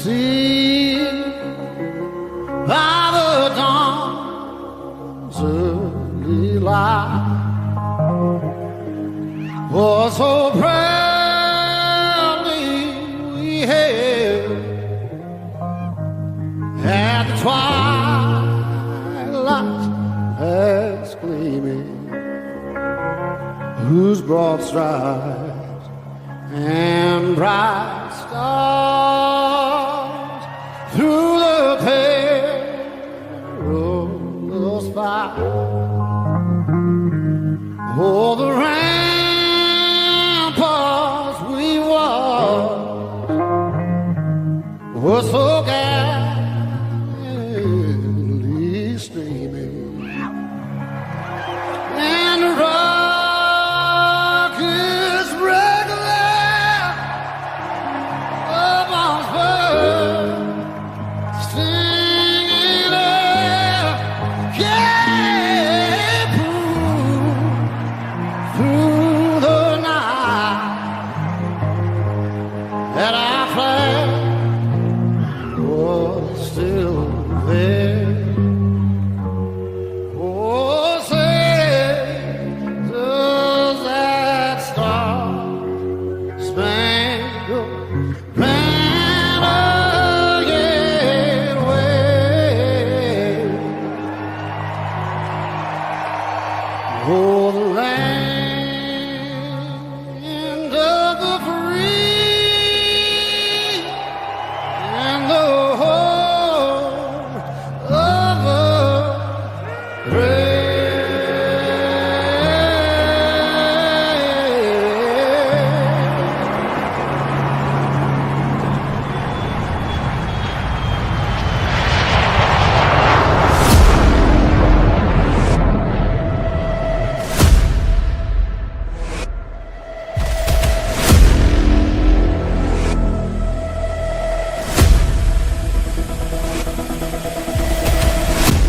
see by the dawn's early light was so proudly we hailed at the twilight as gleaming, whose broad strides and bright stars through the perilous fight. Oh, the ramparts we watched were so gallantly streaming, and the rockets regular upon bird singing out, yeah, through the night that our flag was still there. Oh, say, does that star-spangled banner yet wave? Oh, the land of the free and the home of the brave.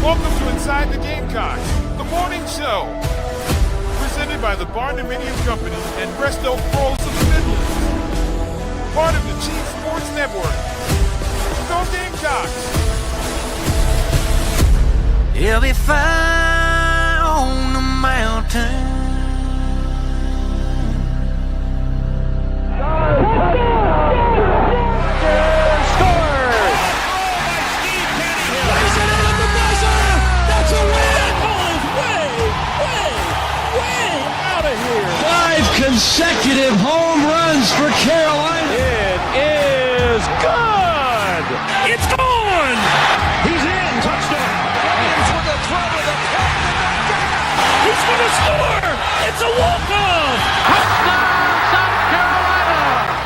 Welcome to Inside the Gamecocks, the morning show. Presented by the Barn Dominion Company and Resto Pros of the Midlands. Part of the Chief Sports Network. Go Gamecocks! He'll be fire on the mountain. That's a win! Ball's way out of here. 5 consecutive home runs for Carolina. It is good. It's gone. He's in. Touchdown. Williams with a throw to the cup. He's going to score. It's a walk-off. Touchdown, South Carolina!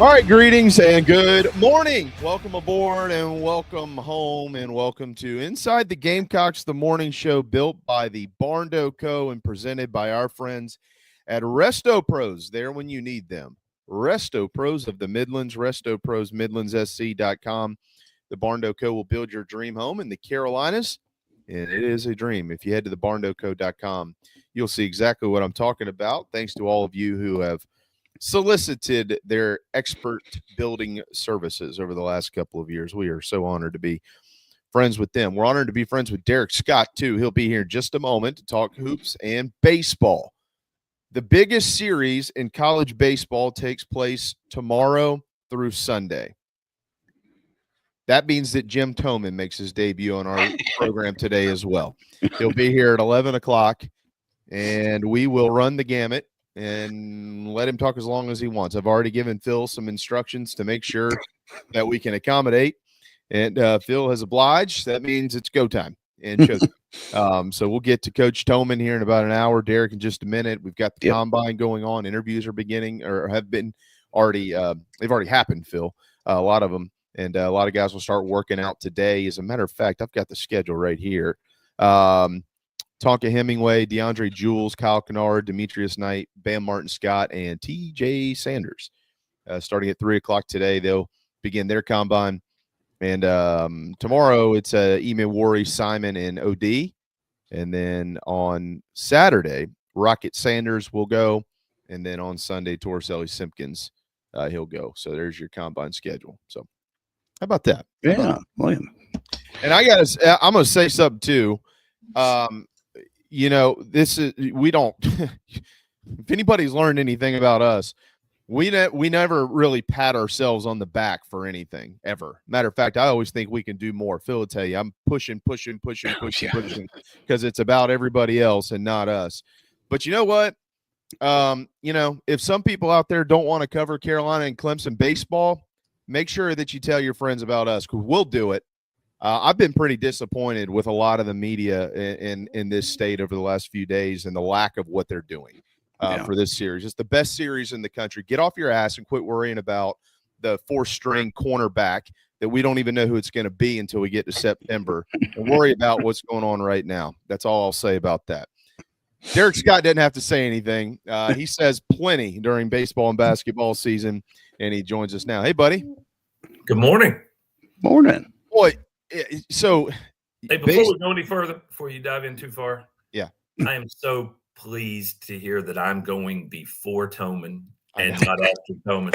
All right, greetings and good morning. Welcome aboard and welcome home and welcome to Inside the Gamecocks, the morning show built by the Barndo Co. and presented by our friends at Resto Pros, there when you need them. Resto Pros of the Midlands, Resto Pros, midlandssc.com. The Barndo Co. will build your dream home in the Carolinas, and it is a dream. If you head to the barndoco.com, you'll see exactly what I'm talking about. Thanks to all of you who have solicited their expert building services over the last couple of years. We are so honored to be friends with them. We're honored to be friends with Derek Scott, too. He'll be here in just a moment to talk hoops and baseball. The biggest series in college baseball takes place tomorrow through Sunday. That means that Jim Toman makes his debut on our program today as well. He'll be here at 11 o'clock, and we will run the gamut and let him talk as long as he wants. I've already given Phil some instructions to make sure that we can accommodate, and Phil has obliged. That means it's go time and showtime. So we'll get to Coach Toman here in about an hour. Derek in just a minute. We've got the combine going on. Interviews are beginning or have been already they've already happened, Phil, a lot of them, and a lot of guys will start working out today. As a matter of fact, I've got the schedule right here. Tonka Hemingway, DeAndre Jules, Kyle Kennard, Demetrius Knight, Bam Martin Scott, and TJ Sanders. Starting at 3 o'clock today, they'll begin their combine. And tomorrow it's Ime Wari, Simon, and OD. And then on Saturday, Rocket Sanders will go. And then on Sunday, Torricelli Simpkins, he'll go. So there's your combine schedule. So how about that? Yeah. And I'm going to say something too. We don't, if anybody's learned anything about us, we never really pat ourselves on the back for anything ever. Matter of fact, I always think we can do more. Phil will tell you, I'm pushing because it's about everybody else and not us. But you know what? If some people out there don't want to cover Carolina and Clemson baseball, make sure that you tell your friends about us because we'll do it. I've been pretty disappointed with a lot of the media in this state over the last few days and the lack of what they're doing for this series. It's the best series in the country. Get off your ass and quit worrying about the four-string cornerback that we don't even know who it's going to be until we get to September and worry about what's going on right now. That's all I'll say about that. Derek Scott doesn't have to say anything. He says plenty during baseball and basketball season, and he joins us now. Hey, buddy. Good morning. Morning. Boy, so hey, before we go any further, before you dive in too far, yeah, I am so pleased to hear that I'm going before Toman and not after Toman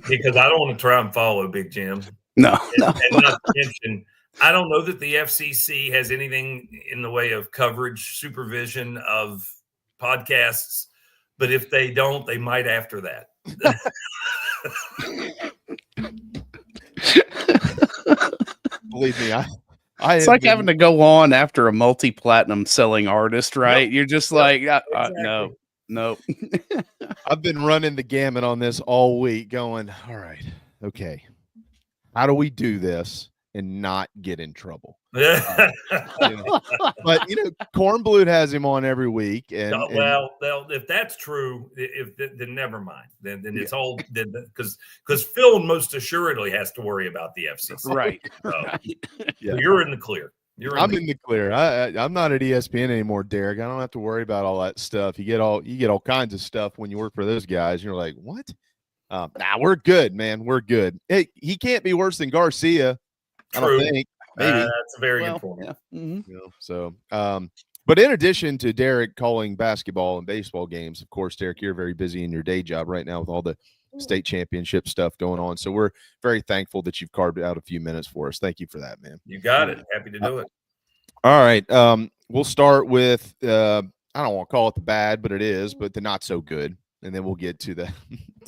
because I don't want to try and follow Big Jim. No. And not to mention, I don't know that the FCC has anything in the way of coverage, supervision of podcasts, but if they don't, they might after that. Believe me, it's like having to go on after a multi-platinum selling artist, right? You're just like, exactly. No. I've been running the gamut on this all week going, all right, okay, how do we do this and not get in trouble? But, Kornblut has him on every week. And if that's true, then never mind. Then it's all because Phil most assuredly has to worry about the FCC. Right. Yeah. You're in the clear. I'm in the clear. I'm not at ESPN anymore, Derek. I don't have to worry about all that stuff. You get all kinds of stuff when you work for those guys. You're like, what? We're good, man. We're good. Hey, he can't be worse than Garcia. True. I don't think. Maybe that's very important. Yeah. Mm-hmm. So, but in addition to Derek calling basketball and baseball games, of course, Derek, you're very busy in your day job right now with all the state championship stuff going on. So we're very thankful that you've carved out a few minutes for us. Thank you for that, man. You got it. Happy to do it. All right. We'll start with, I don't want to call it the bad, but it is, but the not so good. And then we'll get to the,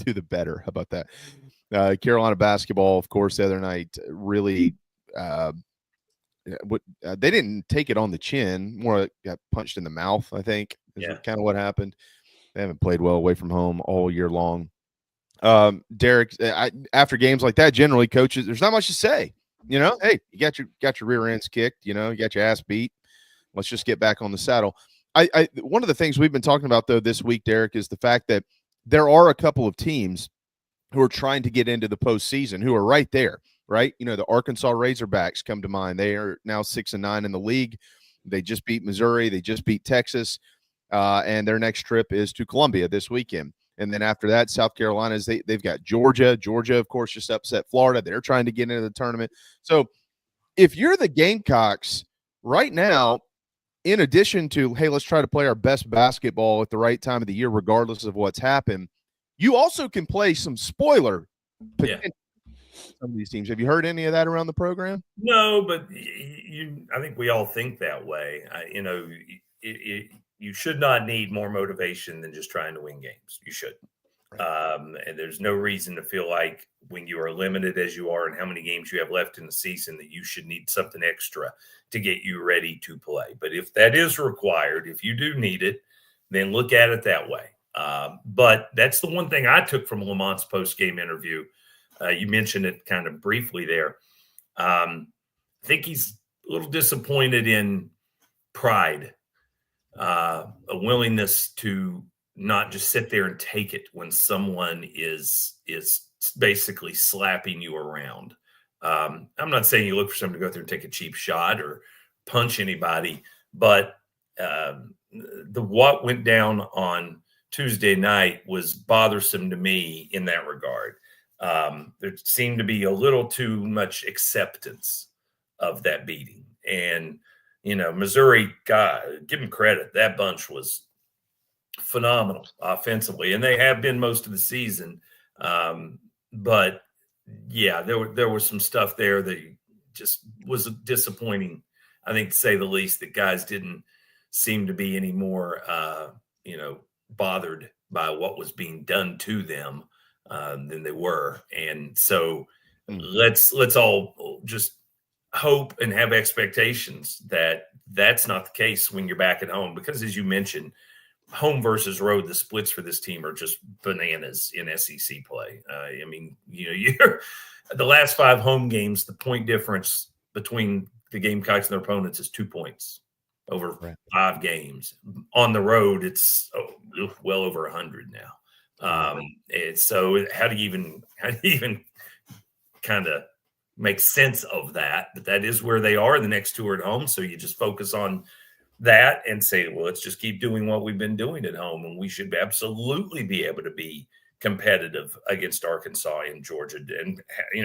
to the better. How about that? Carolina basketball, of course, the other night really, they didn't take it on the chin, more got punched in the mouth, I think is kind of what happened. They haven't played well away from home all year long. Derek, after games like that, generally coaches, there's not much to say, hey, you got your rear ends kicked, you got your ass beat. Let's just get back on the saddle. One of the things we've been talking about though this week, Derek, is the fact that there are a couple of teams who are trying to get into the postseason who are right there. Right. The Arkansas Razorbacks come to mind. They are now 6-9 in the league. They just beat Missouri. They just beat Texas. And their next trip is to Columbia this weekend. And then after that, South Carolina, they've got Georgia. Georgia, of course, just upset Florida. They're trying to get into the tournament. So if you're the Gamecocks right now, in addition to, hey, let's try to play our best basketball at the right time of the year, regardless of what's happened, you also can play some spoiler potential. Some of these teams. Have you heard any of that around the program? No, but I think we all think that way. You should not need more motivation than just trying to win games. You should. And there's no reason to feel like when you are limited as you are and how many games you have left in the season that you should need something extra to get you ready to play. But if that is required, if you do need it, then look at it that way. But that's the one thing I took from Lamont's post-game interview. You mentioned it kind of briefly there. I think he's a little disappointed in pride, a willingness to not just sit there and take it when someone is basically slapping you around. I'm not saying you look for someone to go through and take a cheap shot or punch anybody, but what went down on Tuesday night was bothersome to me in that regard. There seemed to be a little too much acceptance of that beating. And, Missouri, God, give them credit. That bunch was phenomenal offensively, and they have been most of the season. But yeah, there was some stuff there that just was disappointing, I think, to say the least. That guys didn't seem to be any more, bothered by what was being done to them than they were. And so let's all just hope and have expectations that that's not the case when you're back at home, because as you mentioned, home versus road, the splits for this team are just bananas in SEC play. You're the last 5 home games, the point difference between the Gamecocks and their opponents is 2 points over 5 games. On the road, it's well over 100 now. So how do you even kind of make sense of that? But that is where they are. The next 2 are at home, so you just focus on that and say, well, let's just keep doing what we've been doing at home, and we should absolutely be able to be competitive against Arkansas and Georgia, and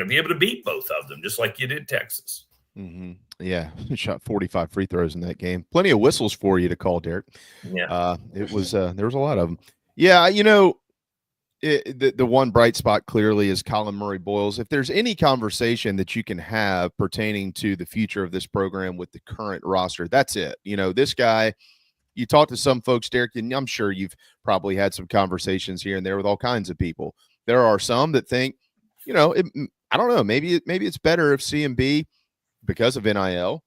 be able to beat both of them, just like you did Texas. Mm-hmm. Yeah, shot 45 free throws in that game. Plenty of whistles for you to call, Derek. Yeah, it was there was a lot of them. Yeah, the one bright spot clearly is Colin Murray Boyles. If there's any conversation that you can have pertaining to the future of this program with the current roster, that's it. This guy, you talk to some folks, Derek, and I'm sure you've probably had some conversations here and there with all kinds of people. There are some that think, I don't know, maybe it's better if CMB, because of NIL,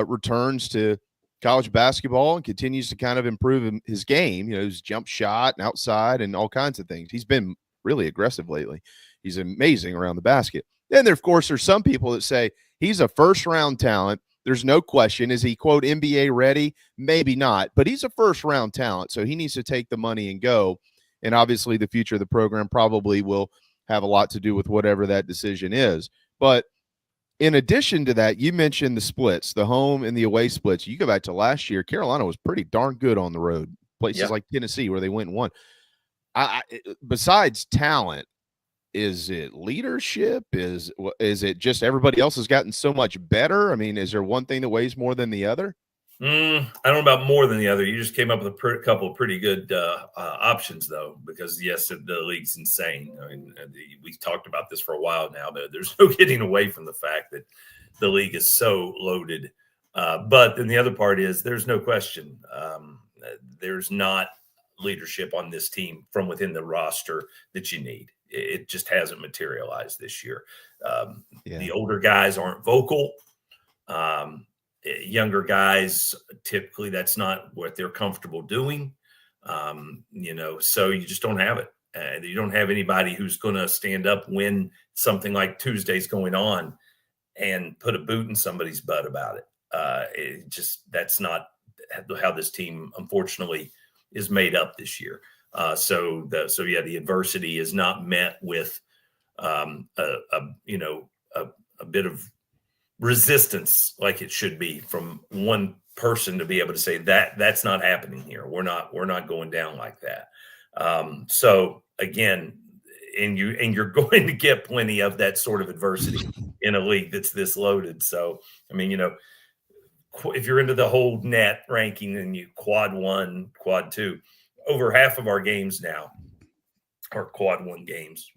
returns to college basketball and continues to kind of improve his game, his jump shot and outside and all kinds of things. He's been really aggressive lately. He's amazing around the basket. Then there, of course, there's some people that say he's a first-round talent. There's no question. Is he, quote, NBA ready? Maybe not, but he's a first-round talent, so he needs to take the money and go. And obviously the future of the program probably will have a lot to do with whatever that decision is. But in addition to that, you mentioned the splits, the home and the away splits. You go back to last year, Carolina was pretty darn good on the road. Places like Tennessee where they went and won. Besides talent, is it leadership? Is it just everybody else has gotten so much better? I mean, is there one thing that weighs more than the other? I don't know about more than the other. You just came up with a couple of pretty good options, though, because, yes, the league's insane. I mean, we've talked about this for a while now. There's no getting away from the fact that the league is so loaded. But then the other part is there's no question. There's not leadership on this team from within the roster that you need. It just hasn't materialized this year. The older guys aren't vocal. Younger guys, typically that's not what they're comfortable doing. So you just don't have it. You don't have anybody who's going to stand up when something like Tuesday's going on and put a boot in somebody's butt about it. That's not how this team, unfortunately, is made up this year. The adversity is not met with a bit of resistance like it should be from one person to be able to say that's not happening here. We're not going down like that. So again, and you're going to get plenty of that sort of adversity in a league that's this loaded. So, I mean, if you're into the whole net ranking and you quad 1, quad 2, over half of our games now are quad 1 games.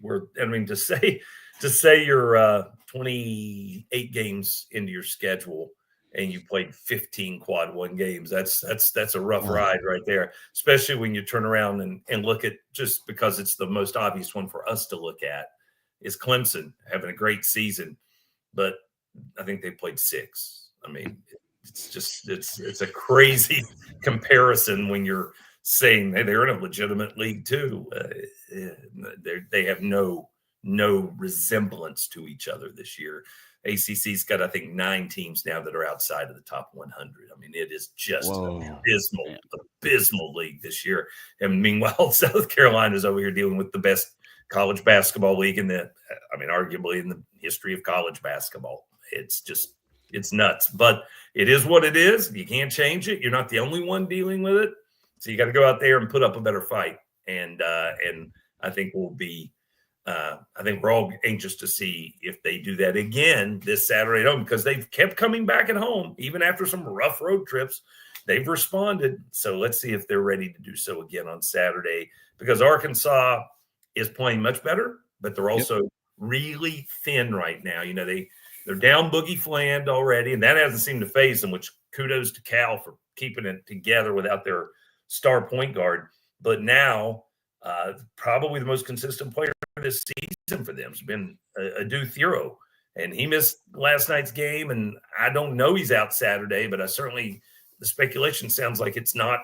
To say you're 28 games into your schedule and you played 15 quad 1 games, that's a rough ride right there, especially when you turn around and look at, just because it's the most obvious one for us to look at, is Clemson having a great season, but I think they played 6. I mean, it's a crazy comparison when you're saying, hey, they're in a legitimate league too. They have no resemblance to each other this year. ACC's got, I think, 9 teams now that are outside of the top 100. I mean, it is just an abysmal league this year. And meanwhile, South Carolina's over here dealing with the best college basketball league arguably in the history of college basketball. It's nuts, but it is what it is. You can't change it. You're not the only one dealing with it. So you got to go out there and put up a better fight. And I think we're all anxious to see if they do that again this Saturday at home, because they've kept coming back at home, even after some rough road trips. they've responded. So let's see if they're ready to do so again on Saturday, because Arkansas is playing much better, but they're also really thin right now. You know, they're down Boogie Fland already, and that hasn't seemed to phase them, which kudos to Cal for keeping it together without their star point guard. But now probably the most consistent player this season for them has been Adu Thero. And he missed last night's game, and I don't know he's out Saturday, but the speculation sounds like it's not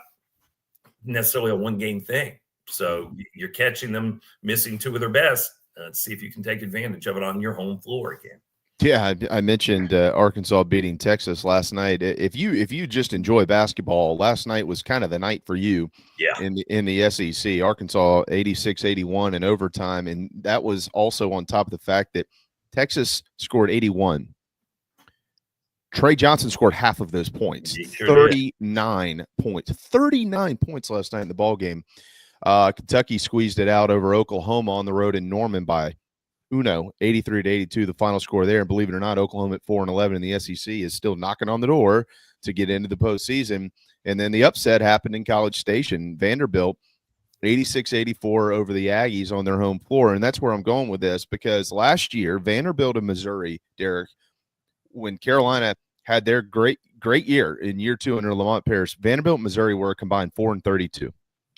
necessarily a one-game thing. So you're catching them missing two of their best. Let's see if you can take advantage of it on your home floor again. Yeah, I mentioned Arkansas beating Texas last night. If you just enjoy basketball, last night was kind of the night for you. Yeah. In the SEC, Arkansas 86-81 in overtime, and that was also on top of the fact that Texas scored 81. Trey Johnson scored half of those points. 39 points. 39 points last night in the ball game. Kentucky squeezed it out over Oklahoma on the road in Norman by 83-82, the final score there. And believe it or not, Oklahoma at 4-11 in the SEC is still knocking on the door to get into the postseason. And then the upset happened in College Station. Vanderbilt 86-84 over the Aggies on their home floor. And that's where I'm going with this, because last year, Vanderbilt and Missouri, Derek, when Carolina had their great year in year 2 under Lamont Paris, Vanderbilt and Missouri were a combined 4-32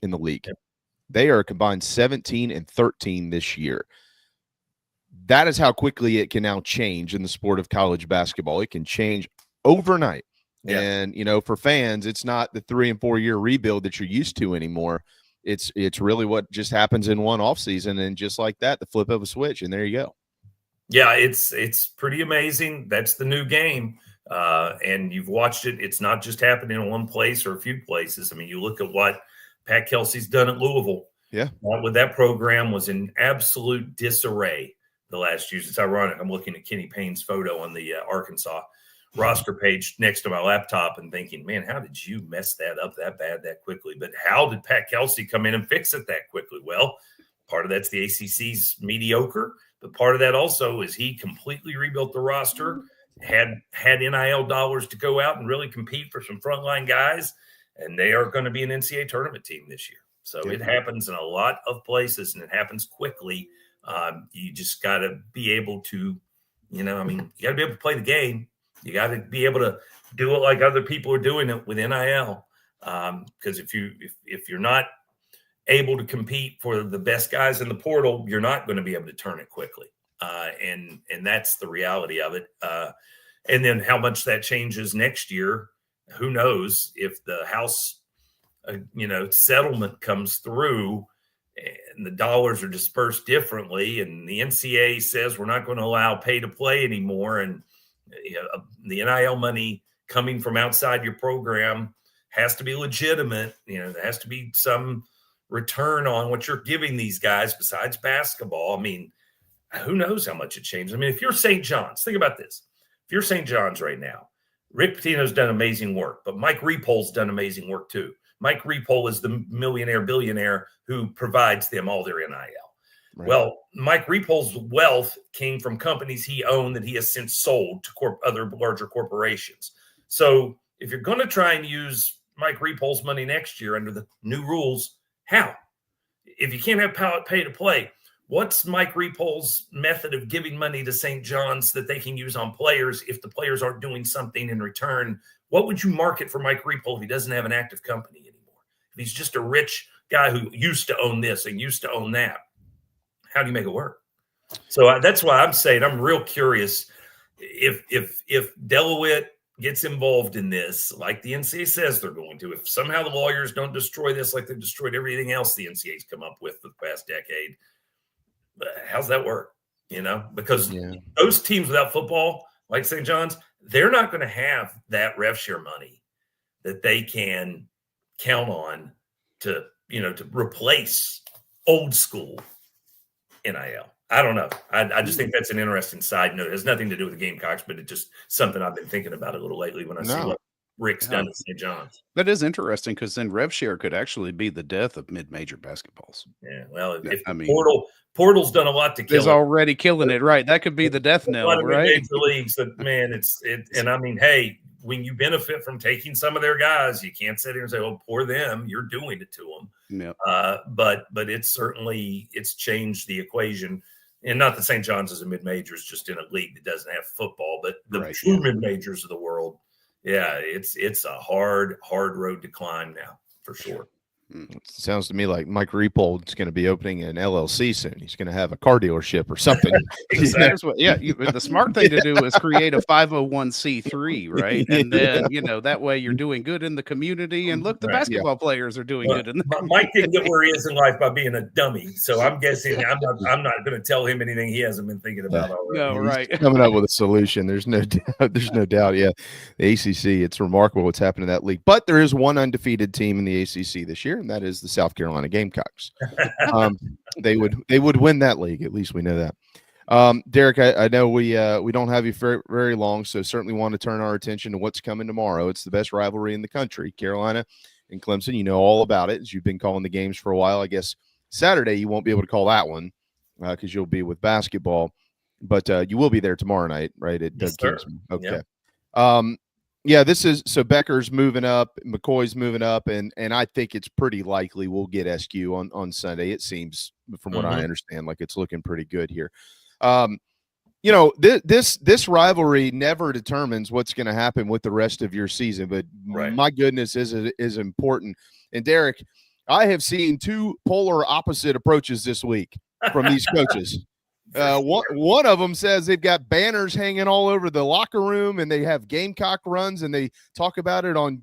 in the league. Yep. They are a combined 17-13 this year. That is how quickly it can now change in the sport of college basketball. It can change overnight. Yeah. And, for fans, it's not the 3 and 4 year rebuild that you're used to anymore. It's really what just happens in one offseason, and just like that, the flip of a switch, and there you go. Yeah, it's pretty amazing. That's the new game, and you've watched it. It's not just happening in one place or a few places. I mean, you look at what Pat Kelsey's done at Louisville. Yeah, with that program was in absolute disarray the last years. It's ironic. I'm looking at Kenny Payne's photo on the Arkansas roster page next to my laptop and thinking, man, how did you mess that up that bad that quickly? But how did Pat Kelsey come in and fix it that quickly? Well, part of that's the ACC's mediocre, but part of that also is he completely rebuilt the roster, had NIL dollars to go out and really compete for some frontline guys, and they are going to be an NCAA tournament team this year. So it happens in a lot of places, and it happens quickly. You just got to be able to, you got to be able to play the game. You got to be able to do it like other people are doing it with NIL. Because if you're not able to compete for the best guys in the portal, you're not going to be able to turn it quickly. And that's the reality of it. And then how much that changes next year, who knows? If the House, settlement comes through and the dollars are dispersed differently, and the NCAA says we're not going to allow pay to play anymore, and the NIL money coming from outside your program has to be legitimate. There has to be some return on what you're giving these guys besides basketball. I mean, who knows how much it changes? I mean, if you're St. John's, think about this. If you're St. John's right now, Rick Pitino's done amazing work, but Mike Repol's done amazing work too. Mike Repol is the millionaire billionaire who provides them all their NIL. Right. Well, Mike Repol's wealth came from companies he owned that he has since sold to other larger corporations. So if you're going to try and use Mike Repol's money next year under the new rules, how? If you can't have pay to play, what's Mike Repol's method of giving money to St. John's that they can use on players if the players aren't doing something in return? What would you market for Mike Repol if he doesn't have an active company anymore? If he's just a rich guy who used to own this and used to own that, how do you make it work? So that's why I'm saying I'm real curious if Delaware gets involved in this, like the NCAA says they're going to, if somehow the lawyers don't destroy this like they've destroyed everything else the NCAA's come up with for the past decade, how's that work? Because those teams without football, like St. John's, they're not going to have that rev share money that they can count on to replace old school NIL. I don't know. I just think that's an interesting side note. It has nothing to do with the Gamecocks, but it's just something I've been thinking about a little lately when I see what Rick's done at St. John's. That is interesting, because then rev share could actually be the death of mid-major basketballs. Yeah, well, if Portal's done a lot to kill it. Already killing it, right? That could be the death knell, right? Major leagues, and I mean, hey, when you benefit from taking some of their guys, you can't sit here and say, "Oh, poor them." You're doing it to them. Yep. But it's changed the equation. And not that St. John's is a mid-major, it's just in a league that doesn't have football. But the true mid-majors of the world, it's a hard road to climb now for sure. It sounds to me like Mike Repold's going to be opening an LLC soon. He's going to have a car dealership or something. Exactly. The smart thing to do is create a 501c3, right? And then, that way you're doing good in the community. And look, the basketball players are doing good in the community. Mike didn't get where he is in life by being a dummy. So I'm guessing I'm not going to tell him anything he hasn't been thinking about already. No, right. He's coming up with a solution. There's no doubt. There's no doubt. Yeah. The ACC, it's remarkable what's happened in that league. But there is one undefeated team in the ACC this year, and that is the South Carolina Gamecocks. They would win that league. At least we know that. Derek, I know we don't have you for very long, so certainly want to turn our attention to what's coming tomorrow. It's the best rivalry in the country, Carolina and Clemson. You know all about it, as you've been calling the games for a while. I guess Saturday you won't be able to call that one because you'll be with basketball, but you will be there tomorrow night, right? At Kingsman. Okay. Yeah. This is so Becker's moving up, McCoy's moving up, and I think it's pretty likely we'll get SQ on Sunday. It seems, from what I understand, like it's looking pretty good here. This rivalry never determines what's going to happen with the rest of your season, but my goodness, is important. And Derek, I have seen two polar opposite approaches this week from these coaches. One of them says they've got banners hanging all over the locker room, and they have Gamecock runs, and they talk about it on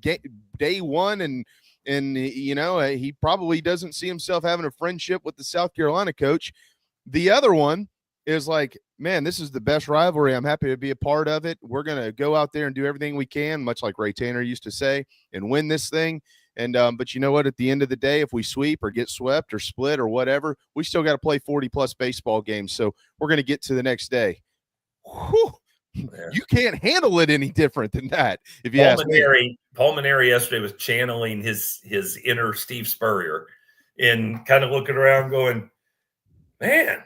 day one. And he probably doesn't see himself having a friendship with the South Carolina coach. The other one is like, man, this is the best rivalry. I'm happy to be a part of it. We're going to go out there and do everything we can, much like Ray Tanner used to say, and win this thing. And but you know what? At the end of the day, if we sweep or get swept or split or whatever, we still got to play 40-plus baseball games. So we're going to get to the next day. Whew. Yeah. You can't handle it any different than that. If you ask me. Paul Maneri yesterday was channeling his inner Steve Spurrier and kind of looking around going, man,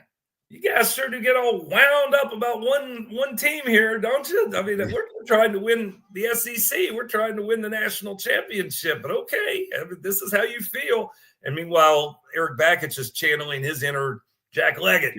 you guys sure do get all wound up about one team here, don't you? I mean, we're trying to win the SEC. We're trying to win the national championship. But okay, this is how you feel. And meanwhile, Eric Bakich is channeling his inner Jack Leggett.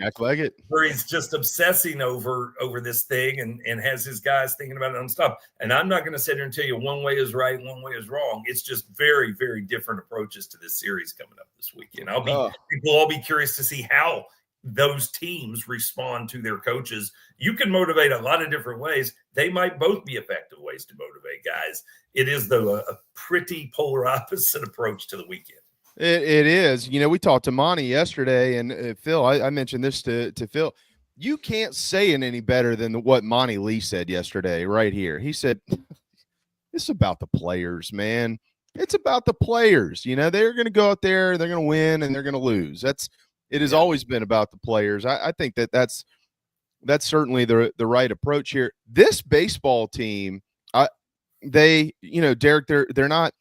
Where he's just obsessing over this thing and has his guys thinking about it nonstop. And I'm not going to sit here and tell you one way is right, one way is wrong. It's just very, very different approaches to this series coming up this weekend. People will all be curious to see how those teams respond to their coaches. You can motivate a lot of different ways. They might both be effective ways to motivate guys. It is, though, a pretty polar opposite approach to the weekend. It is. We talked to Monty yesterday, and Phil, I mentioned this to Phil. You can't say it any better than what Monty Lee said yesterday right here. He said, it's about the players, man. It's about the players. They're going to go out there, they're going to win, and they're going to lose. It has always been about the players. I think that's certainly the right approach here. This baseball team, Derek, they're not.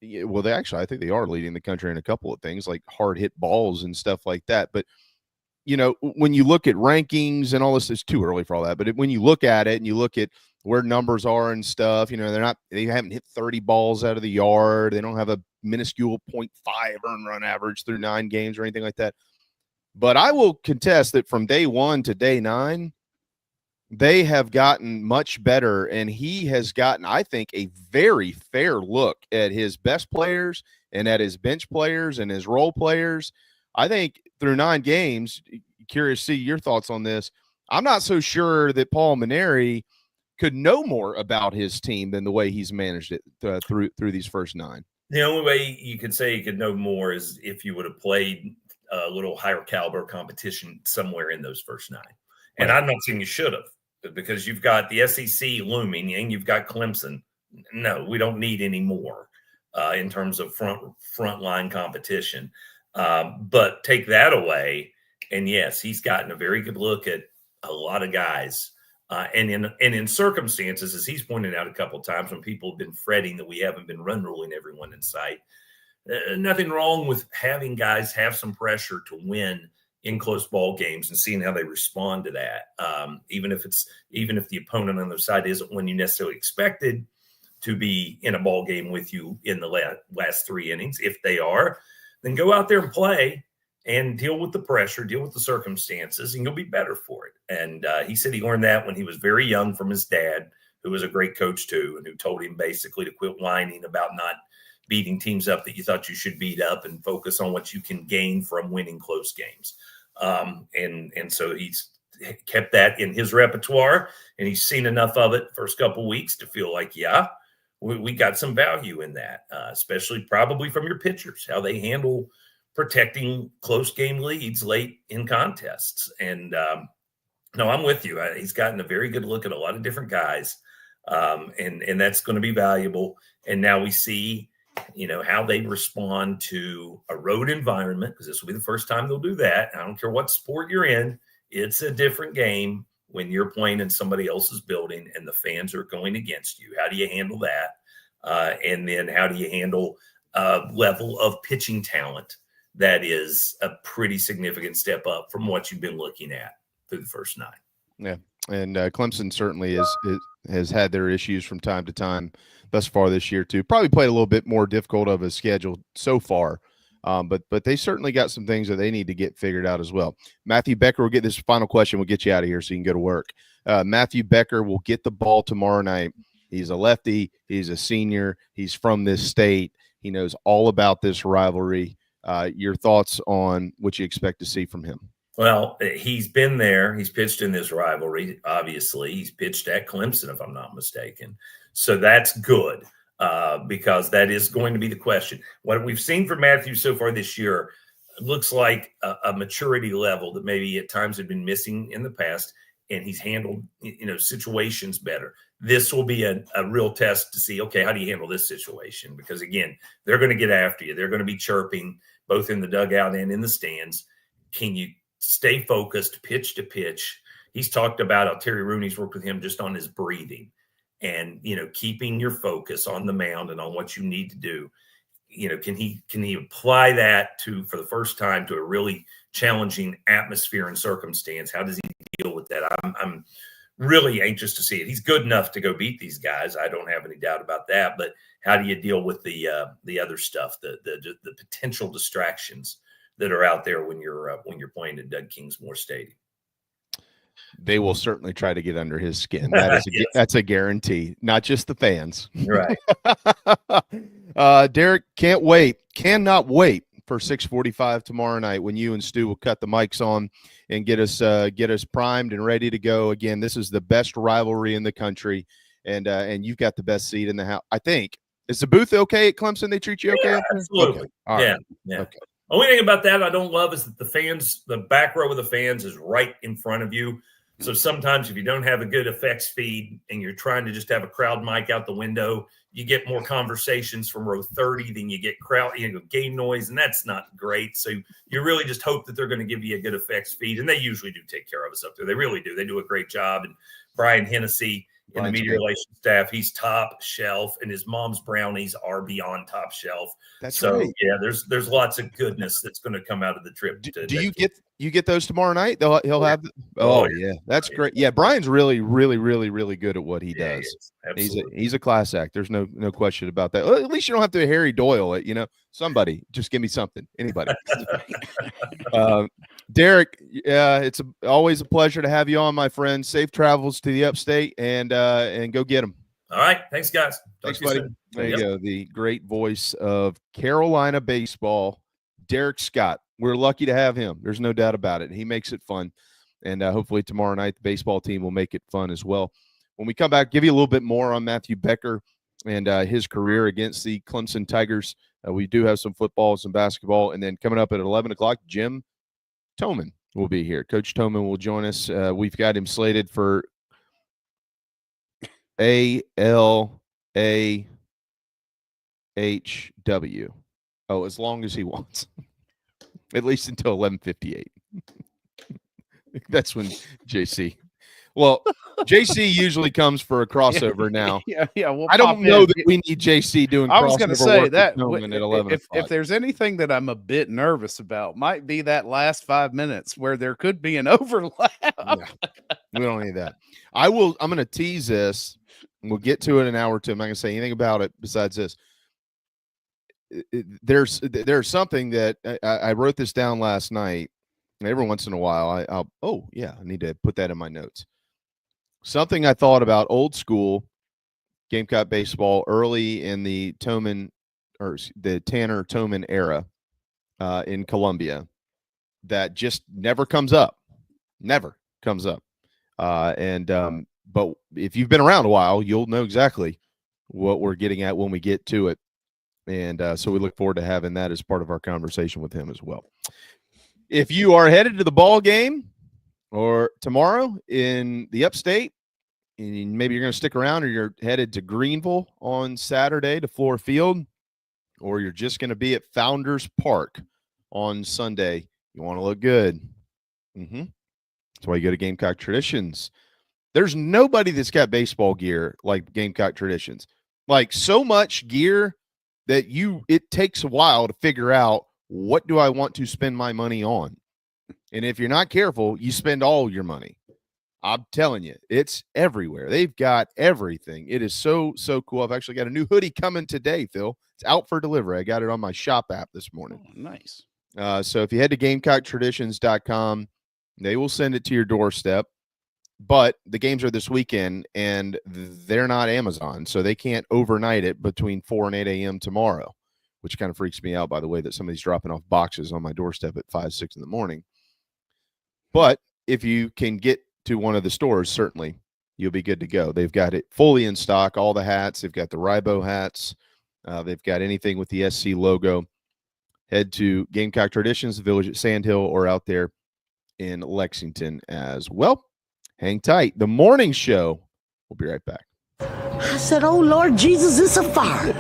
Well, I think they are leading the country in a couple of things like hard hit balls and stuff like that. But when you look at rankings and all this, it's too early for all that. But when you look at it and you look at where numbers are and stuff, they haven't hit 30 balls out of the yard. They don't have a minuscule 0.5 earned run average through 9 games or anything like that. But I will contest that from day 1 to day 9, they have gotten much better, and he has gotten, I think, a very fair look at his best players and at his bench players and his role players. I think through 9 games, curious to see your thoughts on this. I'm not so sure that Paul Maneri could know more about his team than the way he's managed it through these first 9. The only way you could say he could know more is if you would have played a little higher caliber competition somewhere in those first 9. And I'm not saying you should have, because you've got the SEC looming and you've got Clemson. No, we don't need any more in terms of front line competition. But take that away, and yes, he's gotten a very good look at a lot of guys. And in circumstances, as he's pointed out a couple of times, when people have been fretting that we haven't been run ruling everyone in sight, nothing wrong with having guys have some pressure to win in close ball games and seeing how they respond to that. Even if the opponent on their side isn't one you necessarily expected, to be in a ball game with you in the last 3 innings. If they are, then go out there and play and deal with the pressure, deal with the circumstances, and you'll be better for it. And he said he learned that when he was very young from his dad, who was a great coach too, and who told him basically to quit whining about not beating teams up that you thought you should beat up and focus on what you can gain from winning close games. And so he's kept that in his repertoire, and he's seen enough of it first couple weeks to feel like, yeah, we got some value in that, especially probably from your pitchers, how they handle protecting close game leads late in contests. And no, I'm with you. He's gotten a very good look at a lot of different guys, and that's going to be valuable. And now we see, how they respond to a road environment, because this will be the first time they'll do that. I don't care what sport you're in. It's a different game when you're playing in somebody else's building and the fans are going against you. How do you handle that? And then how do you handle a level of pitching talent that is a pretty significant step up from what you've been looking at through the first 9? Yeah. And Clemson certainly has had their issues from time to time thus far this year too. Probably played a little bit more difficult of a schedule so far. But they certainly got some things that they need to get figured out as well. Matthew Becker will get this final question. We'll get you out of here so you can go to work. Matthew Becker will get the ball tomorrow night. He's a lefty. He's a senior. He's from this state. He knows all about this rivalry. Your thoughts on what you expect to see from him? Well, he's been there. He's pitched in this rivalry. Obviously, he's pitched at Clemson, if I'm not mistaken. So that's good. Because that is going to be the question. What we've seen from Matthew so far this year looks like a maturity level that maybe at times had been missing in the past, and he's handled situations better. This will be a real test to see, okay, how do you handle this situation? Because again, they're going to get after you. They're going to be chirping both in the dugout and in the stands. Can you stay focused, pitch to pitch? He's talked about how Terry Rooney's worked with him just on his breathing. And, keeping your focus on the mound and on what you need to do. Can he apply that for the first time to a really challenging atmosphere and circumstance? How does he deal with that? I'm really anxious to see it. He's good enough to go beat these guys. I don't have any doubt about that. But how do you deal with the other stuff, the potential distractions that are out there when you're playing at Doug Kingsmore Stadium? They will certainly try to get under his skin. That's a guarantee, not just the fans. Right. Derek, cannot wait for 6:45 tomorrow night when you and Stu will cut the mics on and get us primed and ready to go. Again, this is the best rivalry in the country, and you've got the best seat in the house. I think. Is the booth okay at Clemson? They treat you okay? Yeah, absolutely. Okay. Right. Yeah. Okay. Only thing about that I don't love is that the back row of the fans is right in front of you. So sometimes if you don't have a good effects feed and you're trying to just have a crowd mic out the window, you get more conversations from row 30 than you get game noise, and that's not great. So you really just hope that they're going to give you a good effects feed, and they usually do take care of us up there. They really do. They do a great job. And Brian Hennessy in the media relations staff, he's top shelf, and his mom's brownies are beyond top shelf. That's right. Yeah, there's lots of goodness that's going to come out of the trip. Do you get those tomorrow night? He'll have. Oh yeah, that's great. Yeah, Brian's really, really, really, really good at what he does. He's a class act. There's no question about that. Well, at least you don't have to Harry Doyle it. Somebody just give me something. Anybody. Derek, it's always a pleasure to have you on, my friend. Safe travels to the upstate, and go get them. All right. Thanks, guys. Thanks, buddy. There you go. The great voice of Carolina baseball, Derek Scott. We're lucky to have him. There's no doubt about it. He makes it fun. And hopefully tomorrow night, the baseball team will make it fun as well. When we come back, give you a little bit more on Matthew Becker and his career against the Clemson Tigers. We do have some football, some basketball. And then coming up at 11 o'clock, Jim Toman will be here. Coach Toman will join us. We've got him slated for ALAHW. Oh, as long as he wants. At least until 11:58. That's when JC. Well, JC usually comes for a crossover now. Yeah. I don't know that we need JC doing. I was going to say that at 11. If there's anything that I'm a bit nervous about, might be that last 5 minutes where there could be an overlap. Yeah, we don't need that. I'm going to tease this We'll get to it in an hour or two. I'm not going to say anything about it besides this. There's something that I wrote this down last night. And every once in a while, I need to put that in my notes. Something I thought about old school Gamecock baseball early in the Toman or the Tanner Toman era in Columbia that just never comes up. Never comes up. But if you've been around a while, you'll know exactly what we're getting at when we get to it. And so we look forward to having that as part of our conversation with him as well. If you are headed to the ball game or tomorrow in the upstate, and maybe you're going to stick around, or you're headed to Greenville on Saturday to Floor Field, or you're just going to be at Founders Park on Sunday, you want to look good. That's why you go to Gamecock Traditions. There's nobody that's got baseball gear like Gamecock Traditions. Like, so much gear that it takes a while to figure out, what do I want to spend my money on? And if you're not careful, you spend all your money. I'm telling you, it's everywhere. They've got everything. It is so cool. I've actually got a new hoodie coming today, Phil. It's out for delivery. I got it on my shop app this morning. Oh, nice. So if you head to GamecockTraditions.com, they will send it to your doorstep. But the games are this weekend, and they're not Amazon, so they can't overnight it between 4 and 8 a.m. tomorrow, which kind of freaks me out, by the way, that somebody's dropping off boxes on my doorstep at 5, 6 in the morning. But if you can get to one of the stores, certainly you'll be good to go. They've got it fully in stock, all the hats. They've got the Rybo hats. They've got anything with the SC logo. Head to Gamecock Traditions, the Village at Sandhill, or out there in Lexington as well. Hang tight. The morning show. We'll be right back. I said, oh, Lord Jesus, it's a fire.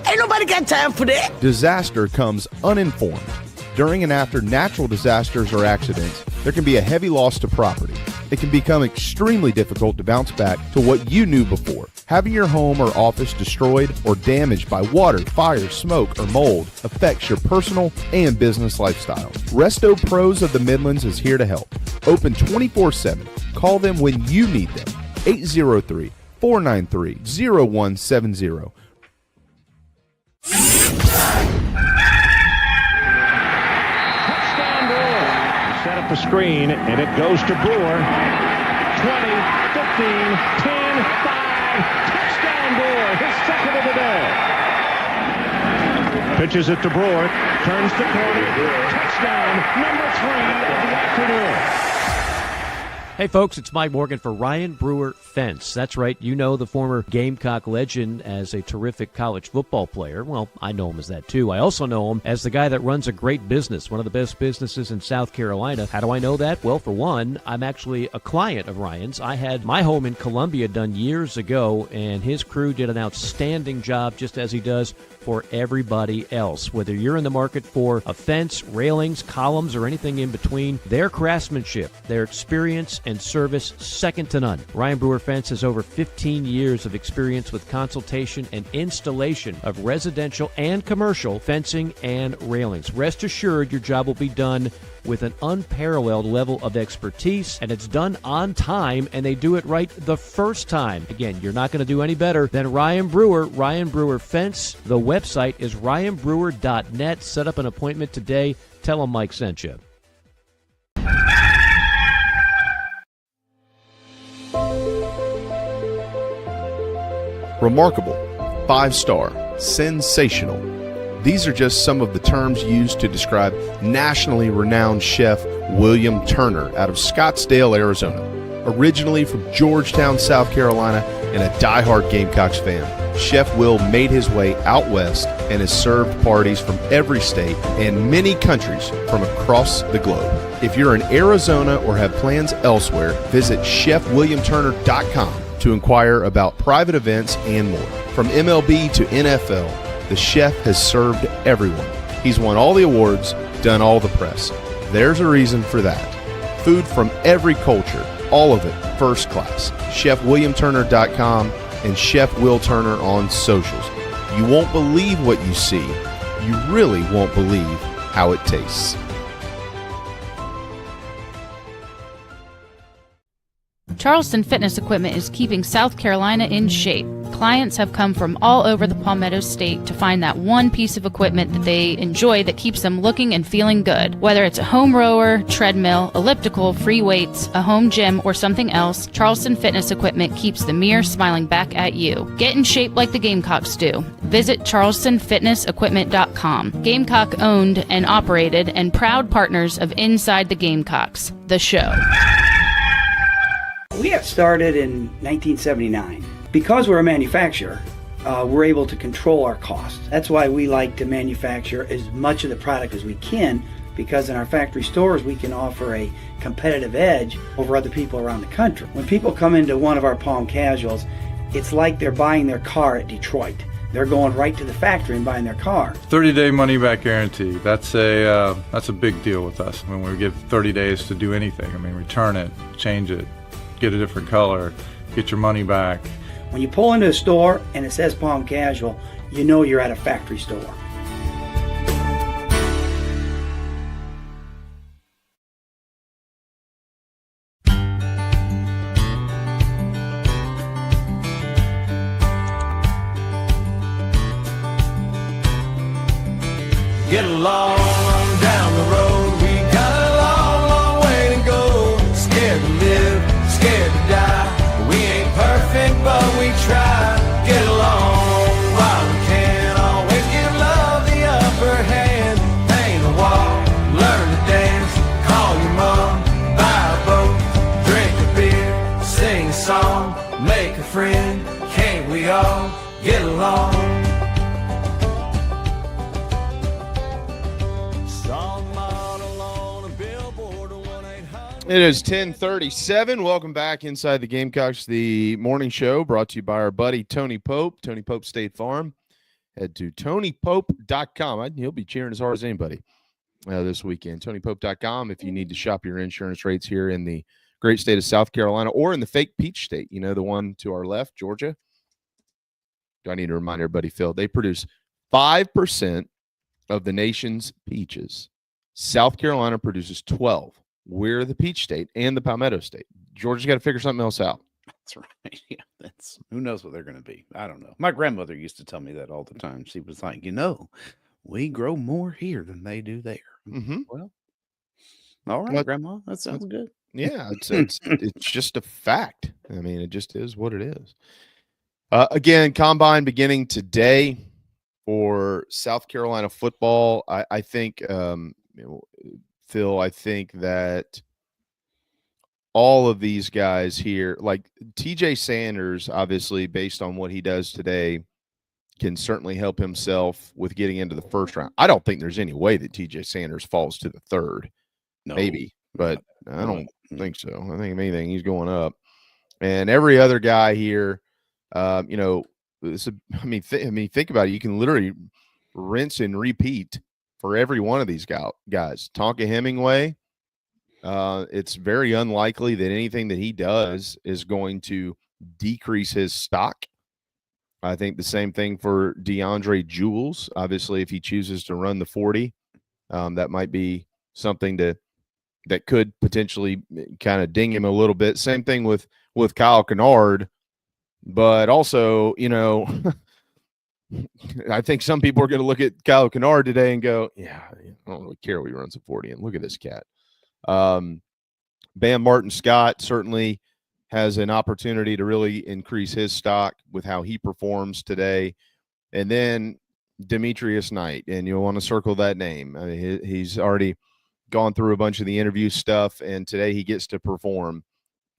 Ain't nobody got time for that. Disaster comes uninformed. During and after natural disasters or accidents, there can be a heavy loss to property. It can become extremely difficult to bounce back to what you knew before. Having your home or office destroyed or damaged by water, fire, smoke, or mold affects your personal and business lifestyle. Resto Pros of the Midlands is here to help. Open 24/7. Call them when you need them. 803-493-0170. Touchdown Brewer. Set up a screen, and it goes to Brewer. 20, 15, 10, 5. Touchdown Brewer, his second of the day. Pitches it to Brewer. Turns the corner. Touchdown, number 3 of the afternoon. Hey folks, it's Mike Morgan for Ryan Brewer Fence. That's right, you know the former Gamecock legend as a terrific college football player. Well, I know him as that too. I also know him as the guy that runs a great business, one of the best businesses in South Carolina. How do I know that? Well, for one, I'm actually a client of Ryan's. I had my home in Columbia done years ago, and his crew did an outstanding job, just as he does for everybody else. Whether you're in the market for a fence, railings, columns, or anything in between, their craftsmanship, their experience, and service, second to none. Ryan Brewer Fence has over 15 years of experience with consultation and installation of residential and commercial fencing and railings. Rest assured, your job will be done with an unparalleled level of expertise, and it's done on time, and they do it right the first time. Again, you're not going to do any better than Ryan Brewer. Ryan Brewer Fence. The website is ryanbrewer.net. Set up an appointment today. Tell them Mike sent you. Remarkable, 5-star, sensational. These are just some of the terms used to describe nationally renowned chef William Turner out of Scottsdale, Arizona. Originally from Georgetown, South Carolina, and a diehard Gamecocks fan, Chef Will made his way out west and has served parties from every state and many countries from across the globe. If you're in Arizona or have plans elsewhere, visit chefwilliamturner.com to inquire about private events and more. From MLB to NFL, the chef has served everyone. He's won all the awards, done all the press. There's a reason for that. Food from every culture, all of it first class. ChefWilliamTurner.com and Chef Will Turner on socials. You won't believe what you see. You really won't believe how it tastes. Charleston Fitness Equipment is keeping South Carolina in shape. Clients have come from all over the Palmetto State to find that one piece of equipment that they enjoy that keeps them looking and feeling good. Whether it's a home rower, treadmill, elliptical, free weights, a home gym, or something else, Charleston Fitness Equipment keeps the mirror smiling back at you. Get in shape like the Gamecocks do. Visit charlestonfitnessequipment.com. Gamecock owned and operated and proud partners of Inside the Gamecocks, the show. We got started in 1979. Because we're a manufacturer, we're able to control our costs. That's why we like to manufacture as much of the product as we can, because in our factory stores we can offer a competitive edge over other people around the country. When people come into one of our Palm Casuals, it's like they're buying their car at Detroit. They're going right to the factory and buying their car. 30-day money-back guarantee. That's a big deal with us. I mean, we give 30 days to do anything. I mean, return it, change it, get a different color, get your money back. When you pull into a store and it says Palm Casual, you know you're at a factory store. Get along down the road. We got a long, long way to go. Scared to live, scared to die. We ain't perfect, but we try. Get along while we can. Always give love the upper hand. Paint a wall, learn to dance. Call your mom, buy a boat, drink a beer, sing a song, make a friend. Can't we all get along? It is 10:37. Welcome back inside the Gamecocks, the morning show brought to you by our buddy Tony Pope, Tony Pope State Farm. Head to TonyPope.com. He'll be cheering as hard as anybody this weekend. TonyPope.com if you need to shop your insurance rates here in the great state of South Carolina or in the fake peach state. You know, the one to our left, Georgia. Do I need to remind everybody, Phil? They produce 5% of the nation's peaches. South Carolina produces 12%. We're the peach state and the Palmetto State. Georgia's got to figure something else out. That's right. Yeah, who knows what they're going to be. I don't know. My grandmother used to tell me that all the time. She was like, we grow more here than they do there. Mm-hmm. Well, all right, Grandma. That sounds good. Yeah, it's just a fact. I mean, it just is what it is. Again, Combine beginning today for South Carolina football. I think Phil, I think that all of these guys here, like TJ Sanders, obviously, based on what he does today, can certainly help himself with getting into the first round. I don't think there's any way that TJ Sanders falls to the third. No, maybe, but I don't think so. I think if anything, he's going up. And every other guy here, think about it. You can literally rinse and repeat for every one of these guys. Tonka Hemingway, it's very unlikely that anything that he does is going to decrease his stock. I think the same thing for DeAndre Jules. Obviously, if he chooses to run the 40, that might be something that could potentially kind of ding him a little bit. Same thing with Kyle Kennard. But also, I think some people are going to look at Kyle Kennard today and go, yeah, I don't really care what he runs a 40 and look at this cat. Bam Martin Scott certainly has an opportunity to really increase his stock with how he performs today. And then Demetrius Knight, and you'll want to circle that name. I mean, he's already gone through a bunch of the interview stuff, and today he gets to perform.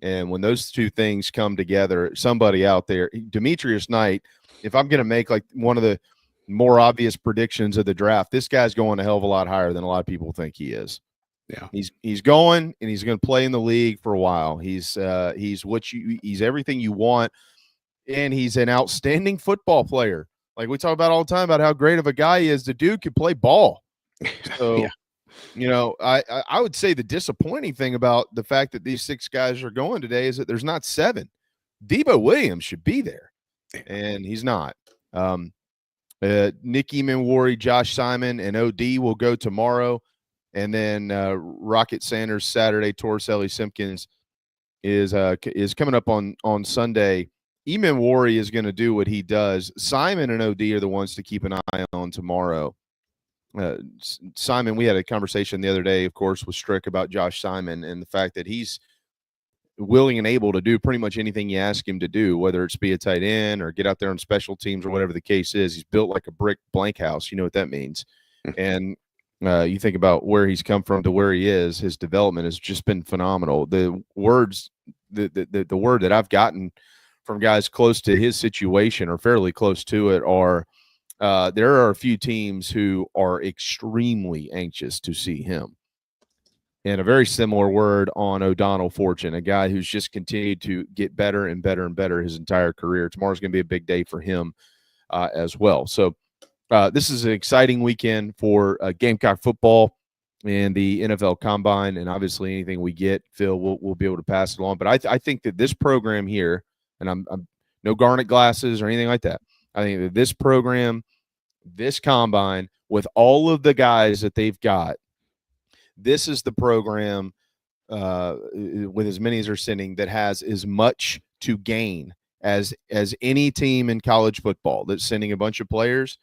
And when those two things come together, somebody out there, Demetrius Knight, if I'm going to make like one of the more obvious predictions of the draft, this guy's going a hell of a lot higher than a lot of people think he is. Yeah, he's going, and he's going to play in the league for a while. He's everything you want, and he's an outstanding football player. Like we talk about all the time about how great of a guy he is. The dude could play ball. So, I would say the disappointing thing about the fact that these 6 guys are going today is that there's not 7. Debo Williams should be there, and he's not. Nicky Minwari, Josh Simon, and OD will go tomorrow. And then Rocket Sanders Saturday, Torricelli Simpkins is coming up on Sunday. Eamon Worry is going to do what he does. Simon and OD are the ones to keep an eye on tomorrow. Simon, we had a conversation the other day, of course, with Strick about Josh Simon and the fact that he's willing and able to do pretty much anything you ask him to do, whether it's be a tight end or get out there on special teams or whatever the case is. He's built like a brick blank house. You know what that means. And you think about where he's come from to where he is, his development has just been phenomenal. The words, the word that I've gotten from guys close to his situation or fairly close to it are there are a few teams who are extremely anxious to see him. And a very similar word on O'Donnell Fortune, a guy who's just continued to get better and better and better his entire career. Tomorrow's going to be a big day for him as well. So this is an exciting weekend for Gamecock football and the NFL Combine, and obviously anything we get, Phil, we'll be able to pass it along. But I think that this program here, and I'm no garnet glasses or anything like that, I think that this program, this Combine, with all of the guys that they've got, this is the program with as many as are sending that has as much to gain as any team in college football that's sending a bunch of players.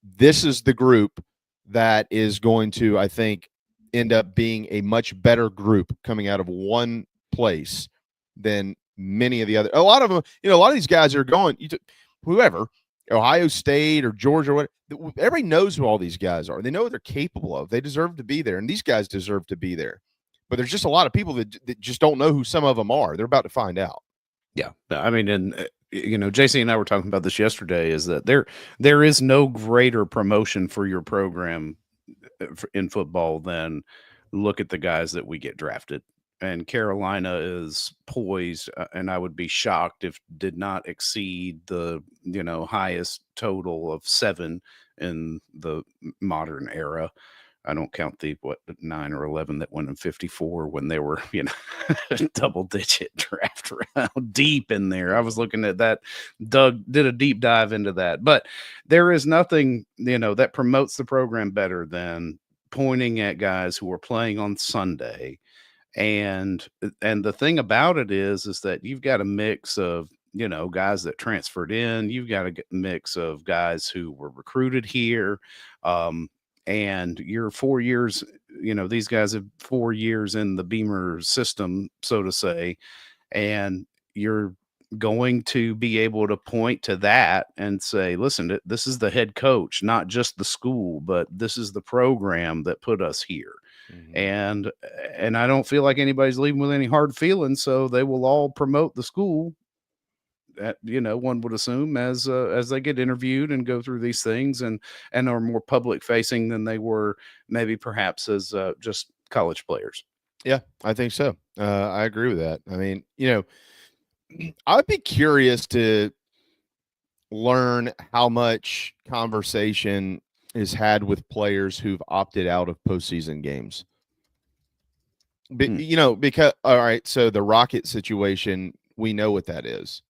This is the group that is going to, I think, end up being a much better group coming out of one place than many of the other. A lot of them, a lot of these guys are going, whoever, Ohio State or Georgia, or what, everybody knows who all these guys are. They know what they're capable of. They deserve to be there, and these guys deserve to be there. But there's just a lot of people that just don't know who some of them are. They're about to find out. Yeah, I mean, and JC and I were talking about this yesterday. Is that there is no greater promotion for your program in football than look at the guys that we get drafted. And Carolina is poised, and I would be shocked if did not exceed the highest total of 7 in the modern era. I don't count the 9 or 11 that went in 54 when they were double-digit draft round deep in there. I was looking at that. Doug did a deep dive into that, but there is nothing that promotes the program better than pointing at guys who are playing on Sunday. And the thing about it is that you've got a mix of, guys that transferred in, you've got a mix of guys who were recruited here. And you're 4 years, these guys have 4 years in the Beamer system, so to say, and you're going to be able to point to that and say, listen, this is the head coach, not just the school, but this is the program that put us here. Mm-hmm. And I don't feel like anybody's leaving with any hard feelings, so they will all promote the school. One would assume as they get interviewed and go through these things and are more public facing than they were maybe perhaps as just college players. Yeah, I think so. I agree with that. I mean, I'd be curious to learn how much conversation is had with players who've opted out of postseason games. Because all right, so the Rocket situation, we know what that is.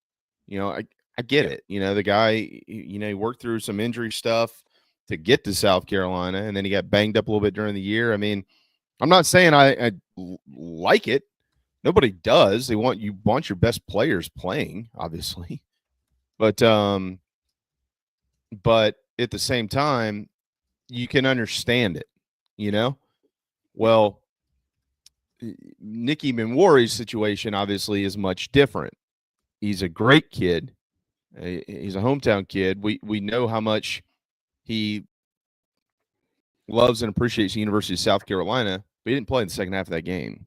I get it. The guy, he worked through some injury stuff to get to South Carolina, and then he got banged up a little bit during the year. I mean, I'm not saying I like it. Nobody does. You want your best players playing, obviously. But at the same time, you can understand it, Well, Nicky Minwari's situation obviously is much different. He's a great kid. He's a hometown kid. We know how much he loves and appreciates the University of South Carolina, but he didn't play in the second half of that game.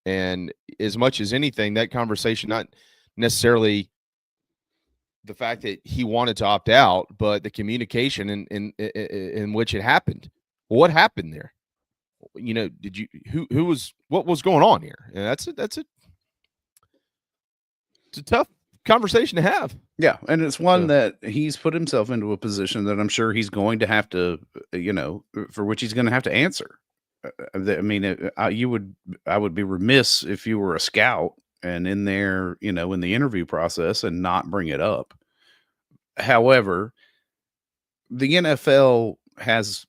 And as much as anything, that conversation, not necessarily the fact that he wanted to opt out, but the communication in which it happened. Well, what happened there? What was going on here? And it's a tough conversation to have. Yeah, and it's one that he's put himself into a position that I'm sure he's going to have to, for which he's going to have to answer. I mean, I would be remiss if you were a scout and in there, in the interview process and not bring it up. However, the NFL has,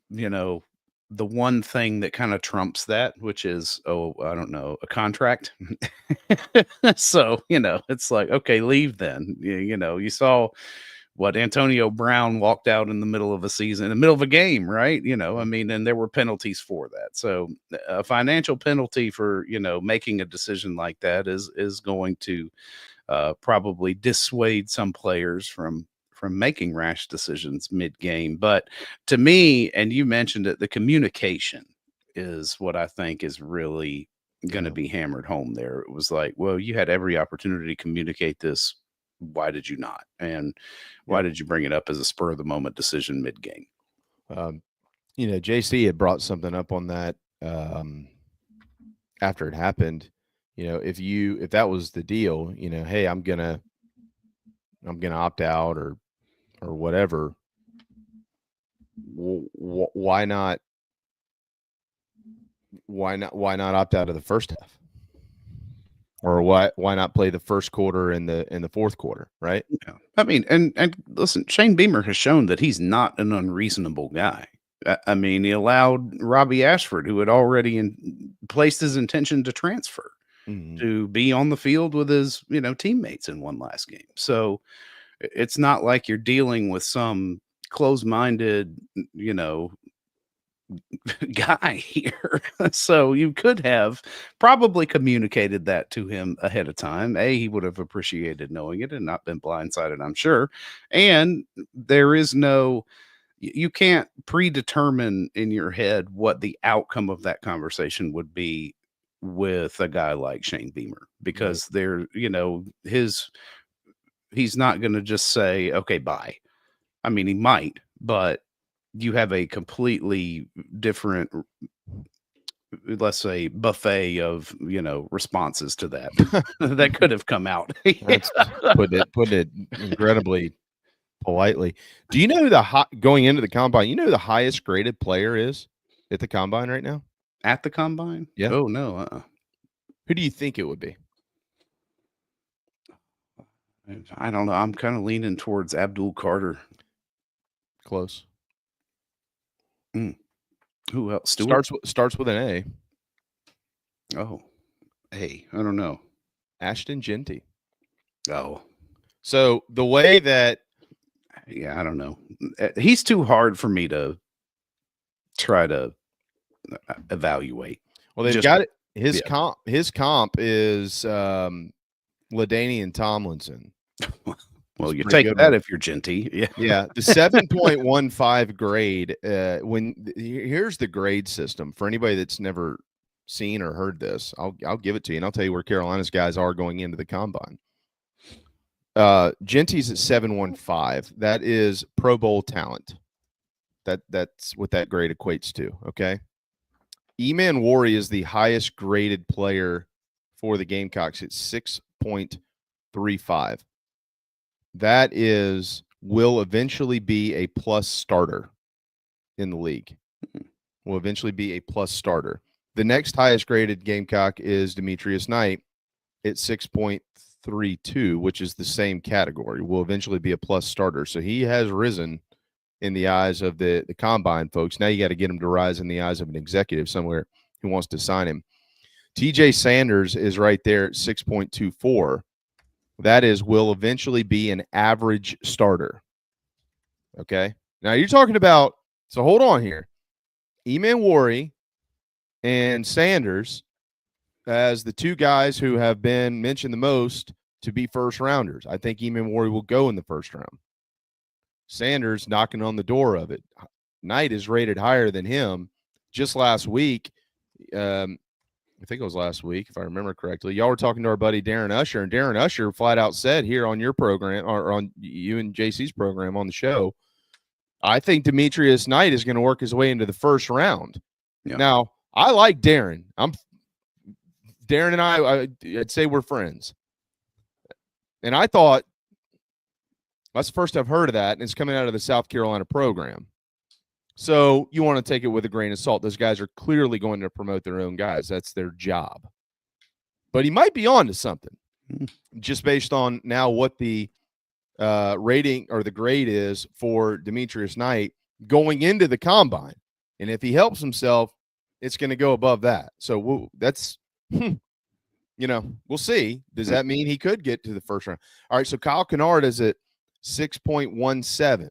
the one thing that kind of trumps that, which is, I don't know, a contract. So, it's like, okay, leave then. You saw what Antonio Brown walked out in the middle of a season, in the middle of a game, right? And there were penalties for that. So a financial penalty for, making a decision like that is going to probably dissuade some players from making rash decisions mid-game. But to me, and you mentioned it, the communication is what I think is really going to be hammered home there. It was like, well, you had every opportunity to communicate this. Why did you not? And why did you bring it up as a spur of the moment decision mid-game? JC had brought something up on that after it happened. If that was the deal, hey, I'm gonna opt out or whatever. Why not opt out of the first half? Or why not play the first quarter and the fourth quarter, right? Yeah. I mean, and listen, Shane Beamer has shown that he's not an unreasonable guy. I mean, he allowed Robbie Ashford, who had already placed his intention to transfer, to be on the field with his, teammates in one last game. So it's not like you're dealing with some closed-minded, guy here. So you could have probably communicated that to him ahead of time. He would have appreciated knowing it and not been blindsided, I'm sure. And there is you can't predetermine in your head what the outcome of that conversation would be with a guy like Shane Beamer, because he's not going to just say, okay, bye. I mean, he might, but you have a completely different, let's say, buffet of, responses to that that could have come out. That's putting it incredibly politely. Do you know going into the combine, the highest graded player is at the combine right now? At the combine? Yeah. Oh, no. Who do you think it would be? I don't know. I'm kind of leaning towards Abdul Carter. Close. Who else? Stewart? Starts with an A. Oh, I don't know. Ashton Genty. Oh. So the way that... Yeah, I don't know. He's too hard for me to try to evaluate. Well, they've got it. His comp is LaDainian Tomlinson. Well, you take that if you're Genty. Yeah. Yeah. The 7.15 grade. Here's the grade system for anybody that's never seen or heard this. I'll give it to you, and I'll tell you where Carolina's guys are going into the combine. Genty's at 7.15. That is Pro Bowl talent. That's what that grade equates to. Okay. Eman Wari is the highest graded player for the Gamecocks at 6.35. That will eventually be a plus starter in the league. Will eventually be a plus starter. The next highest graded Gamecock is Demetrius Knight at 6.32, which is the same category. Will eventually be a plus starter. So he has risen in the eyes of the combine folks. Now you got to get him to rise in the eyes of an executive somewhere who wants to sign him. TJ Sanders is right there at 6.24. That will eventually be an average starter. Okay. Now you're talking about, so hold on here. Eman Wari and Sanders as the two guys who have been mentioned the most to be first rounders. I think Eman Wari will go in the first round. Sanders knocking on the door of it. Knight is rated higher than him. Just last week, I think it was last week, if I remember correctly, y'all were talking to our buddy Darren Usher, and Darren Usher flat out said here on your program, or on you and JC's program on the show, I think Demetrius Knight is going to work his way into the first round. Yeah. Now, I like Darren. Darren and I'd say we're friends. And I thought, that's the first I've heard of that, and it's coming out of the South Carolina program. So you want to take it with a grain of salt. Those guys are clearly going to promote their own guys. That's their job. But he might be on to something, just based on now what the rating or the grade is for Demetrius Knight going into the combine. And if he helps himself, it's going to go above that. So that's, we'll see. Does that mean he could get to the first round? All right, so Kyle Kennard is at 6.17.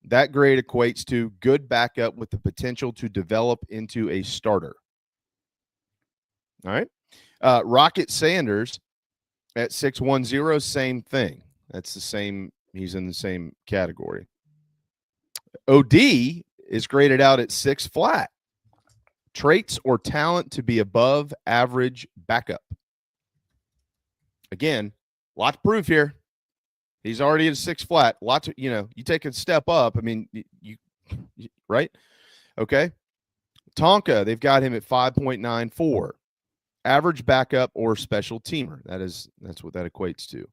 That grade equates to good backup with the potential to develop into a starter. All right. Rocket Sanders at 610, same thing. That's the same. He's in the same category. OD is graded out at 6 flat. Traits or talent to be above average backup. Again, lot to prove here. He's already at 6 flat. Lots of, you take a step up. I mean, you right? Okay. Tonka, they've got him at 5.94. Average backup or special teamer. That's what that equates to.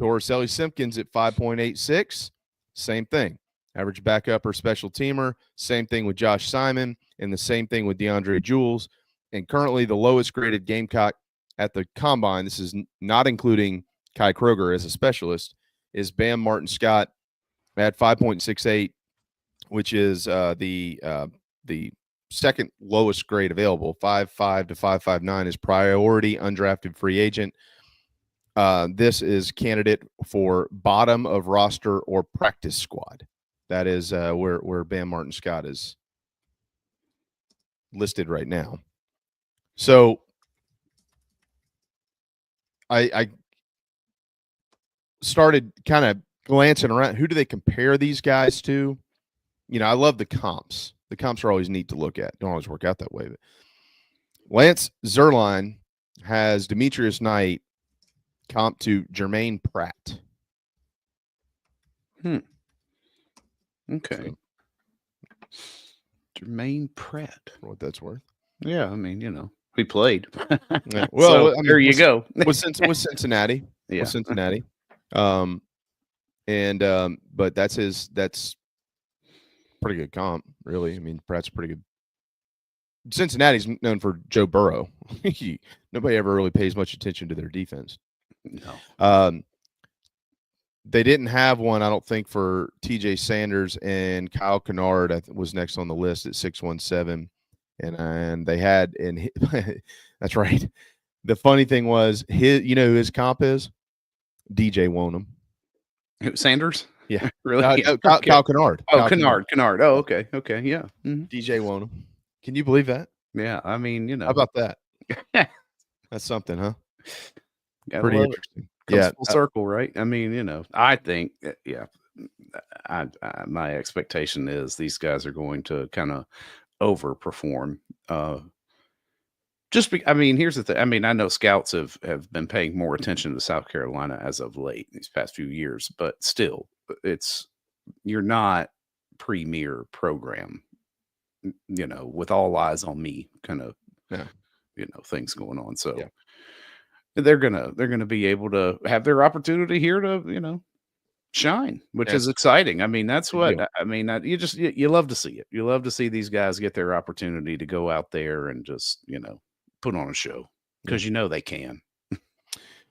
Torricelli Simpkins at 5.86. Same thing. Average backup or special teamer. Same thing with Josh Simon, and the same thing with DeAndre Jules. And currently the lowest graded Gamecock at the combine, this is not including Kai Kroger as a specialist, is Bam Martin Scott at 5.68, which is the second lowest grade available. 5.5 to 5.59 is priority undrafted free agent. This is candidate for bottom of roster or practice squad. That is where Bam Martin Scott is listed right now. So I started kind of glancing around. Who do they compare these guys to? I love the comps. The comps are always neat to look at. Don't always work out that way. But Lance Zierlein has Demetrius Knight comp to Jermaine Pratt. Okay. Jermaine Pratt. For what that's worth. Yeah, I mean, we played. Yeah. Well, so, there you go. With Cincinnati. Yeah. With Cincinnati. But that's pretty good comp, really. I mean, Pratt's pretty good. Cincinnati's known for Joe Burrow. Nobody ever really pays much attention to their defense. No. They didn't have one, I don't think, for TJ Sanders, and Kyle Kennard was next on the list at 617. And they had, and that's right. The funny thing was, who his comp is? DJ Wonham. Sanders? Yeah. Really? Kyle Kennard. Oh, Kennard. Oh, okay. Okay. Yeah. Mm-hmm. DJ Wonham. Can you believe that? Yeah. I mean, How about that? That's something, huh? Pretty interesting. Comes full circle, right? I mean, I think, my expectation is these guys are going to kind of overperform. Here's the thing. I mean, I know scouts have been paying more attention to South Carolina as of late these past few years, but still, you're not premier program, with all eyes on me kind of, things going on. So they're gonna be able to have their opportunity here to, shine, which is exciting. I mean, that's what I mean. You love to see it. You love to see these guys get their opportunity to go out there and just, put on a show because they can.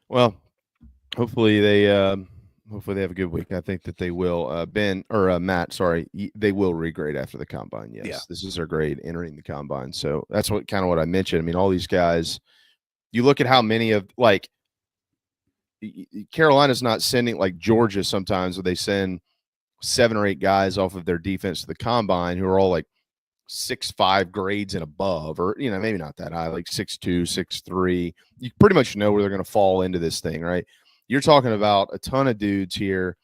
Well, hopefully they have a good week. I think that they will. Matt, sorry, they will regrade after the combine. Yes, This is their grade entering the combine. So that's what I mentioned. I mean, all these guys. You look at how many of Carolina's not sending like Georgia sometimes, where they send 7 or 8 guys off of their defense to the combine who are all like 6.5 grades and above, or maybe not that high, like 6.2, 6.3. You pretty much know where they're going to fall into this thing, right? You're talking about a ton of dudes here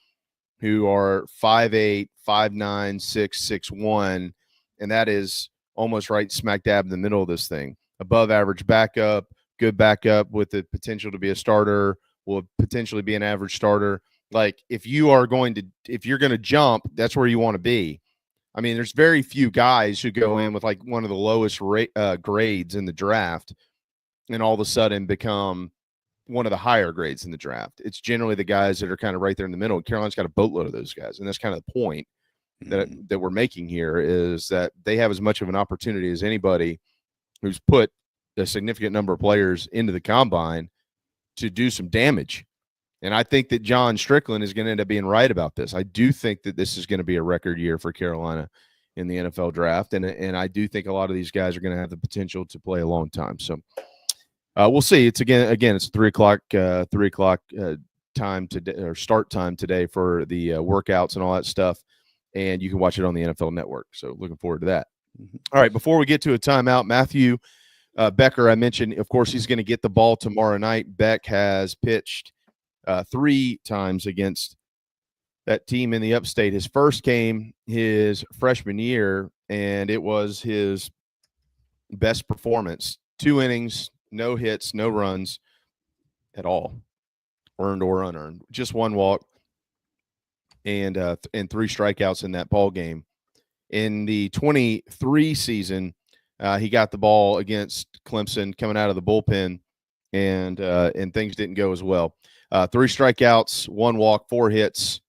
who are 5'8", 5'9", 6', 6'1", and that is almost right smack dab in the middle of this thing. Above average backup, good backup with the potential to be a starter, will potentially be an average starter. Like if you're going to jump, that's where you want to be. I mean, there's very few guys who go in with like one of the lowest grades in the draft and all of a sudden become one of the higher grades in the draft. It's generally the guys that are kind of right there in the middle. Carolina's got a boatload of those guys. And that's kind of the point that we're making here, is that they have as much of an opportunity as anybody who's put a significant number of players into the combine to do some damage. And I think that John Strickland is going to end up being right about this. I do think that this is going to be a record year for Carolina. in the NFL draft. And I do think a lot of these guys are going to have the potential to play a long time. So we'll see. It's again, it's 3:00 time today, or start time today for the workouts and all that stuff. And you can watch it on the NFL Network. So looking forward to that. All right, before we get to a timeout, Matthew Becker, I mentioned, of course, he's going to get the ball tomorrow night. Beck has pitched 3 times against that team in the upstate. His first game his freshman year, and it was his best performance. 2 innings, no hits, no runs at all, earned or unearned. Just 1 walk and 3 strikeouts in that ball game. In the 23 season, he got the ball against Clemson coming out of the bullpen, and things didn't go as well. 3 strikeouts, 1 walk, 4 hits,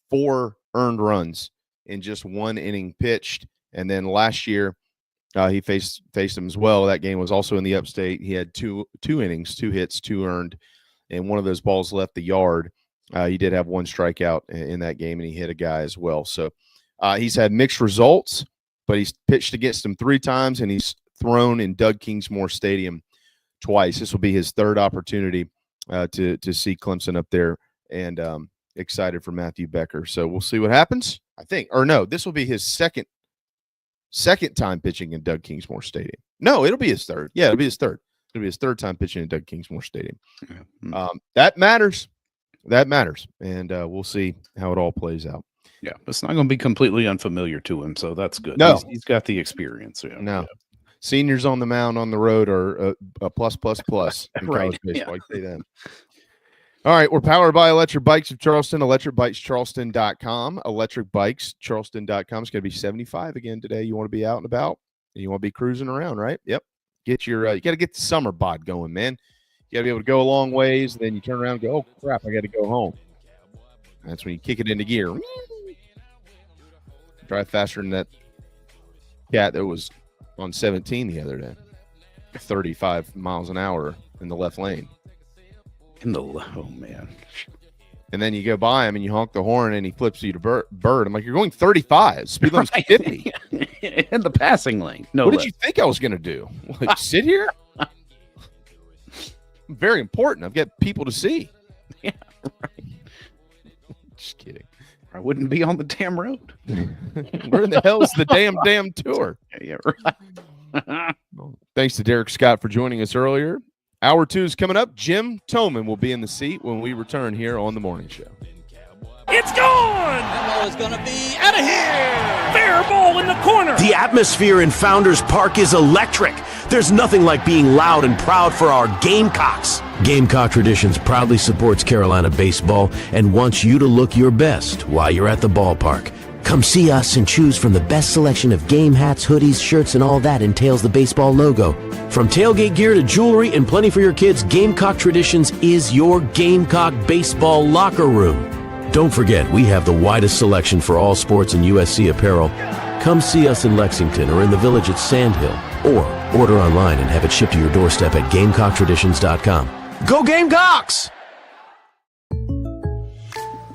4 earned runs in just 1 inning pitched. And then last year, he faced him as well. That game was also in the upstate. He had two innings, 2 hits, 2 earned, and one of those balls left the yard. He did have 1 strikeout in that game, and he hit a guy as well. So he's had mixed results, but he's pitched against him 3 times, and he's thrown in Doug Kingsmore Stadium twice. This will be his 3rd opportunity to see Clemson up there, and excited for Matthew Becker. So we'll see what happens. I think, or no, this will be his second time pitching in Doug Kingsmore Stadium. No, it'll be his 3rd. Yeah, it'll be his 3rd. It'll be his 3rd time pitching in Doug Kingsmore Stadium. That matters. That matters, and we'll see how it all plays out. Yeah, it's not going to be completely unfamiliar to him, so that's good. No, he's got the experience. Yeah. No, seniors on the mound on the road are a plus in college baseball. I say that. All right, we're powered by Electric Bikes of Charleston, electricbikescharleston.com, electricbikescharleston.com. It's going to be 75 again today. You want to be out and about, and you want to be cruising around, right? Yep. Get your you got to get the summer bod going, man. You got to be able to go a long ways, then you turn around and go, oh, crap, I got to go home. That's when you kick it into gear. Drive faster than that cat that was on 17 the other day. 35 miles an hour in the left lane. Oh, man. And then you go by him and you honk the horn and he flips you to bird. I'm like, you're going 35. Speed limit's 50. In the passing lane. No, what did you think I was going to do? Like, sit here? Very important. I've got people to see. Yeah, right. Just kidding. I wouldn't be on the damn road. Where in the hell is the damn tour? Yeah, right. Thanks to Derek Scott for joining us earlier. Hour 2 is coming up. Jim Toman will be in the seat when we return here on the morning show. It's gone! That ball is going to be out of here! Fair ball in the corner! The atmosphere in Founders Park is electric. There's nothing like being loud and proud for our Gamecocks. Gamecock Traditions proudly supports Carolina baseball and wants you to look your best while you're at the ballpark. Come see us and choose from the best selection of game hats, hoodies, shirts, and all that entails the baseball logo. From tailgate gear to jewelry and plenty for your kids, Gamecock Traditions is your Gamecock baseball locker room. Don't forget, we have the widest selection for all sports and USC apparel. Come see us in Lexington or in the village at Sand Hill, or order online and have it shipped to your doorstep at GamecockTraditions.com. Go Gamecocks!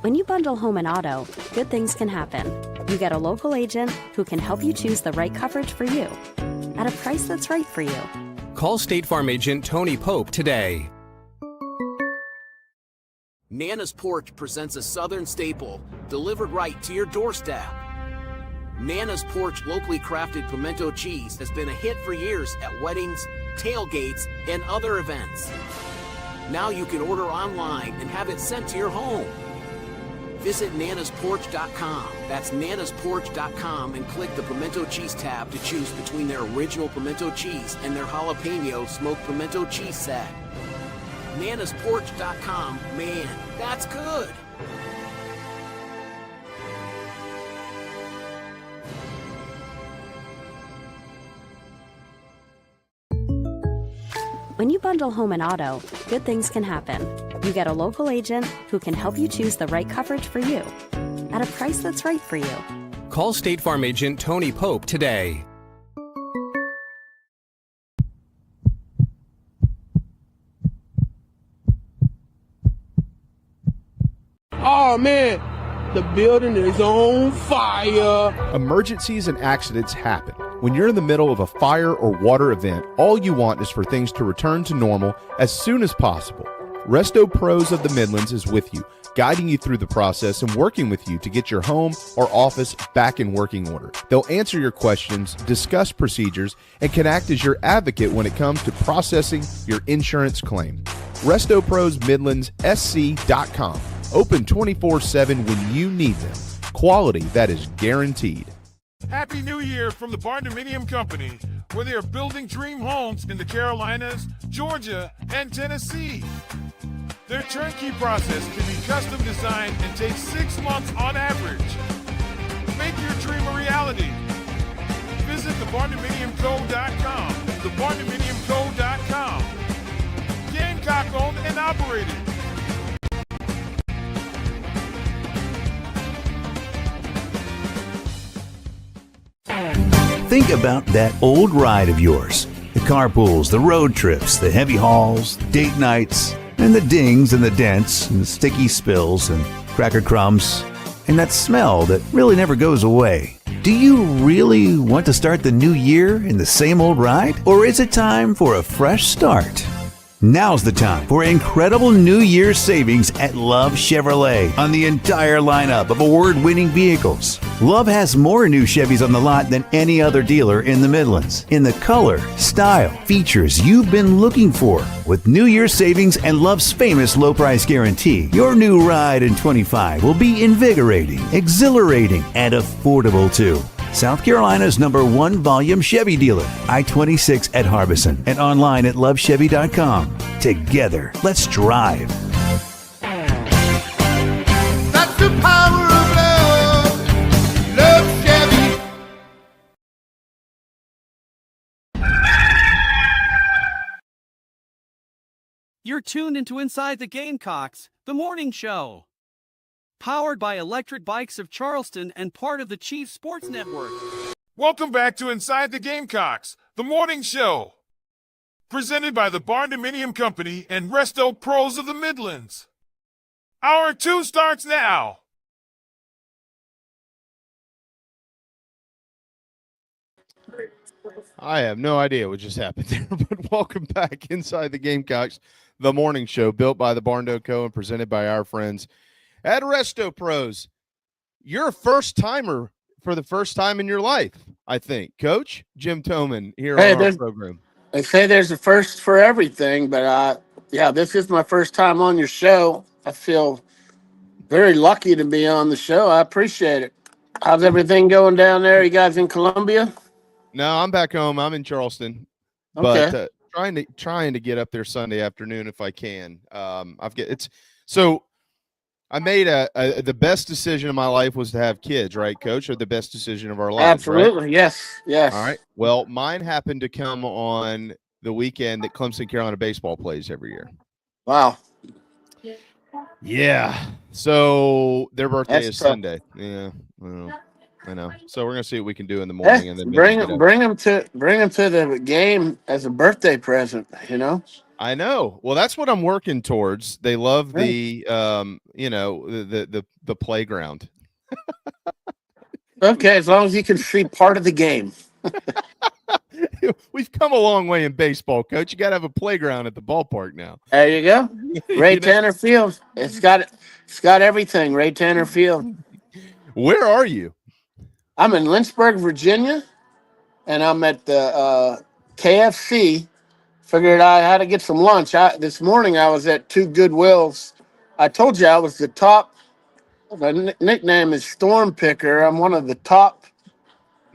When you bundle home and auto, good things can happen. You get a local agent who can help you choose the right coverage for you at a price that's right for you. Call State Farm agent Tony Pope today. Nana's Porch presents a Southern staple delivered right to your doorstep. Nana's Porch locally crafted pimento cheese has been a hit for years at weddings, tailgates, and other events. Now you can order online and have it sent to your home. Visit nanasporch.com. That's nanasporch.com and click the pimento cheese tab to choose between their original pimento cheese and their jalapeno smoked pimento cheese set. nanasporch.com. Man, that's good. When you bundle home and auto, good things can happen. You get a local agent who can help you choose the right coverage for you at a price that's right for you. Call State Farm agent Tony Pope today. Oh, man. The building is on fire. Emergencies and accidents happen. When you're in the middle of a fire or water event, all you want is for things to return to normal as soon as possible. Resto Pros of the Midlands is with you, guiding you through the process and working with you to get your home or office back in working order. They'll answer your questions, discuss procedures, and can act as your advocate when it comes to processing your insurance claim. Resto Pros Midlands SC.com. Open 24/7 when you need them. Quality that is guaranteed. Happy New Year from the Barndominium Company, where they are building dream homes in the Carolinas, Georgia, and Tennessee. Their turnkey process can be custom designed and takes 6 months on average. Make your dream a reality. Visit thebarndominiumco.com. Thebarndominiumco.com. Gamecock owned and operated. Think about that old ride of yours. The carpools, the road trips, the heavy hauls, date nights, and the dings and the dents and the sticky spills and cracker crumbs, and that smell that really never goes away. Do you really want to start the new year in the same old ride? Or is it time for a fresh start? Now's the time for incredible New Year's savings at Love Chevrolet on the entire lineup of award-winning vehicles. Love has more new Chevys on the lot than any other dealer in the Midlands, in the color, style, features you've been looking for. With New Year's savings and Love's famous low price guarantee, your new ride in 25 will be invigorating, exhilarating, and affordable too. South Carolina's #1 volume Chevy dealer, I-26 at Harbison, and online at lovechevy.com. Together, let's drive. That's the power of love. Love Chevy. You're tuned into Inside the Gamecocks, the morning show. Powered by Electric Bikes of Charleston and part of the Chief Sports Network. Welcome back to Inside the Gamecocks, the morning show. Presented by the Barndominium Company and Resto Pros of the Midlands. Hour 2 starts now. I have no idea what just happened there, but welcome back Inside the Gamecocks, the morning show built by the Barndo Co. and presented by our friends at Resto Pros. You're a first-timer for the first time in your life, I think. Coach Jim Toman here on our program. They say there's a first for everything, but yeah, this is my first time on your show. I feel very lucky to be on the show. I appreciate it. How's everything going down there? You guys in Columbia? No, I'm back home. I'm in Charleston, Okay. but trying to get up there Sunday afternoon if I can. I made the best decision of my life was to have kids, right, Coach? Or the best decision of our lives, Absolutely, right? yes. All right. Well, mine happened to come on the weekend that Clemson Carolina baseball plays every year. Wow. Yeah. So their birthday That's is tough. Sunday. Yeah. I know. So we're gonna see what we can do in the morning, and then bring them to the game as a birthday present. You know. I know. Well, that's what I'm working towards. They love the the playground. Okay, as long as you can see part of the game. We've come a long way in baseball, Coach. You got to have a playground at the ballpark now. There you go. Ray Tanner Field. It's got everything. Ray Tanner Field. Where are you? I'm in Lynchburg, Virginia, and I'm at the KFC. Figured I had to get some lunch. This morning I was at two Goodwills. I told you I was the top. My nickname is Storm Picker. I'm one of the top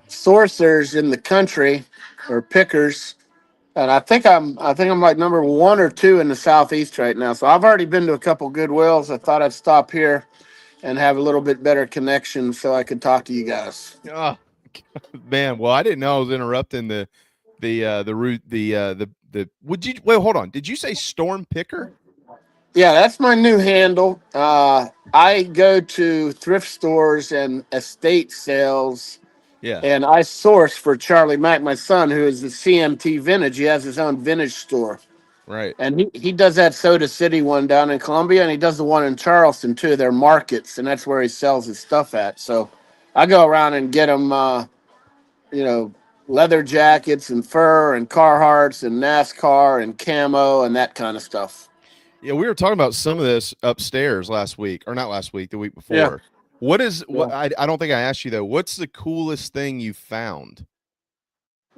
sourcers in the country, or pickers, and I think I'm like number 1 or 2 in the Southeast right now. So I've already been to a couple Goodwills. I thought I'd stop here and have a little bit better connection so I could talk to you guys. Oh, man. Well, I didn't know I was interrupting the would you hold on. Did you say Storm Picker? Yeah, that's my new handle. I go to thrift stores and estate sales. Yeah. And I source for Charlie Mack, my son, who is the CMT Vintage. He has his own vintage store. Right. And he does that Soda City one down in Columbia, and he does the one in Charleston too. They're markets, and that's where he sells his stuff at. So I go around and get him, leather jackets and fur and Carhartts and NASCAR and camo and that kind of stuff. Yeah, we were talking about some of this upstairs last week, or not last week, the week before. Yeah. What I don't think I asked you though. What's the coolest thing you found?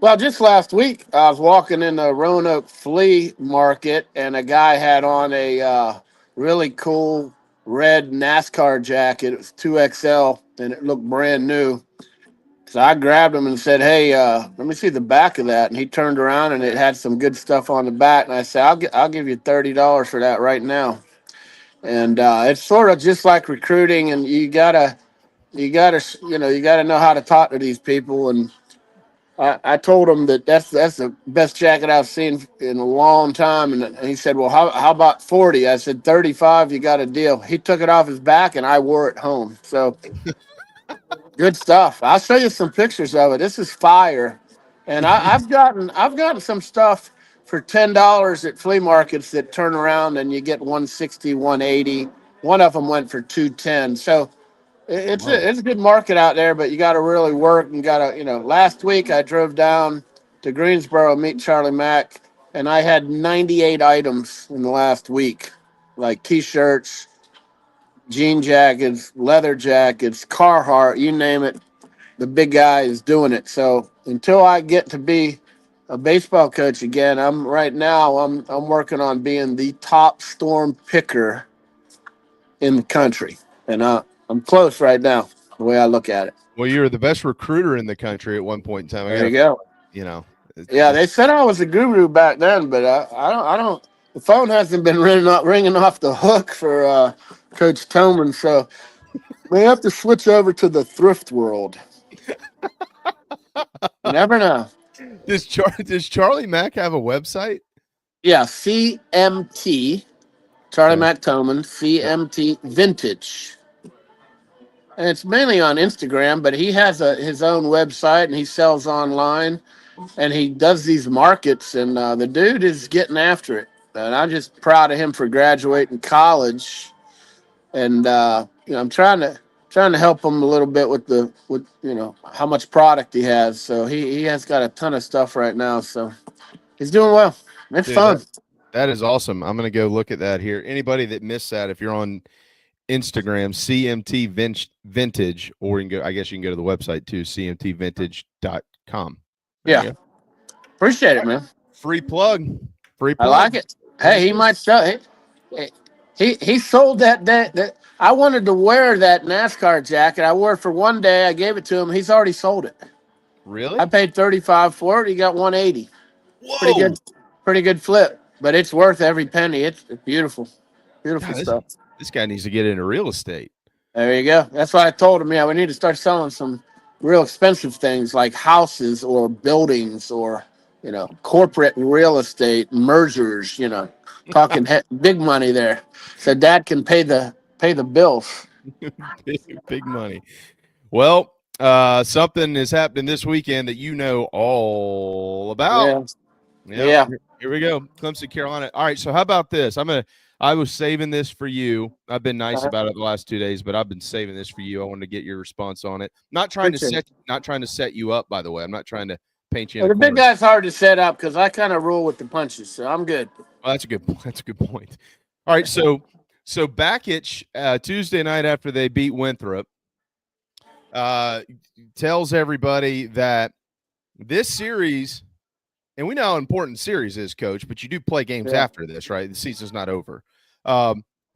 Well, just last week, I was walking in the Roanoke flea market, and a guy had on a really cool red NASCAR jacket. It was 2XL, and it looked brand new. So I grabbed him and said, "Hey, let me see the back of that." And he turned around, and it had some good stuff on the back. And I said, "I'll give you $30 for that right now." And it's sort of just like recruiting, and you gotta know how to talk to these people. And I told him that's the best jacket I've seen in a long time, and he said, "Well, how about 40?" I said, 35. You got a deal. He took it off his back, and I wore it home. So good stuff. I'll show you some pictures of it. This is fire, and I've gotten some stuff for $10 at flea markets that turn around and you get 160, 180. One of them went for 210. So it's a good market out there, but you got to really work and last week I drove down to Greensboro to meet Charlie Mack, and I had 98 items in the last week, like T-shirts, jean jackets, leather jackets, Carhartt, you name it. The big guy is doing it. So until I get to be a baseball coach again, I'm working on being the top storm picker in the country, and I'm close right now, the way I look at it. Well, you were the best recruiter in the country at one point in time. There you go. Yeah, they said I was a guru back then, but I don't. The phone hasn't been ringing off the hook for Coach Toman, so we have to switch over to the thrift world. You never know. Does Charlie Mack have a website? Yeah, CMT, Charlie Mack Toman, CMT Vintage. And it's mainly on Instagram, but he has his own website, and he sells online, and he does these markets, and the dude is getting after it. And I'm just proud of him for graduating college, and I'm trying to help him a little bit with how much product he has. So he has got a ton of stuff right now, so he's doing well. It's fun. That is awesome. I'm going to go look at that here. Anybody that missed that, if you're on Instagram, CMT Vintage, or you can go, I guess you can go to the website too, cmtvintage.com. Yeah. Appreciate it, man. Free plug. I like it. Hey, he might sell it. He sold that. I wanted to wear that NASCAR jacket. I wore it for one day. I gave it to him. He's already sold it. Really? I paid $35 for it. He got $180. Whoa. Pretty good flip, but it's worth every penny. It's beautiful. Beautiful stuff. This guy needs to get into real estate. There you go. That's why I told him, we need to start selling some real expensive things like houses or buildings or, corporate real estate mergers, talking big money there. So Dad can pay the bills. big money. Well, something is happening this weekend that you know all about. Yeah. Here we go. Clemson, Carolina. All right. So how about this? I was saving this for you. I've been nice about it the last 2 days, but I've been saving this for you. I wanted to get your response on it. Not trying to set you up, by the way. I'm not trying to paint you in the big guy's hard to set up because I kind of rule with the punches, so I'm good. Well, that's a good point. All right. So Bakich, Tuesday night after they beat Winthrop, tells everybody that this series, and we know how important series is, Coach, but you do play games after this, right? The season's not over.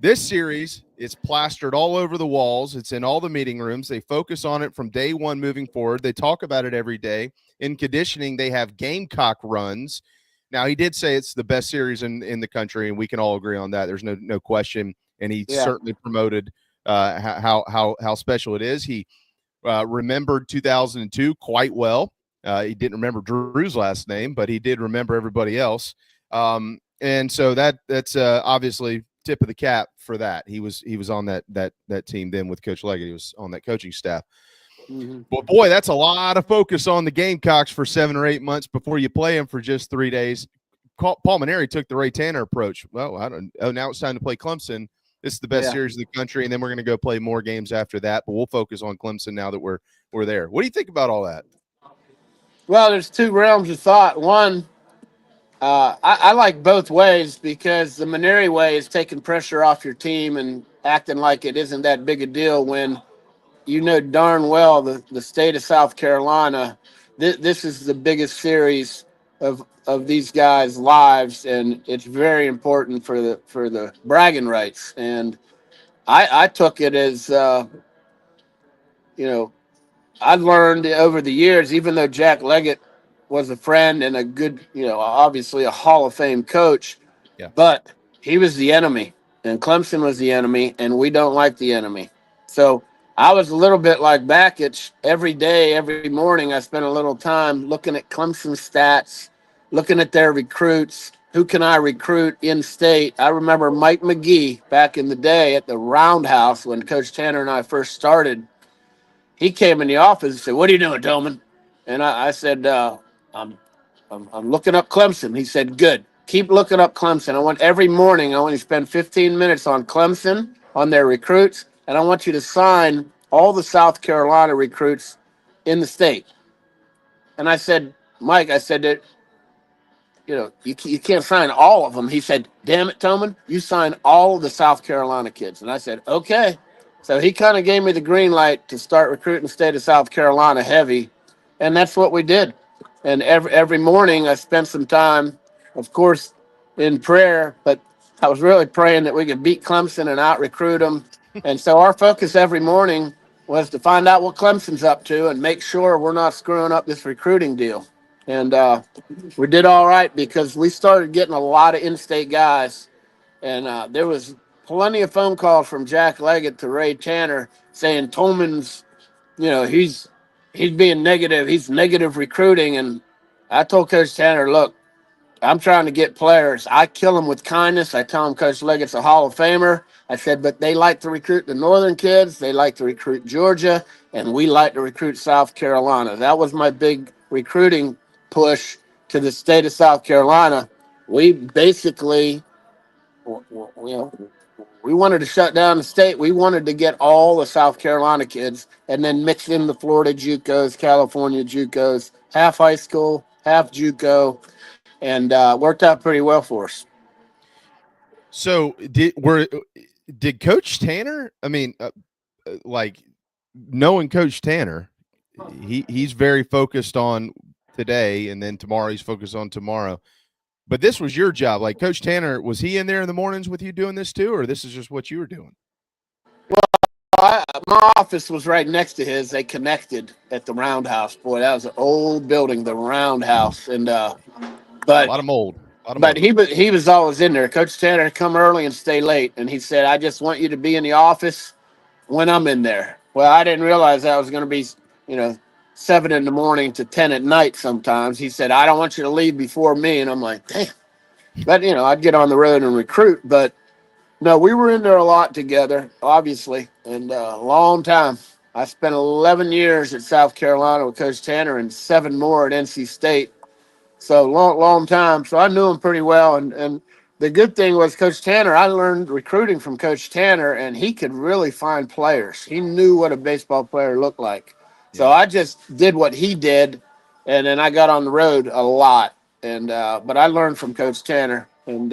This series is plastered all over the walls. It's in all the meeting rooms. They focus on it from day one moving forward. They talk about it every day. In conditioning, they have Gamecock runs. Now, he did say it's the best series in the country, and we can all agree on that. There's no question. And he certainly promoted how special it is. He remembered 2002 quite well. He didn't remember Drew's last name, but he did remember everybody else. And so that's obviously tip of the cap for that. He was on that team then with Coach Leggett. He was on that coaching staff. Mm-hmm. Well, boy, that's a lot of focus on the Gamecocks for 7 or 8 months before you play them for just 3 days. Paul Maneri took the Ray Tanner approach. Well, I don't. Oh, now it's time to play Clemson. This is the best series in the country, and then we're going to go play more games after that. But we'll focus on Clemson now that we're there. What do you think about all that? Well, there's two realms of thought. One, I like both ways because the Maneri way is taking pressure off your team and acting like it isn't that big a deal when you know darn well the state of South Carolina, this is the biggest series of these guys' lives, and it's very important for the bragging rights. And I took it as I learned over the years, even though Jack Leggett was a friend and a good, obviously a Hall of Fame coach, but he was the enemy, and Clemson was the enemy, and we don't like the enemy. So I was a little bit like Bakich. Every day, every morning, I spent a little time looking at Clemson stats, looking at their recruits. Who can I recruit in state? I remember Mike McGee back in the day at the Roundhouse when Coach Tanner and I first started. He came in the office and said, "What are you doing, Toman?" And I said, I'm looking up Clemson." He said, "Good. Keep looking up Clemson. I want every morning, I want you to spend 15 minutes on Clemson, on their recruits, and I want you to sign all the South Carolina recruits in the state." And I said, "Mike," I said, that you can't sign all of them." He said, "Damn it, Toman, you sign all of the South Carolina kids." And I said, "Okay." So he kind of gave me the green light to start recruiting the state of South Carolina heavy, and that's what we did. And every morning I spent some time, of course, in prayer, but I was really praying that we could beat Clemson and out-recruit them. And so our focus every morning was to find out what Clemson's up to and make sure we're not screwing up this recruiting deal. And we did all right because we started getting a lot of in-state guys, and there was plenty of phone calls from Jack Leggett to Ray Tanner saying Tolman's, he's being negative. He's negative recruiting. And I told Coach Tanner, "Look, I'm trying to get players. I kill them with kindness. I tell them Coach Leggett's a Hall of Famer." I said, "But they like to recruit the northern kids. They like to recruit Georgia, and we like to recruit South Carolina." That was my big recruiting push to the state of South Carolina. We basically, we wanted to shut down the state. We wanted to get all the South Carolina kids and then mix in the Florida JUCOs, California JUCOs, half high school, half JUCO, and worked out pretty well for us. So did Coach Tanner? I mean, like knowing Coach Tanner, he's very focused on today, and then tomorrow he's focused on tomorrow. But this was your job. Like Coach Tanner, was he in there in the mornings with you doing this too, or this is just what you were doing? Well, my office was right next to his. They connected at the Roundhouse. Boy, that was an old building, the Roundhouse. And but a lot of mold. He was always in there. Coach Tanner come early and stay late, and he said, "I just want you to be in the office when I'm in there." Well, I didn't realize that was going to be 7 in the morning to 10 at night. Sometimes he said, "I don't want you to leave before me," and I'm like, "Damn." But I'd get on the road and recruit. But no, we were in there a lot together, obviously, and a long time. I spent 11 years at South Carolina with Coach Tanner and 7 more at NC State. So long time. So I knew him pretty well. And the good thing was Coach Tanner, I learned recruiting from Coach Tanner, and he could really find players. He knew what a baseball player looked like. Yeah. So I just did what he did, and then I got on the road a lot. And but I learned from Coach Tanner. And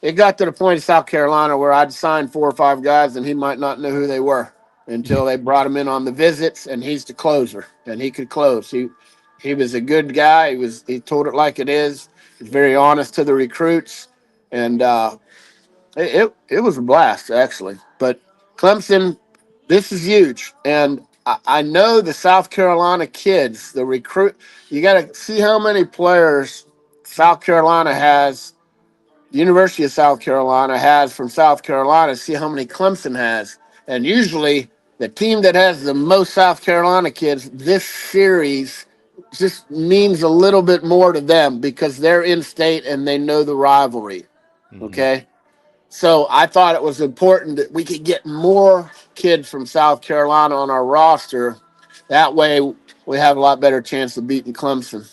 it got to the point in South Carolina where I'd sign 4 or 5 guys, and he might not know who they were until they brought him in on the visits, and he's the closer, and he could close. He was a good guy. He told it like it is. He's very honest to the recruits, and it was a blast actually. But Clemson, this is huge, and I know the South Carolina kids, the recruit. You got to see how many players South Carolina has. The University of South Carolina has from South Carolina. See how many Clemson has, and usually the team that has the most South Carolina kids this series just means a little bit more to them because they're in state and they know the rivalry. Okay. So I thought it was important that we could get more kids from South Carolina on our roster. That way we have a lot better chance of beating Clemson.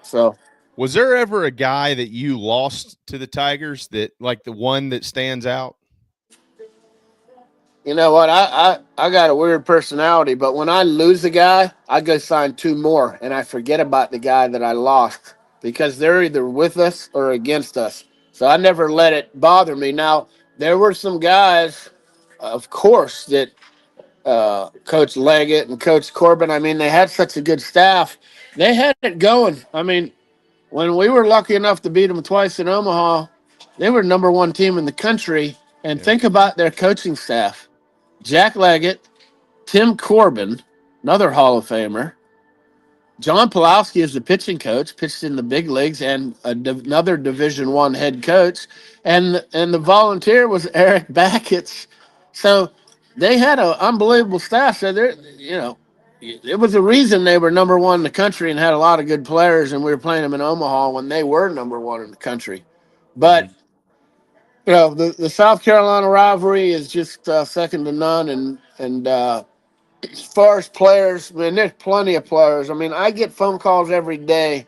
So Was there ever a guy that you lost to the Tigers that, like, the one that stands out? You know what? I got a weird personality, but when I lose a guy, I go sign two more, and I forget about the guy that I lost because they're either with us or against us. So I never let it bother me. Now, there were some guys, of course, that Coach Leggett and Coach Corbin, I mean, they had such a good staff. They had it going. I mean, when we were lucky enough to beat them twice in Omaha, they were number one team in the country. And think about their coaching staff. Jack Leggett, Tim Corbin, another Hall of Famer. John Pulowski is the pitching coach, pitched in the big leagues, and another Division I head coach. And the volunteer was Eric Backett. So they had an unbelievable staff. So it was a reason they were number one in the country and had a lot of good players. And we were playing them in Omaha when they were number one in the country. But the South Carolina rivalry is just second to none. And as far as players, man, there's plenty of players. I mean, I get phone calls every day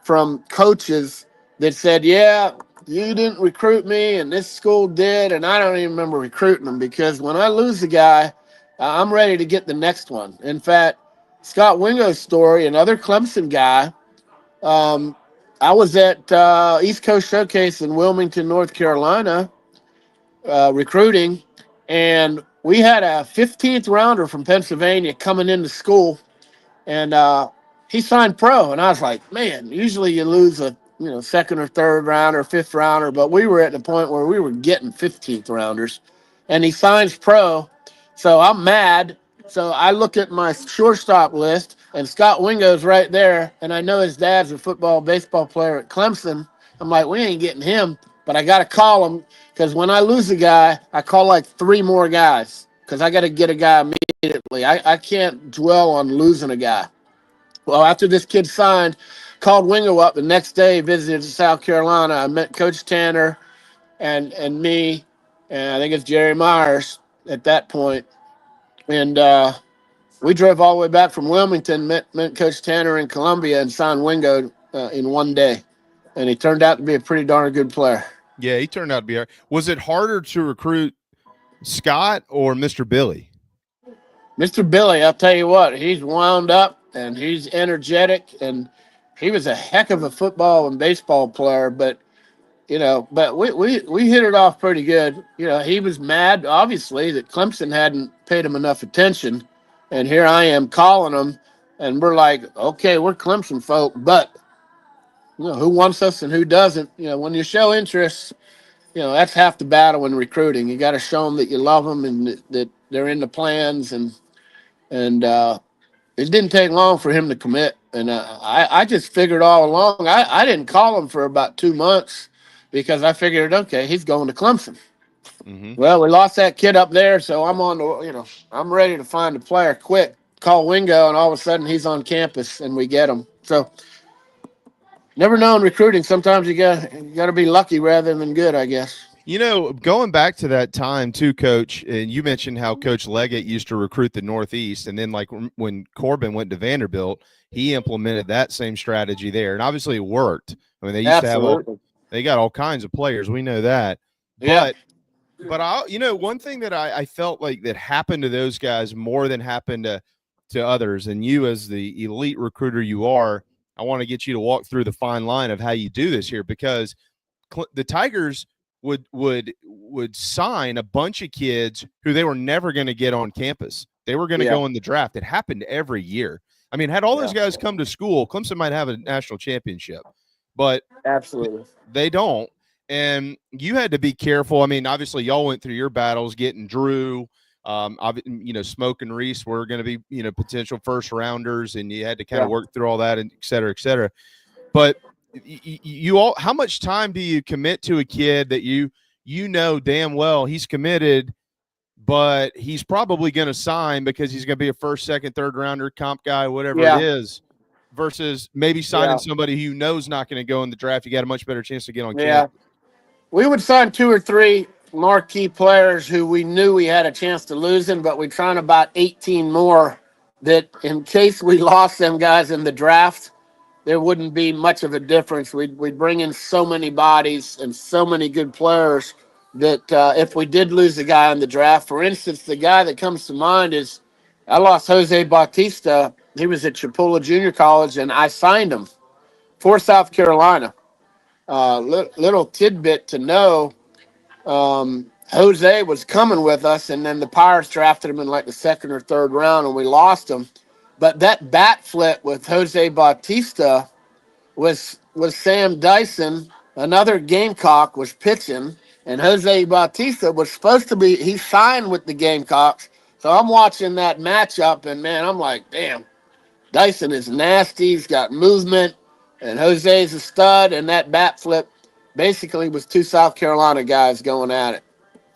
from coaches that said, "Yeah, you didn't recruit me, and this school did," and I don't even remember recruiting them because when I lose a guy, I'm ready to get the next one. In fact, Scott Wingo's story, another Clemson guy. I was at East Coast Showcase in Wilmington, North Carolina, recruiting, and we had a 15th rounder from Pennsylvania coming into school, and he signed pro. And I was like, man, usually you lose a second or third rounder, fifth rounder, but we were at the point where we were getting 15th rounders, and he signs pro. So I'm mad. So I look at my shortstop list, and Scott Wingo's right there, and I know his dad's a baseball player at Clemson. I'm like, we ain't getting him, but I got to call him because when I lose a guy, I call like three more guys because I got to get a guy immediately. I can't dwell on losing a guy. Well, after this kid signed, called Wingo up the next day, visited South Carolina. I met Coach Tanner and me, and I think it's Jerry Myers at that point. And we drove all the way back from Wilmington, met Coach Tanner in Columbia, and signed Wingo in one day. And he turned out to be a pretty darn good player. Yeah, he turned out to be. Was it harder to recruit Scott or Mr. Billy? Mr. Billy, I'll tell you what, he's wound up and he's energetic, and he was a heck of a football and baseball player. But we hit it off pretty good. He was mad, obviously, that Clemson hadn't paid him enough attention, and here I am calling him, and we're like, okay, we're Clemson folk, but who wants us and who doesn't? When you show interest, that's half the battle in recruiting. You got to show them that you love them and that they're in the plans, and it didn't take long for him to commit. And I just figured all along, I didn't call him for about 2 months because I figured, okay, he's going to Clemson. Mm-hmm. Well, we lost that kid up there, so I'm ready to find a player quick. Call Wingo, and all of a sudden he's on campus, and we get him. So never know in recruiting. Sometimes you got to be lucky rather than good, I guess. Going back to that time too, Coach, and you mentioned how Coach Leggett used to recruit the Northeast, and then like when Corbin went to Vanderbilt, he implemented that same strategy there, and obviously it worked. I mean, they used to have they got all kinds of players. We know that, yeah. But one thing that I felt like that happened to those guys more than happened to others, and you as the elite recruiter you are, I want to get you to walk through the fine line of how you do this here, because the Tigers would sign a bunch of kids who they were never going to get on campus. They were going to go in the draft. It happened every year. I mean, had all those guys come to school, Clemson might have a national championship, but absolutely they don't. And you had to be careful. I mean, obviously y'all went through your battles getting Drew, Smoke and Reese were going to be, potential first rounders, and you had to kind of work through all that, and et cetera, et cetera. But how much time do you commit to a kid that you damn well he's committed, but he's probably going to sign because he's going to be a first, second, third rounder, comp guy, whatever it is, versus maybe signing somebody who knows not going to go in the draft? You got a much better chance to get on campus. We would sign 2 or 3 marquee players who we knew we had a chance to lose him, but we'd sign about 18 more that in case we lost them guys in the draft, there wouldn't be much of a difference. We'd bring in so many bodies and so many good players that if we did lose a guy in the draft, for instance, the guy that comes to mind is I lost Jose Bautista. He was at Chipola Junior College, and I signed him for South Carolina. Little tidbit to know, Jose was coming with us, and then the Pirates drafted him in like the second or third round, and we lost him. But that bat flip with Jose Bautista was Sam Dyson, another Gamecock, was pitching, and Jose Bautista was supposed to be, he signed with the Gamecocks. So I'm watching that matchup, and man, I'm like, damn, Dyson is nasty. He's got movement, and Jose's a stud, and that bat flip basically was two South Carolina guys going at it.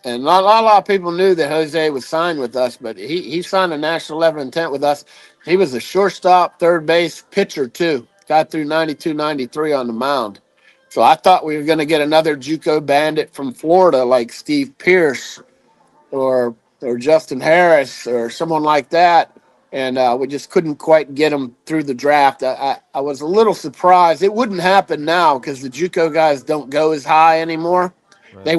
And not a lot of people knew that Jose was signed with us, but he signed a national letter of intent with us. He was a shortstop, third base, pitcher too. Got through 92, 93 on the mound. So I thought we were going to get another JUCO bandit from Florida like Steve Pierce or Justin Harris or someone like that. And we just couldn't quite get him through the draft. I was a little surprised. It wouldn't happen now because the JUCO guys don't go as high anymore. Right. They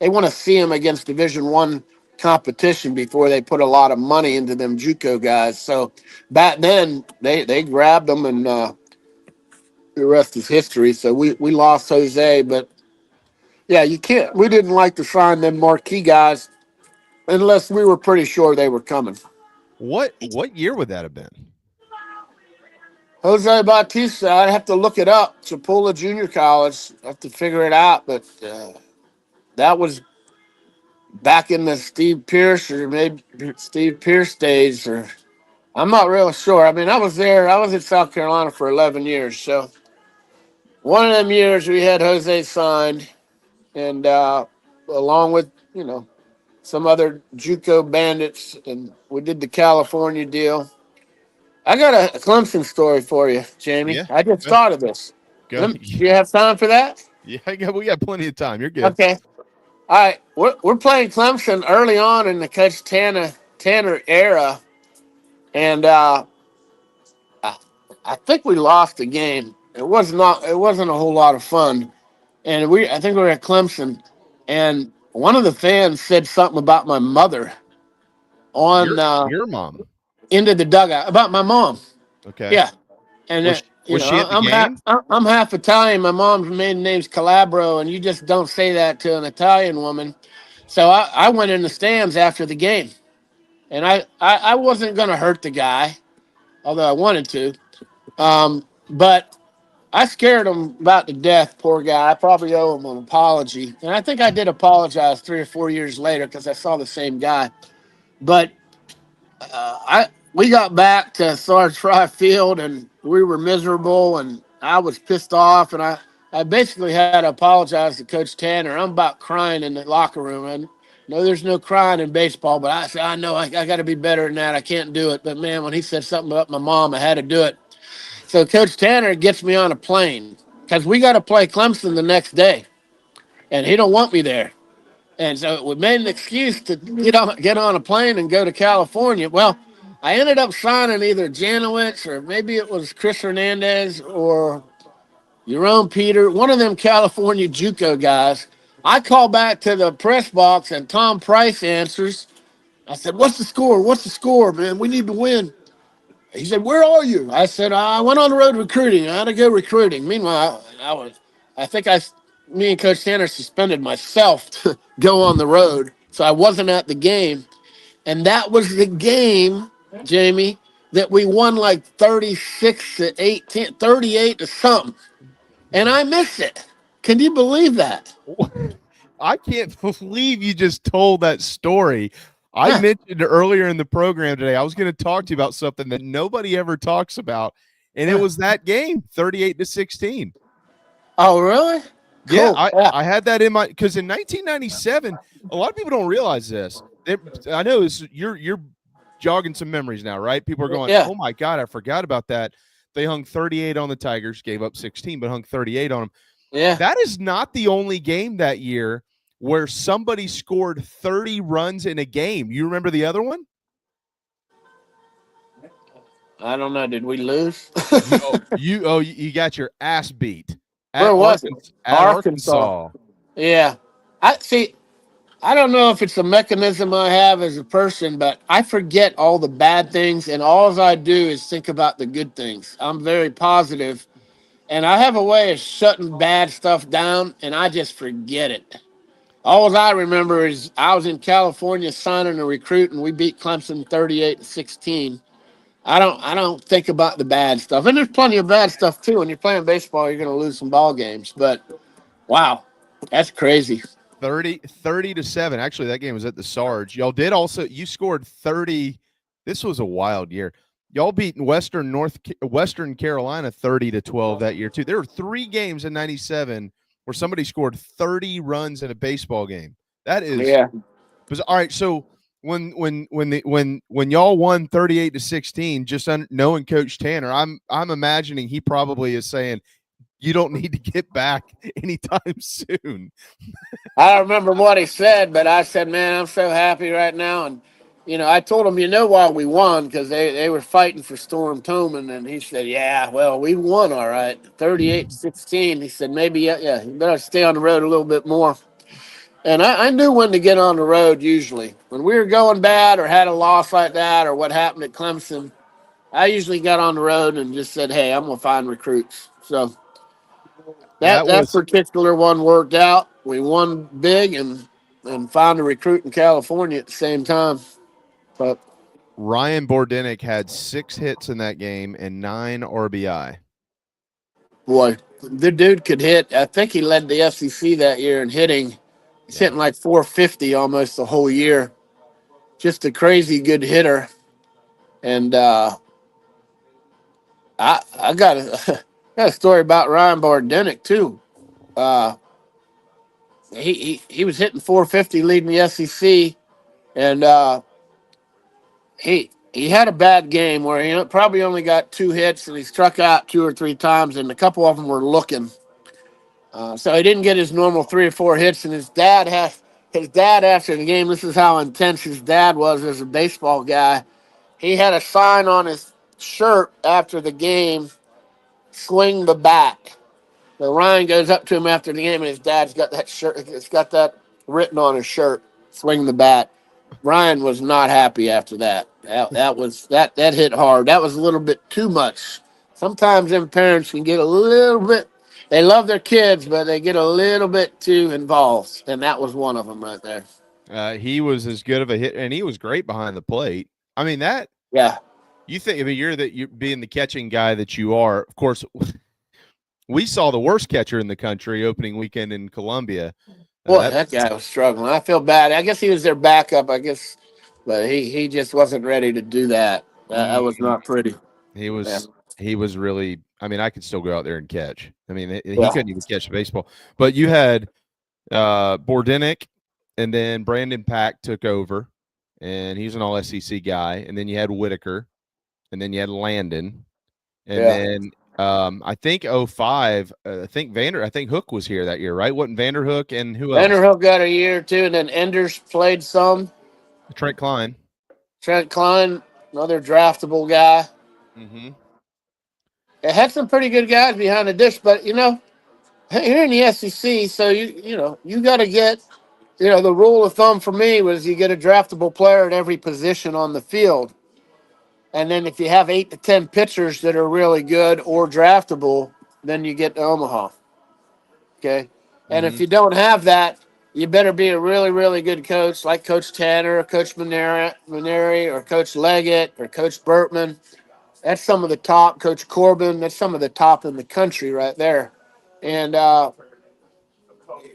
want to see him against Division I competition before they put a lot of money into them JUCO guys. So back then they grabbed them, and the rest is history. So we lost Jose, but yeah, you can't. We didn't like to sign them marquee guys unless we were pretty sure they were coming. What year would that have been? Jose Bautista, I'd have to look it up. Chipola Junior College, I have to figure it out. But that was back in the Steve Pierce or maybe Steve Pierce days, or I'm not real sure. I mean, I was there. I was in South Carolina for 11 years. So one of them years we had Jose signed, and along with, some other JUCO bandits, and we did the California deal. I got a Clemson story for you, Jamie. Yeah, I just thought of this. Do you have time for that? Yeah, we got plenty of time. You're good. Okay. All right. We're playing Clemson early on in the Coach Tanner era, and I think we lost the game. It wasn't a whole lot of fun, and I think we were at Clemson, and one of the fans said something about my mother on your mom into the dugout about my mom. Okay. Yeah. And was she at the game? I'm half Italian. My mom's maiden name's Calabro, and you just don't say that to an Italian woman. So I went in the stands after the game, and I wasn't going to hurt the guy, although I wanted to. But I scared him about to death, poor guy. I probably owe him an apology. And I think I did apologize 3 or 4 years later because I saw the same guy. But we got back to Sarge Fry Field, and we were miserable, and I was pissed off. And I basically had to apologize to Coach Tanner. I'm about crying in the locker room. And no, there's no crying in baseball, but I said, I know I got to be better than that. I can't do it. But, man, when he said something about my mom, I had to do it. So Coach Tanner gets me on a plane because we got to play Clemson the next day, and he don't want me there. And so we made an excuse to get on a plane and go to California. Well, I ended up signing either Janowitz or maybe it was Chris Hernandez or Jerome Peter, one of them California JUCO guys. I call back to the press box, and Tom Price answers. I said, "What's the score? What's the score, man? We need to win." He said, "Where are you?" I said, "I went on the road recruiting. I had to go recruiting." Meanwhile, me and Coach Tanner suspended myself to go on the road, so I wasn't at the game. And that was the game, Jamie, that we won like 36-18, 38 to something. And I missed it. Can you believe that? I can't believe you just told that story. I mentioned earlier in the program today, I was going to talk to you about something that nobody ever talks about, and it was that game, 38-16. Oh, really? Cool. Yeah, I had that in my, because in 1997, a lot of people don't realize this. I know you're jogging some memories now, right? People are going, "Oh my God, I forgot about that." They hung 38 on the Tigers, gave up 16, but hung 38 on them. Yeah, that is not the only game that year where somebody scored 30 runs in a game. You remember the other one? I don't know. Did we lose? you got your ass beat Where was it? At Arkansas. Yeah. I see. I don't know if it's a mechanism I have as a person, but I forget all the bad things, and all I do is think about the good things. I'm very positive, and I have a way of shutting bad stuff down, and I just forget it. All I remember is I was in California signing a recruit, and we beat Clemson 38-16. I don't think about the bad stuff, and there's plenty of bad stuff too. When you're playing baseball, you're going to lose some ball games, but wow, that's crazy. 30-7. Actually, that game was at the Sarge. Y'all did also, you scored 30. This was a wild year. Y'all beat Western Carolina 30-12 that year too. There were 3 games in 97 where somebody scored 30 runs in a baseball game. That is all right. So when y'all won 38-16, just knowing Coach Tanner, I'm imagining he probably is saying, you don't need to get back anytime soon. I don't remember what he said, but I said, man, I'm so happy right now. And, I told him, why we won, because they were fighting for Storm Toman. And he said, yeah, well, we won all right, 38-16. He said, maybe, you better stay on the road a little bit more. And I knew when to get on the road usually. When we were going bad or had a loss like that or what happened at Clemson, I usually got on the road and just said, hey, I'm going to find recruits. So that particular one worked out. We won big and found a recruit in California at the same time. But Ryan Bordenick had 6 hits in that game and 9 RBI. Boy, the dude could hit. I think he led the SEC that year in hitting. He's hitting like 450 almost the whole year. Just a crazy good hitter. And I got a story about Ryan Bordenick too. He was hitting 450 leading the SEC, and he had a bad game where he probably only got 2 hits and he struck out 2 or 3 times, and a couple of them were looking. So he didn't get his normal 3 or 4 hits, and his dad after the game, this is how intense his dad was as a baseball guy. He had a sign on his shirt after the game, swing the bat. So Ryan goes up to him after the game, and his dad's got that shirt. It's got that written on his shirt, swing the bat. Ryan was not happy after that. That hit hard. That was a little bit too much. Sometimes them parents can get a little bit, they love their kids, but they get a little bit too involved. And that was one of them right there. He was as good of a hit, and he was great behind the plate. I mean, you think, you're being the catching guy that you are. Of course, we saw the worst catcher in the country opening weekend in Columbia. Boy, that guy was struggling. I feel bad. I guess he was their backup, but he just wasn't ready to do that. That was not pretty. He was really, I could still go out there and catch. He couldn't even catch a baseball. But you had Bordenick, and then Brandon Pack took over, and he's an all-SEC guy. And then you had Whitaker, and then you had Landon. And then I think 05, I think Hook was here that year, right? Wasn't Vanderhook and who else? Vanderhook got a year or 2, and then Enders played some. Trent Klein, another draftable guy. Mm-hmm. It had some pretty good guys behind the dish, but here in the SEC, so you got to get, the rule of thumb for me was you get a draftable player at every position on the field. And then if you have 8 to 10 pitchers that are really good or draftable, then you get to Omaha. Okay. And if you don't have that, you better be a really, really good coach like Coach Tanner or Coach Maneri or Coach Leggett or Coach Bertman. That's some of the top. Coach Corbin, that's some of the top in the country right there. And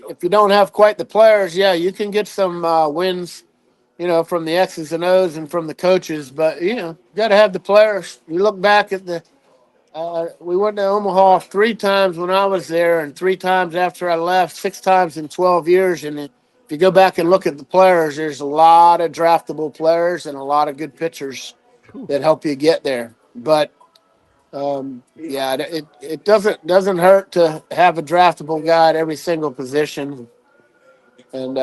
if you don't have quite the players, you can get some wins, from the X's and O's and from the coaches. But, you got to have the players. You look back at we went to Omaha 3 times when I was there and 3 times after I left, 6 times in 12 years. And if you go back and look at the players, there's a lot of draftable players and a lot of good pitchers that help you get there. But, it doesn't hurt to have a draftable guy at every single position. And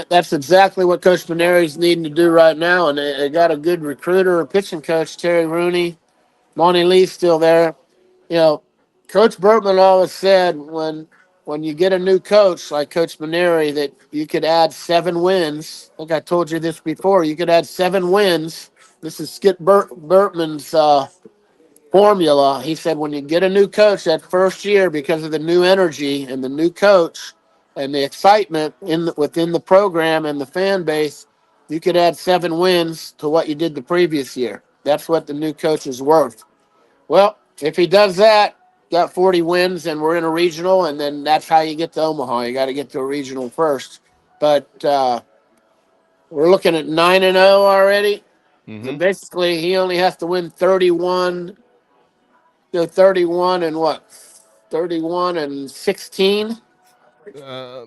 that's exactly what Coach Maneri's needing to do right now. And they got a good recruiter, pitching coach, Terry Rooney. Monty Lee's still there. Coach Bertman always said when you get a new coach like Coach Maneri that you could add 7 wins. I think I told you this before. You could add 7 wins. This is Skip Bertman's formula. He said when you get a new coach that first year, because of the new energy and the new coach and the excitement within the program and the fan base, you could add 7 wins to what you did the previous year. That's what the new coach is worth. Well, if he does that, got 40 wins, and we're in a regional, and then that's how you get to Omaha. You got to get to a regional first. But we're looking at 9-0 already. So basically, he only has to win 31. 31 and what? 31 and 16 to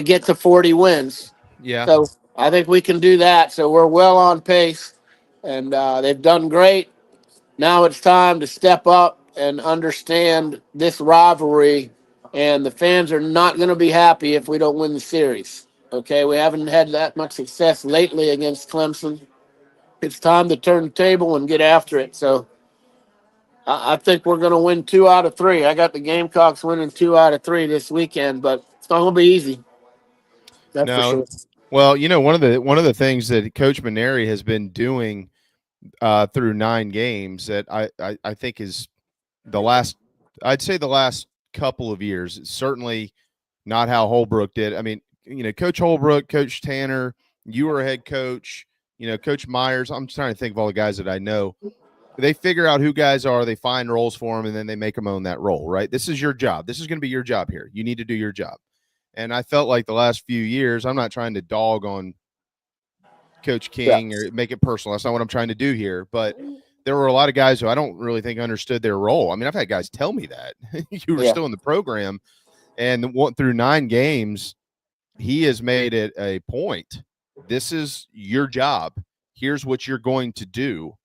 get to 40 wins. Yeah. So I think we can do that. So we're well on pace, and they've done great. Now it's time to step up and understand this rivalry, and the fans are not going to be happy if we don't win the series. Okay, we haven't had that much success lately against Clemson. It's time to turn the table and get after it. So I think we're going to win 2 out of 3. I got the Gamecocks winning 2 out of 3 this weekend, but it's not going to be easy. That's for sure. Well, one of the things that Coach Maneri has been doing through 9 games that I think is the last couple of years. It's certainly not how Holbrook did. I mean, Coach Holbrook, Coach Tanner, you were a head coach, Coach Myers. I'm trying to think of all the guys that I know. They figure out who guys are, they find roles for them, and then they make them own that role, right? This is your job. This is going to be your job here. You need to do your job. And I felt like the last few years, I'm not trying to dog on Coach King or make it personal. That's not what I'm trying to do here. But there were a lot of guys who I don't really think understood their role. I mean, I've had guys tell me that. You were still in the program. And through 9 games, he has made it a point. This is your job. Here's what you're going to do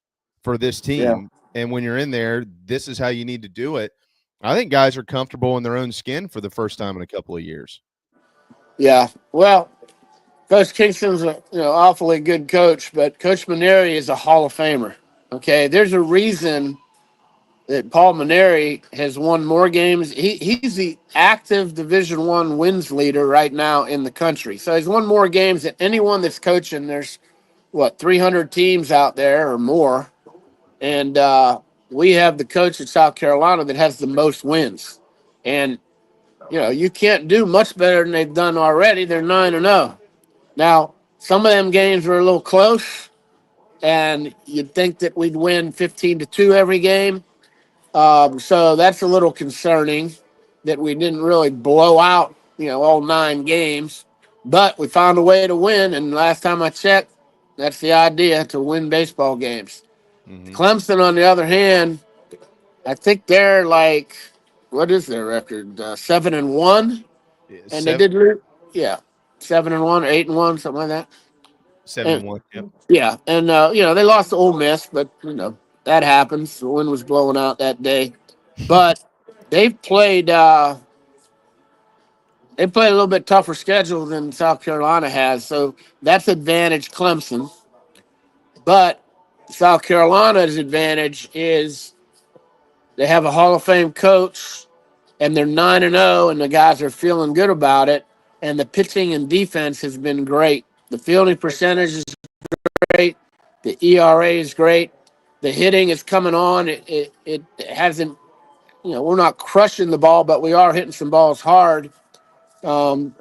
for this team. And when you're in there, this is how you need to do it. I think guys are comfortable in their own skin for the first time in a couple of years. Yeah. Well, Coach Kingston's a awfully good coach, but Coach Maneri is a Hall of Famer. Okay. There's a reason that Paul Maneri has won more games. He's the active Division I wins leader right now in the country. So he's won more games than anyone that's coaching. There's 300 teams out there or more. And we have the coach at South Carolina that has the most wins. And, you can't do much better than they've done already. They're 9-0. Now, some of them games were a little close, and you'd think that we'd win 15-2 every game. So that's a little concerning that we didn't really blow out, all 9 games. But we found a way to win, and last time I checked, that's the idea, to win baseball games. Clemson, on the other hand, I think they're like, what is their record? 7-1, and they did, 7-1, 8-1, something like that. 7-1. Yep. Yeah, and they lost to Ole Miss, but that happens. The wind was blowing out that day, but they've played a little bit tougher schedule than South Carolina has, so that's advantage Clemson. But South Carolina's advantage is they have a Hall of Fame coach, and they're 9-0, and the guys are feeling good about it. And the pitching and defense has been great. The fielding percentage is great. The ERA is great. The hitting is coming on. It hasn't, we're not crushing the ball, but we are hitting some balls hard. The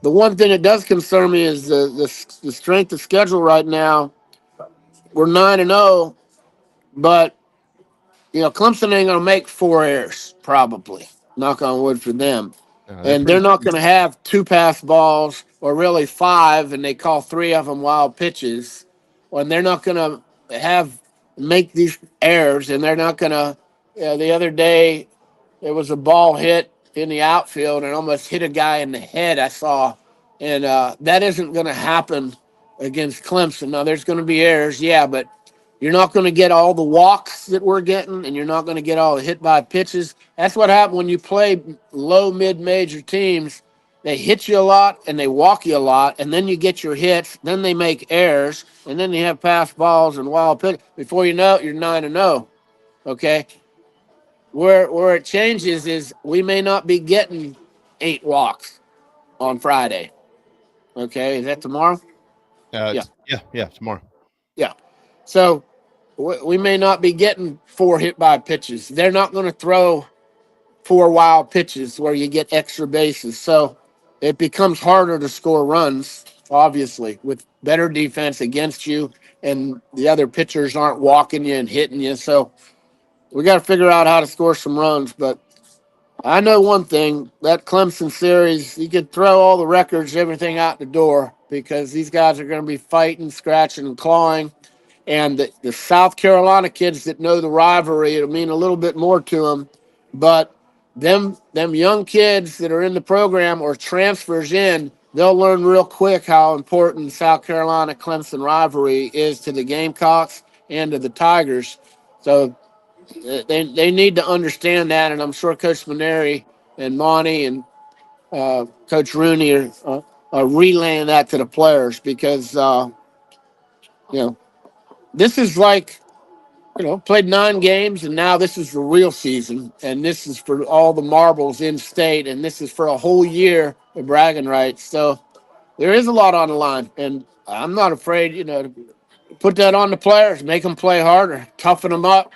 one thing that does concern me is the strength of schedule right now. We're 9-0, but Clemson ain't gonna make 4 errors probably. Knock on wood for them. And they're not going to have 2 pass balls or really 5, and they call 3 of them wild pitches. And they're not going to make these errors, and they're not going to. The other day, there was a ball hit in the outfield and almost hit a guy in the head. I saw, and that isn't going to happen against Clemson. Now, there's going to be errors, but You're not going to get all the walks that we're getting, and you're not going to get all the hit by pitches. That's what happens when you play low, mid-major teams. They hit you a lot and they walk you a lot, and then you get your hits. Then they make errors, and then you have pass balls and wild pitch. Before you know it, you're 9-0. Okay, where it changes is we may not be getting 8 walks on Friday. Okay, is that tomorrow? Yeah, tomorrow. Yeah. So we may not be getting 4 hit by pitches. They're not going to throw 4 wild pitches where you get extra bases. So it becomes harder to score runs, obviously, with better defense against you, and the other pitchers aren't walking you and hitting you. So we got to figure out how to score some runs. But I know one thing, that Clemson series, you could throw all the records, everything out the door, because these guys are going to be fighting, scratching, and clawing. And the South Carolina kids that know the rivalry, it'll mean a little bit more to them. But them young kids that are in the program or transfers in, they'll learn real quick how important the South Carolina-Clemson rivalry is to the Gamecocks and to the Tigers. So they need to understand that, and I'm sure Coach Maneri and Monty and Coach Rooney are relaying that to the players because, this is like, played 9 games, and now this is the real season, and this is for all the marbles in state, and this is for a whole year of bragging rights. So there is a lot on the line, and I'm not afraid, to put that on the players, make them play harder, toughen them up,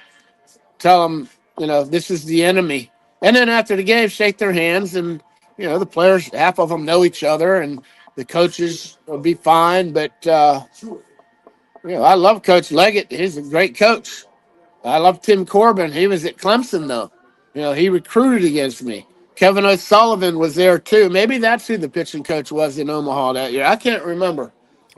tell them, this is the enemy. And then after the game, shake their hands, and, the players, half of them know each other, and the coaches will be fine. But, I love Coach Leggett. He's a great coach. I love Tim Corbin. He was at Clemson, though. He recruited against me. Kevin O'Sullivan was there, too. Maybe that's who the pitching coach was in Omaha that year. I can't remember.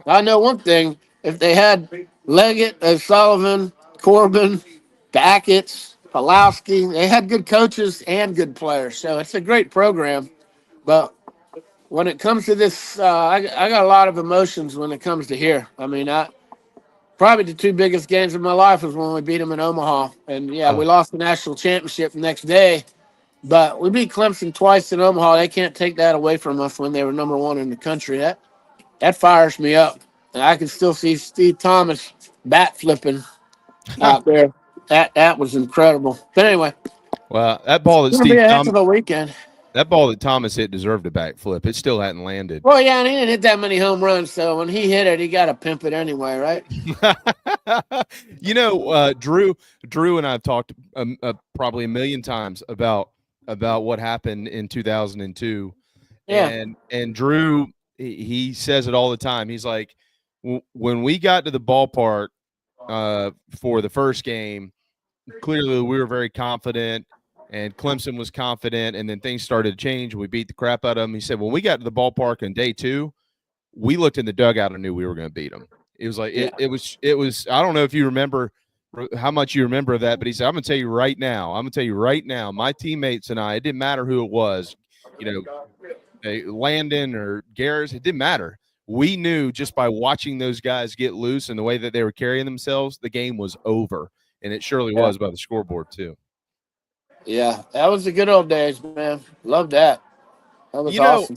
I know one thing. If they had Leggett, O'Sullivan, Corbin, Backett, Pulowski, they had good coaches and good players. So it's a great program. But when it comes to this, I got a lot of emotions when it comes to here. I mean, probably the 2 biggest games of my life was when we beat them in Omaha. And, we lost the national championship the next day. But we beat Clemson twice in Omaha. They can't take that away from us when they were number 1 in the country. That fires me up. And I can still see Steve Thomas bat flipping out there. That was incredible. But anyway. Well, that ball that it's gonna be a heck of a weekend. That ball that Thomas hit deserved a backflip. It still hadn't landed. Well, yeah, and he didn't hit that many home runs, so when he hit it, he got to pimp it anyway, right? Drew and I have talked probably a million times about what happened in 2002. Yeah. And Drew, he says it all the time. He's like, when we got to the ballpark for the first game, clearly we were very confident. And Clemson was confident, and then things started to change. We beat the crap out of them. He said, when we got to the ballpark on day 2, we looked in the dugout and knew we were going to beat them. It was like it was. I don't know if you remember how much you remember of that, but he said, I'm going to tell you right now, my teammates and I, it didn't matter who it was, Landon or Garris, it didn't matter. We knew just by watching those guys get loose and the way that they were carrying themselves, the game was over, and it surely was by the scoreboard too. Yeah, that was the good old days, man. Love that. That was awesome.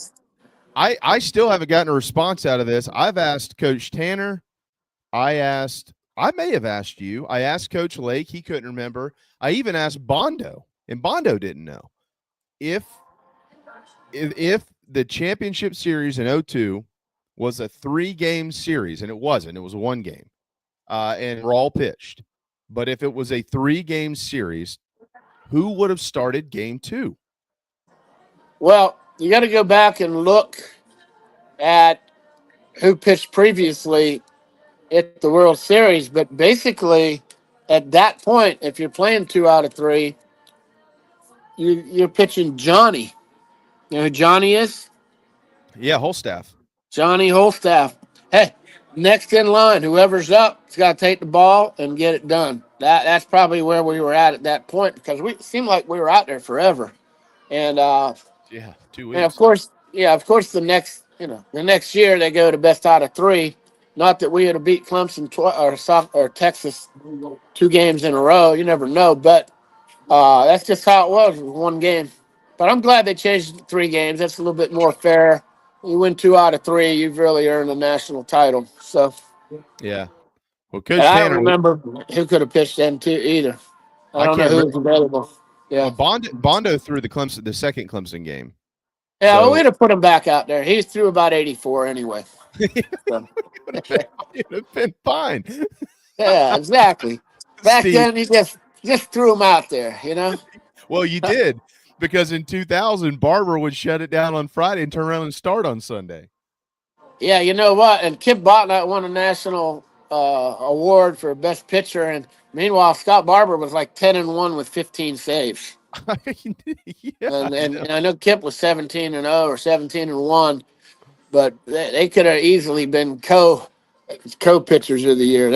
I still haven't gotten a response out of this. I've asked Coach Tanner. I may have asked you. I asked Coach Lake. He couldn't remember. I even asked Bondo, and Bondo didn't know. If the championship series in 2002 was a 3-game series, and it wasn't. It was 1 game, and Rawl pitched. But if it was a 3-game series, who would have started game 2? Well, you got to go back and look at who pitched previously at the World Series. But basically, at that point, if you're playing 2 out of 3, you're pitching Johnny. You know who Johnny is? Yeah, Holstaff. Johnny Holstaff. Hey, next in line, whoever's up, has got to take the ball and get it done. That's probably where we were at that point, because it seemed like we were out there forever. And 2 weeks. And of course the next year they go to best out of 3, Not that we had to beat Clemson or Texas 2 games in a row. You never know, but that's just how it was with 1 game. But I'm glad they changed it to 3 games. That's a little bit more fair. You win 2 out of 3, you've really earned a national title. So Yeah. Well, Coach and I don't Tanner, remember who could have pitched then too either. I I don't know can't who remember. was available. Yeah. Well, Bondo threw the second Clemson game. Yeah, well, So we'd have put him back out there. He threw about 84 anyway. So. it would have been fine. Yeah, exactly. Back Steve. then, he just threw him out there, you know? Well, you did, because in 2000, Barber would shut it down on Friday and turn around and start on Sunday. Yeah, you know what? And Kip Botnut won a national award for best pitcher, and meanwhile, Scott Barber was like 10-1 with 15 saves. Yeah, and I know Kip was 17-0 or 17-1, but they could have easily been co-pitchers of the year.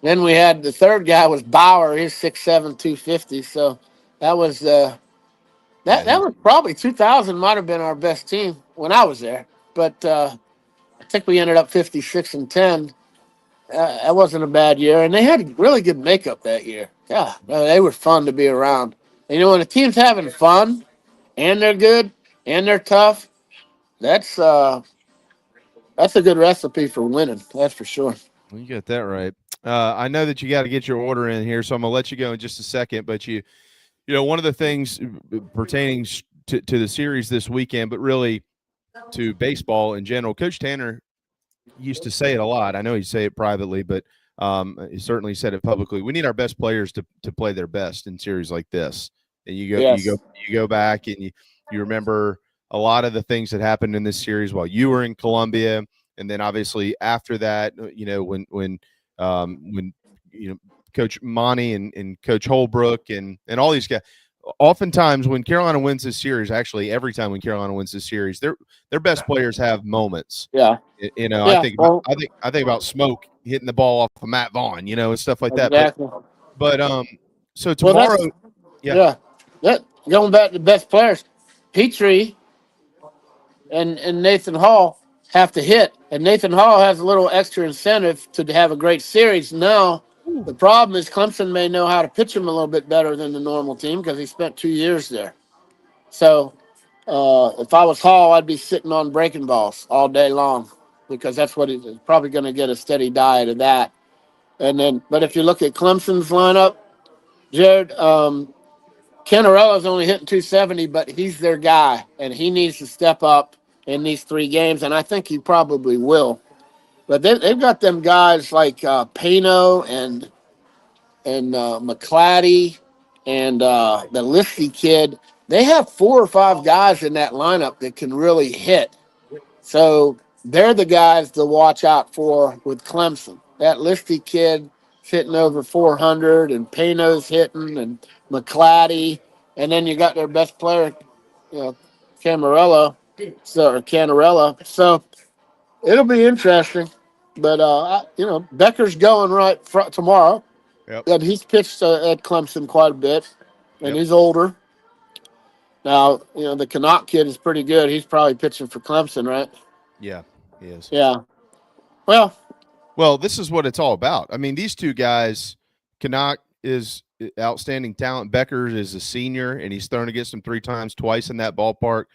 Then we had the third guy was Bauer. He's 6'7", 250. So that was that was probably 2000 might have been our best team when I was there. But I think we ended up 56-10. That wasn't a bad year, and they had really good makeup that year. Yeah, they were fun to be around. And, you know, when a team's having fun and they're good and they're tough, that's a good recipe for winning. That's for sure. Well, you got that right. I know that you got to get your order in here, so I'm gonna let you go in just a second. But you know, one of the things pertaining to the series this weekend, but really to baseball in general, Coach Tanner used to say it a lot. I know he'd say it privately, but he certainly said it publicly. We need our best players to play their best in series like this. And you go back and you remember a lot of the things that happened in this series while you were in Columbia, and then obviously after that, you know, when you know, Coach Monty and Coach Holbrook and all these guys. Oftentimes when Carolina wins this series, actually every time when Carolina wins this series, their best players have moments. Yeah. You know, Yeah, I think about Smoke hitting the ball off of Matt Vaughn, you know, and stuff like exactly. that. But so tomorrow, that going back to the best players, Petrie and Nathan Hall have to hit, and Nathan Hall has a little extra incentive to have a great series. Now, the problem is Clemson may know how to pitch him a little bit better than the normal team because he spent 2 years there. So if I was Hall, I'd be sitting on breaking balls all day long because that's what he's probably going to get a steady diet of that. And then, but if you look at Clemson's lineup, Jared, Cantarella's only hitting 270, but he's their guy, and he needs to step up in these 3 games, and I think he probably will. But they've got them guys like Pano and McClatty and the Listy kid. They have 4 or 5 guys in that lineup that can really hit. So they're the guys to watch out for with Clemson. That Listy kid hitting over 400, and Pano's hitting, and McClatty, and then you got their best player, you know, Cantarella. So it'll be interesting. But you know, Becker's going right tomorrow. Yep. And he's pitched at Clemson quite a bit, and he's older. Now, you know, the Canuck kid is pretty good. He's probably pitching for Clemson, right? Yeah, he is. Yeah. Well, this is what it's all about. I mean, these 2 guys, Canuck is outstanding talent. Becker is a senior, and he's thrown against him 3 times, twice in that ballpark.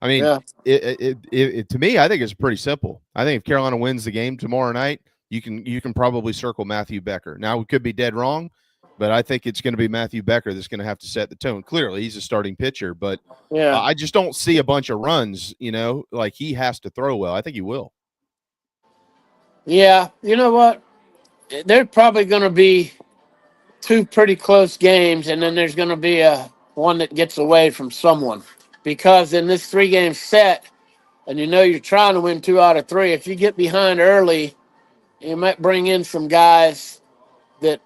I mean, it to me, I think it's pretty simple. I think if Carolina wins the game tomorrow night, you can probably circle Matthew Becker. Now, we could be dead wrong, but I think it's going to be Matthew Becker that's going to have to set the tone. Clearly, he's a starting pitcher, but I just don't see a bunch of runs, you know, like he has to throw well. I think he will. Yeah, you know what? They're probably going to be 2 pretty close games, and then there's going to be one that gets away from someone. Because in this 3-game set, and you know you're trying to win 2 out of 3, if you get behind early, you might bring in some guys that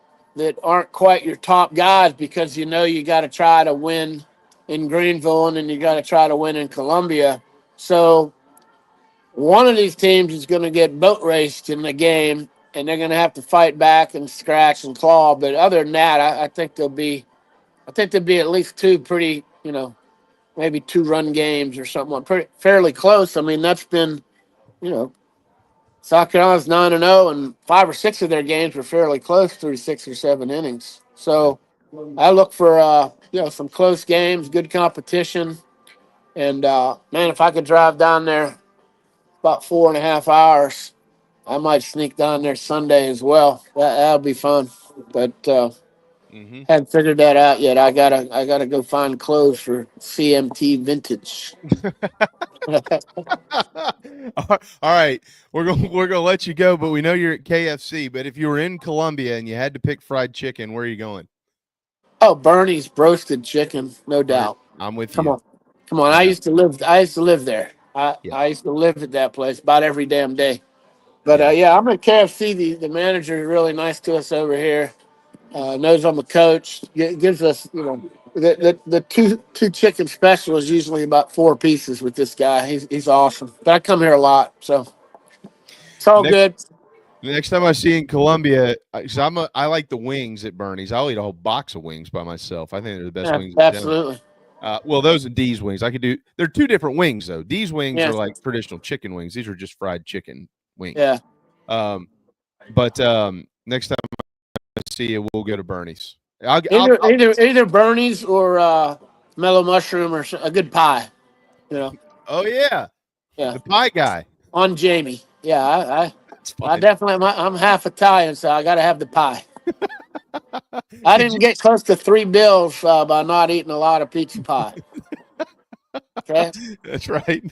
aren't quite your top guys because you know you got to try to win in Greenville and then you got to try to win in Columbia. So one of these teams is going to get boat raced in the game, and they're going to have to fight back and scratch and claw. But other than that, I think there'll be at least 2 pretty, you know, maybe 2 run games or something fairly close. I mean, that's been, you know, South Carolina's 9-0, and 5 or 6 of their games were fairly close through 6 or 7 innings. So I look for some close games, good competition, and man, if I could drive down there about 4.5 hours, I might sneak down there Sunday as well. That'll be fun, but haven't figured that out yet. I gotta go find clothes for CMT Vintage. All right, we're gonna let you go, but we know you're at KFC. But if you were in Columbia and you had to pick fried chicken, where are you going? Oh, Bernie's roasted chicken, no doubt. I'm with Come you. on. I used to live there. I used to live at that place about every damn day. But I'm at KFC. The manager is really nice to us over here. Knows I'm a coach. Gives us, the two chicken special is usually about 4 pieces with this guy. He's awesome. But I come here a lot, so it's all good. Next time I see you in Columbia, I like the wings at Bernie's. I'll eat a whole box of wings by myself. I think they're the best wings. Absolutely. Well, those are D's wings. They're 2 different wings though. D's wings are like traditional chicken wings. These are just fried chicken wings. Yeah. But next time I see you, we'll go to Bernie's. Either Bernie's or Mellow Mushroom or a good pie. Oh yeah. The pie guy. On Jamie. Yeah, I definitely. I'm half Italian, so I got to have the pie. I didn't get close to $3 bills by not eating a lot of pizza pie. Okay, that's right.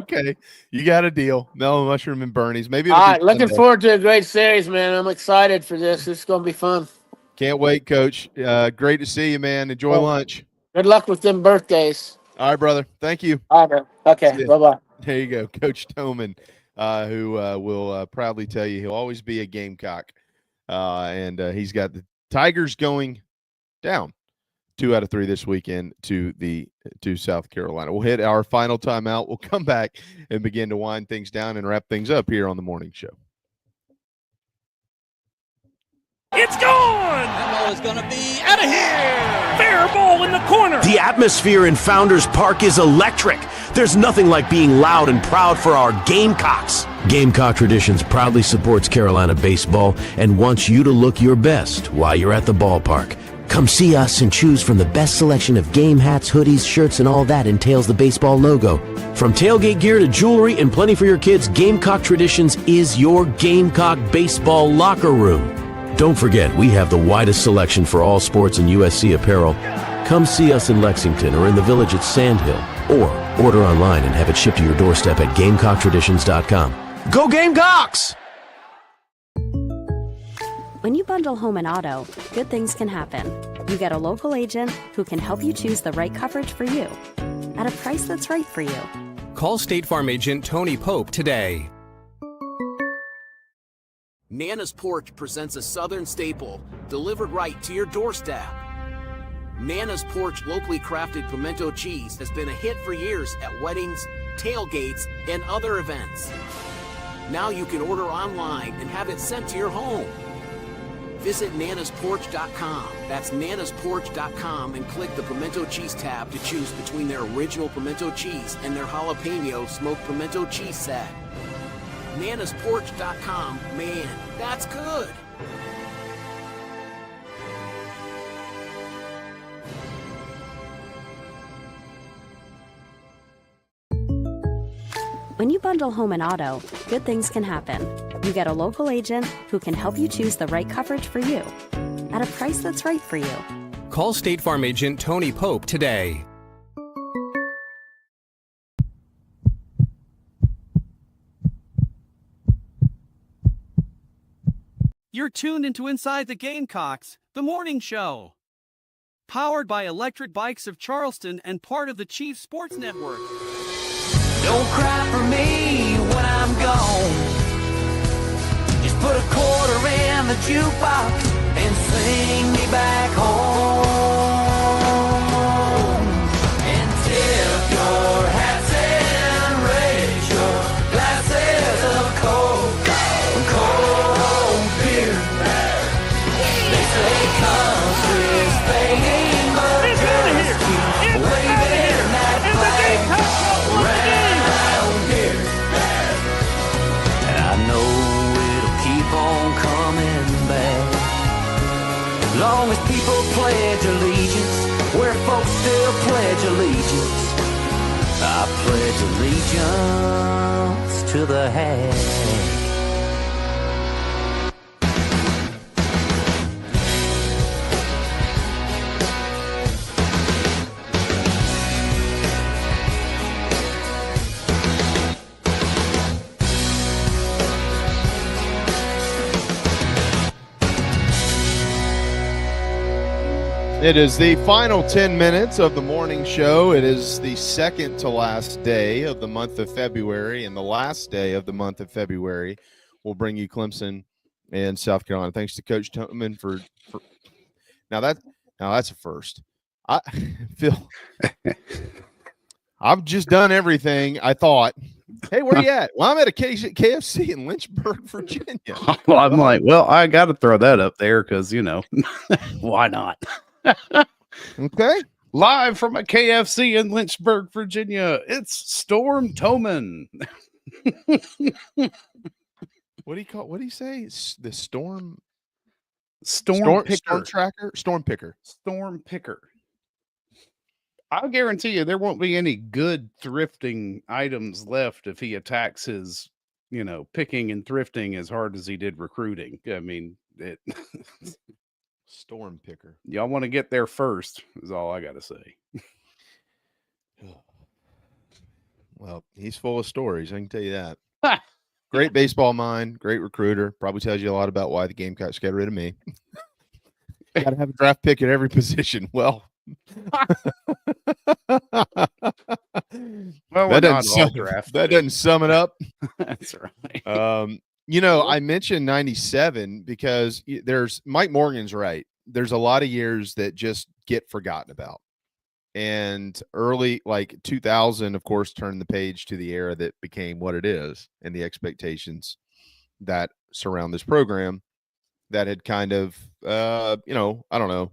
Okay, you got a deal. Mellow Mushroom and Bernie's. Maybe. All right, looking forward to a great series, man. I'm excited for this. It's going to be fun. Can't wait, Coach. Great to see you, man. Enjoy lunch. Good luck with them birthdays. All right, brother. Thank you. All right, okay. Bye-bye. There you go, Coach Toman, who will proudly tell you he'll always be a Gamecock. And he's got the Tigers going down 2 out of 3 this weekend to South Carolina. We'll hit our final timeout. We'll come back and begin to wind things down and wrap things up here on the morning show. It's gone! That ball is going to be out of here! Fair ball in the corner! The atmosphere in Founders Park is electric. There's nothing like being loud and proud for our Gamecocks. Gamecock Traditions proudly supports Carolina baseball and wants you to look your best while you're at the ballpark. Come see us and choose from the best selection of game hats, hoodies, shirts, and all that entails the baseball logo. From tailgate gear to jewelry and plenty for your kids, Gamecock Traditions is your Gamecock baseball locker room. Don't forget, we have the widest selection for all sports and USC apparel. Come see us in Lexington or in the Village at Sand Hill, or order online and have it shipped to your doorstep at GamecockTraditions.com. Go Gamecocks! When you bundle home and auto, good things can happen. You get a local agent who can help you choose the right coverage for you at a price that's right for you. Call State Farm agent Tony Pope today. Nana's Porch presents a Southern staple delivered right to your doorstep. Nana's Porch locally crafted pimento cheese has been a hit for years at weddings, tailgates, and other events. Now you can order online and have it sent to your home. Visit nanasporch.com. That's nanasporch.com and click the pimento cheese tab to choose between their original pimento cheese and their jalapeno smoked pimento cheese set. nanasporch.com. Man, that's good. When you bundle home and auto, good things can happen. You get a local agent who can help you choose the right coverage for you at a price that's right for you. Call State Farm agent Tony Pope today. You're tuned into Inside the Gamecocks, the morning show. Powered by Electric Bikes of Charleston and part of the Chief Sports Network. Don't cry for me when I'm gone. Just put a quarter in the jukebox and sing me back home. And tip your hats and raise your glasses of cold beer. They say country's fading, but just keep waving that flag around here. And I know still pledge allegiance. I pledge allegiance to the flag. It is the final 10 minutes of the morning show. It is the second to last day of the month of February, and the last day of the month of February will bring you Clemson and South Carolina. Thanks to Coach Toman for now that's a first. Phil, I've just done everything I thought. Hey, where you at? Well, I'm at a KFC in Lynchburg, Virginia. Well, I'm like, well, I got to throw that up there because, why not? Okay. Live from a KFC in Lynchburg, Virginia, it's Storm Toman. What do you say? The storm Picker. Storm tracker? Storm picker. Storm picker. I'll guarantee you there won't be any good thrifting items left if he attacks his, picking and thrifting as hard as he did recruiting. I mean, it Storm picker. Y'all want to get there first is all I got to say. Well, he's full of stories. I can tell you that. Great baseball mind, great recruiter. Probably tells you a lot about why the Gamecocks got rid of me. Got to have a draft pick at every position. Well, that doesn't sum it up. That's right. I mentioned 97 because there's Mike Morgan's right. There's a lot of years that just get forgotten about. And early, like 2000, of course, turned the page to the era that became what it is and the expectations that surround this program that had kind of, I don't know,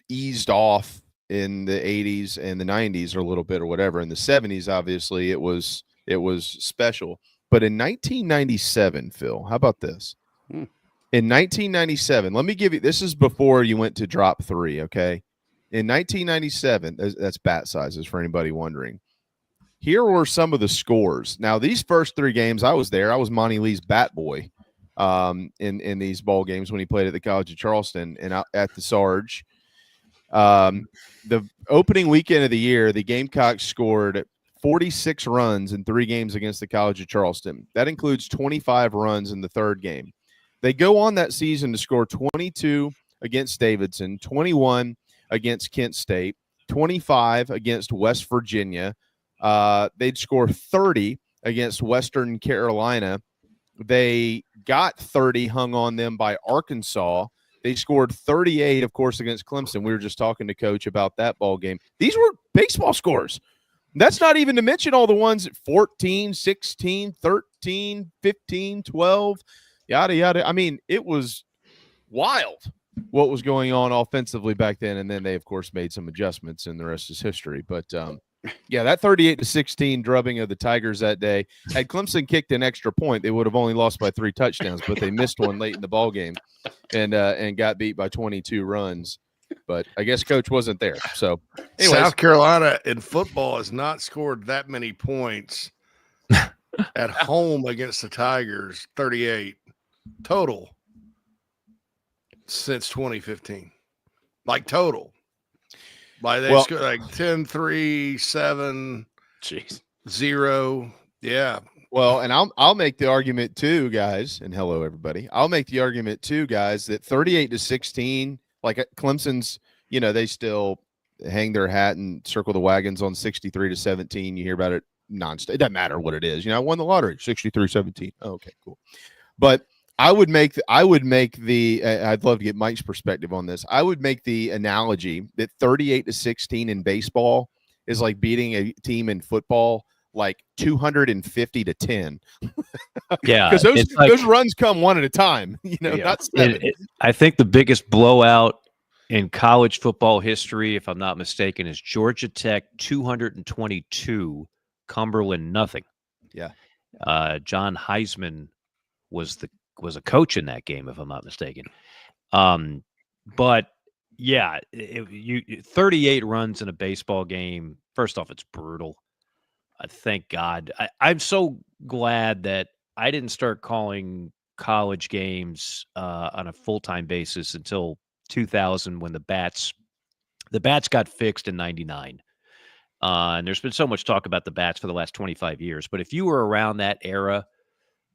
eased off in the 80s and the 90s or a little bit or whatever. In the 70s, obviously, it was special. But in 1997, Phil, how about this? In 1997, let me give you, this is before you went to drop 3, okay? In 1997, that's bat sizes for anybody wondering. Here were some of the scores. Now, these first 3 games, I was there. I was Monty Lee's bat boy in these ball games when he played at the College of Charleston and out at the Sarge. The opening weekend of the year, the Gamecocks scored 46 runs in 3 games against the College of Charleston. That includes 25 runs in the 3rd game. They go on that season to score 22 against Davidson, 21 against Kent State, 25 against West Virginia. They'd score 30 against Western Carolina. They got 30 hung on them by Arkansas. They scored 38, of course, against Clemson. We were just talking to Coach about that ball game. These were baseball scores. That's not even to mention all the ones at 14, 16, 13, 15, 12, yada, yada. I mean, it was wild what was going on offensively back then. And then they, of course, made some adjustments, and the rest is history. But, yeah, that 38-16 drubbing of the Tigers that day, had Clemson kicked an extra point, they would have only lost by 3 touchdowns, but they missed one late in the ball game and got beat by 22 runs. But I guess Coach wasn't there. So, anyways. South Carolina in football has not scored that many points at home against the Tigers, 38 total, since 2015. Like total. Like they scored like 10, 3, 7, 0. Yeah. Well, and I'll make the argument too, guys, and hello everybody. I'll make the argument too, guys, that 38-16, like Clemson's, they still hang their hat and circle the wagons on 63-17. You hear about it nonstop. It doesn't matter what it is. I won the lottery, 63-17. Oh, okay, cool. But I'd love to get Mike's perspective on this. I would make the analogy that 38-16 in baseball is like beating a team in football like 250-10. Yeah, because those runs come one at a time. Not 7. I think the biggest blowout in college football history, if I'm not mistaken, is Georgia Tech 222, Cumberland nothing. Yeah, John Heisman was a coach in that game, if I'm not mistaken. But Yeah, 38 runs in a baseball game. First off, it's brutal. Thank God. I'm so glad that I didn't start calling college games on a full-time basis until 2000 when the bats got fixed in 99. And there's been so much talk about the bats for the last 25 years. But if you were around that era,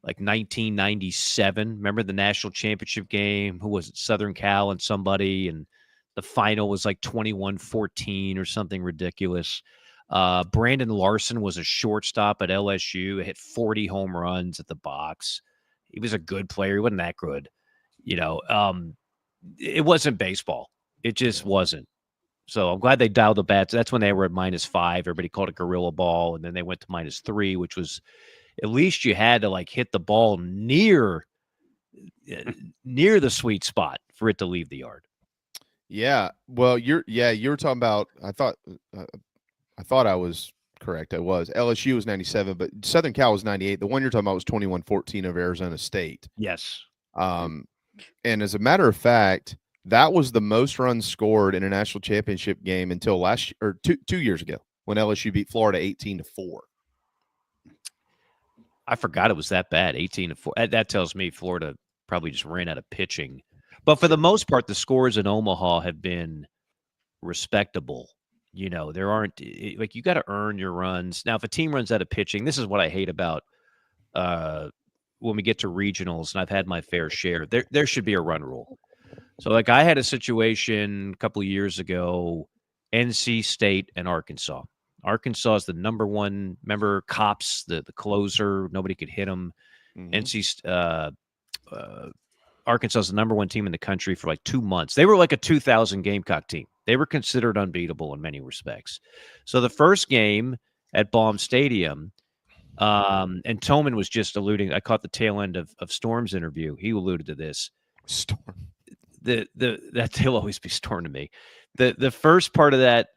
like 1997, remember the national championship game? Who was it? Southern Cal and somebody, and the final was like 21-14 or something ridiculous. Brandon Larson was a shortstop at LSU. Hit 40 home runs at the box. He was a good player. He wasn't that good. It wasn't baseball. It just wasn't. So I'm glad they dialed the bats. That's when they were at -5. Everybody called it gorilla ball, and then they went to -3, which was at least you had to like hit the ball near the sweet spot for it to leave the yard. Yeah. Well, you were talking about. I thought I was correct. I was. LSU was 97, but Southern Cal was 98. The one you're talking about was 21-14 of Arizona State. Yes. And as a matter of fact, that was the most runs scored in a national championship game until last year, or two years ago, when LSU beat Florida 18-4. I forgot it was that bad, 18-4. That tells me Florida probably just ran out of pitching. But for the most part, the scores in Omaha have been respectable. There aren't like you got to earn your runs. Now, if a team runs out of pitching, this is what I hate about when we get to regionals, and I've had my fair share. There should be a run rule. So, like, I had a situation a couple of years ago, NC State and Arkansas. Arkansas is the number one. Remember, Cops, the closer, nobody could hit him. Arkansas is the number one team in the country for like 2 months. They were like a 2000 Gamecock team. They were considered unbeatable in many respects. So the first game at Baum Stadium, and Toman was just alluding. I caught the tail end of Storm's interview. He alluded to this. Storm. That he'll always be Storm to me. The first part of that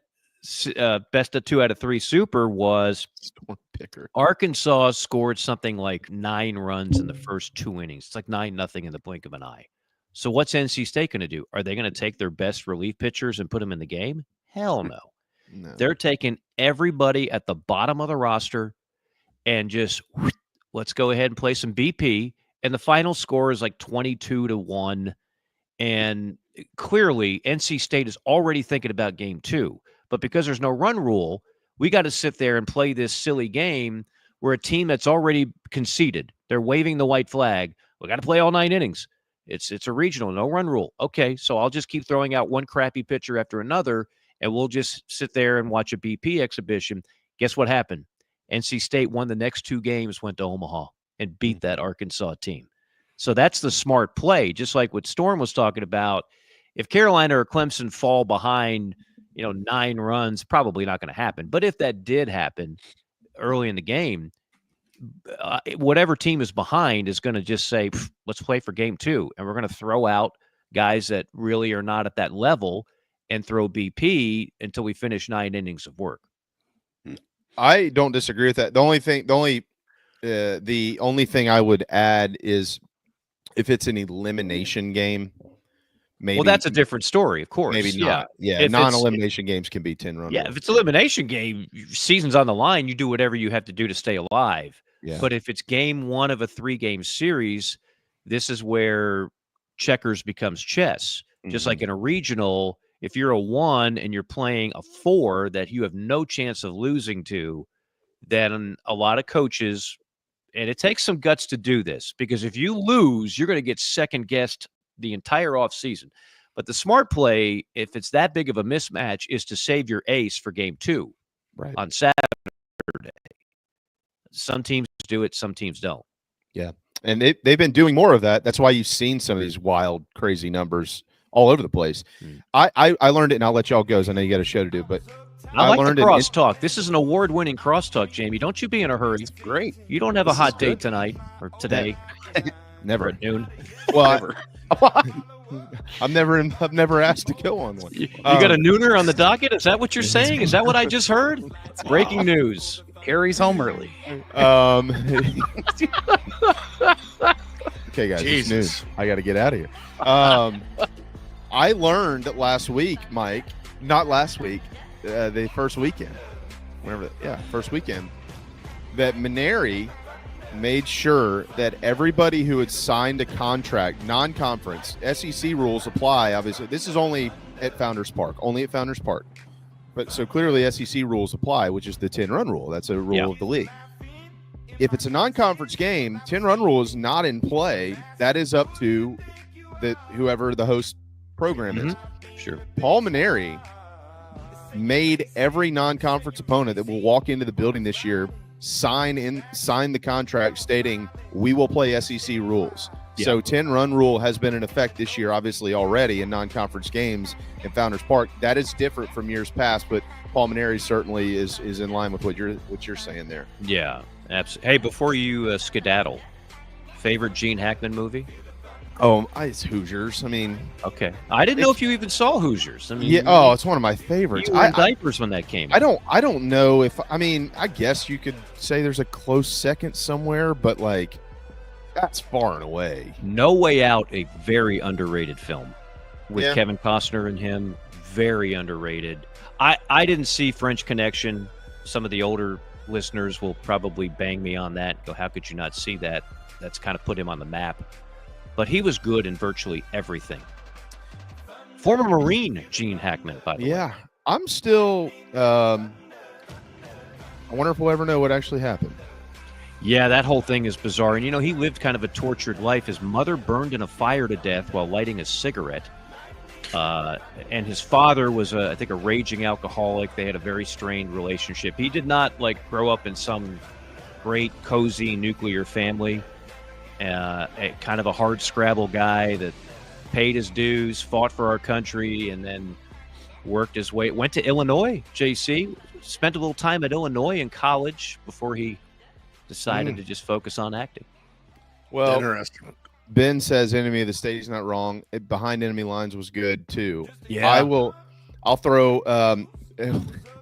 best of 2 out of 3 super was Storm picker. Arkansas scored something like 9 runs in the first 2 innings. It's like 9-0 in the blink of an eye. So what's NC State going to do? Are they going to take their best relief pitchers and put them in the game? Hell no. No. They're taking everybody at the bottom of the roster and just let's go ahead and play some BP. And the final score is like 22-1. And clearly, NC State is already thinking about game 2. But because there's no run rule, we got to sit there and play this silly game where a team that's already conceded, they're waving the white flag. We got to play all 9 innings. It's a regional, no run rule. Okay, so I'll just keep throwing out one crappy pitcher after another, and we'll just sit there and watch a BP exhibition. Guess what happened? NC State won the next 2 games, went to Omaha, and beat that Arkansas team. So that's the smart play, just like what Storm was talking about. If Carolina or Clemson fall behind, 9 runs, probably not going to happen. But if that did happen early in the game, whatever team is behind is going to just say, let's play for game 2. And we're going to throw out guys that really are not at that level and throw BP until we finish 9 innings of work. I don't disagree with that. The only thing I would add is if it's an elimination game, maybe. Well, that's a different story, of course. Maybe not. Yeah, non-elimination games can be 10 runs. Yeah, if it's elimination game, season's on the line, you do whatever you have to do to stay alive. Yeah. But if it's game 1 of a 3-game series, this is where checkers becomes chess. Just like in a regional, if you're a 1 and you're playing a 4 that you have no chance of losing to, then a lot of coaches, and it takes some guts to do this, because if you lose, you're going to get second-guessed the entire offseason. But the smart play, if it's that big of a mismatch, is to save your ace for game 2 on Saturday. Some teams do it, some teams don't. Yeah, and they've been doing more of that. That's why you've seen some of these wild, crazy numbers all over the place. I learned it, and I'll let y'all go, because I know you got a show to do. But I like learned the crosstalk. This is an award-winning crosstalk, Jamie. Don't you be in a hurry. It's great. You don't have a hot date tonight or today. Never at noon. Well, I've never asked to go on one. You got a nooner on the docket? Is that what you're saying? Is that what I just heard? Breaking news. Carrie's home early. Okay, guys, it's noon. I got to get out of here. I learned last week, Mike, not last week, the first weekend, first weekend, that Maneri made sure that everybody who had signed a contract, non-conference, SEC rules apply. Obviously, this is only at Founders Park. But so clearly SEC rules apply, which is the 10-run rule. That's a rule of the league. If it's a non-conference game, 10-run rule is not in play. That is up to whoever the host program is. Sure. Paul Maneri made every non-conference opponent that will walk into the building this year sign the contract stating we will play SEC rules. Yeah. So 10-run rule has been in effect this year, obviously already in non-conference games in Founders Park. That is different from years past, but Paul Maneri certainly is in line with what you're saying there. Yeah, absolutely. Hey, before you skedaddle, favorite Gene Hackman movie? Oh, it's Hoosiers. I mean, okay. I didn't know if you even saw Hoosiers. I mean, yeah. Oh, it's one of my favorites. You were in diapers when that came out. I don't know if. I mean, I guess you could say there's a close second somewhere, but like, that's far and away. No Way Out, a very underrated film with Kevin Costner and him. Very underrated. I didn't see French Connection. Some of the older listeners will probably bang me on that. Go, how could you not see that? That's kind of put him on the map. But he was good in virtually everything. Former Marine Gene Hackman, by the way. Yeah, I'm still. I wonder if we'll ever know what actually happened. Yeah, that whole thing is bizarre. And, he lived kind of a tortured life. His mother burned in a fire to death while lighting a cigarette. And his father was, I think, a raging alcoholic. They had a very strained relationship. He did not, grow up in some great, cozy, nuclear family. Kind of a hard scrabble guy that paid his dues, fought for our country, and then worked his way. Went to Illinois, JC. Spent a little time at Illinois in college before he decided to just focus on acting. Well, interesting. Ben says Enemy of the State. He's not wrong. Behind Enemy Lines was good too. Yeah. I'll throw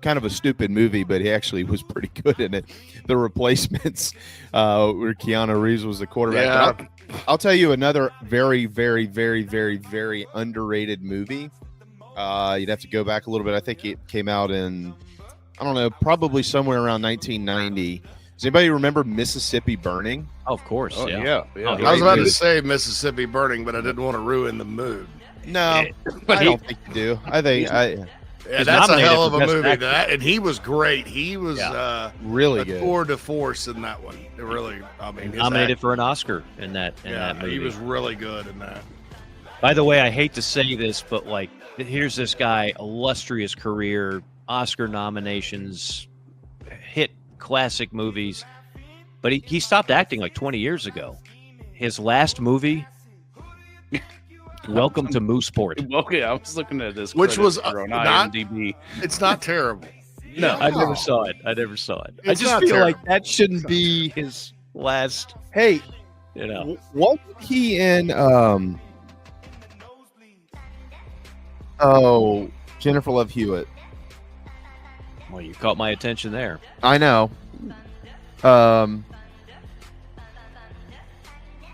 kind of a stupid movie, but he actually was pretty good in it. The Replacements, where Keanu Reeves was the quarterback. Yeah. I'll tell you another very, very, very, very, very underrated movie. You'd have to go back a little bit. I think it came out in, I don't know, probably somewhere around 1990. Does anybody remember Mississippi Burning? Oh, of course. Oh, yeah. I was about to say Mississippi Burning, but I didn't want to ruin the mood. No, but I don't think you do. I think yeah, that's a hell of a movie. And he was great. He was really a good. tour de force in that one. It really, I mean, nominated for an Oscar in that movie. He was really good in that. By the way, I hate to say this, but here's this guy, illustrious career, Oscar nominations, hit classic movies, but he stopped acting 20 years ago. His last movie, Welcome to Mooseport. Okay, I was looking at this, which was on not. IMDb. It's not terrible. No, I never saw it. I just feel terrible. like that shouldn't be his last. Hey, wasn't he in? Jennifer Love Hewitt. Well, you caught my attention there. I know.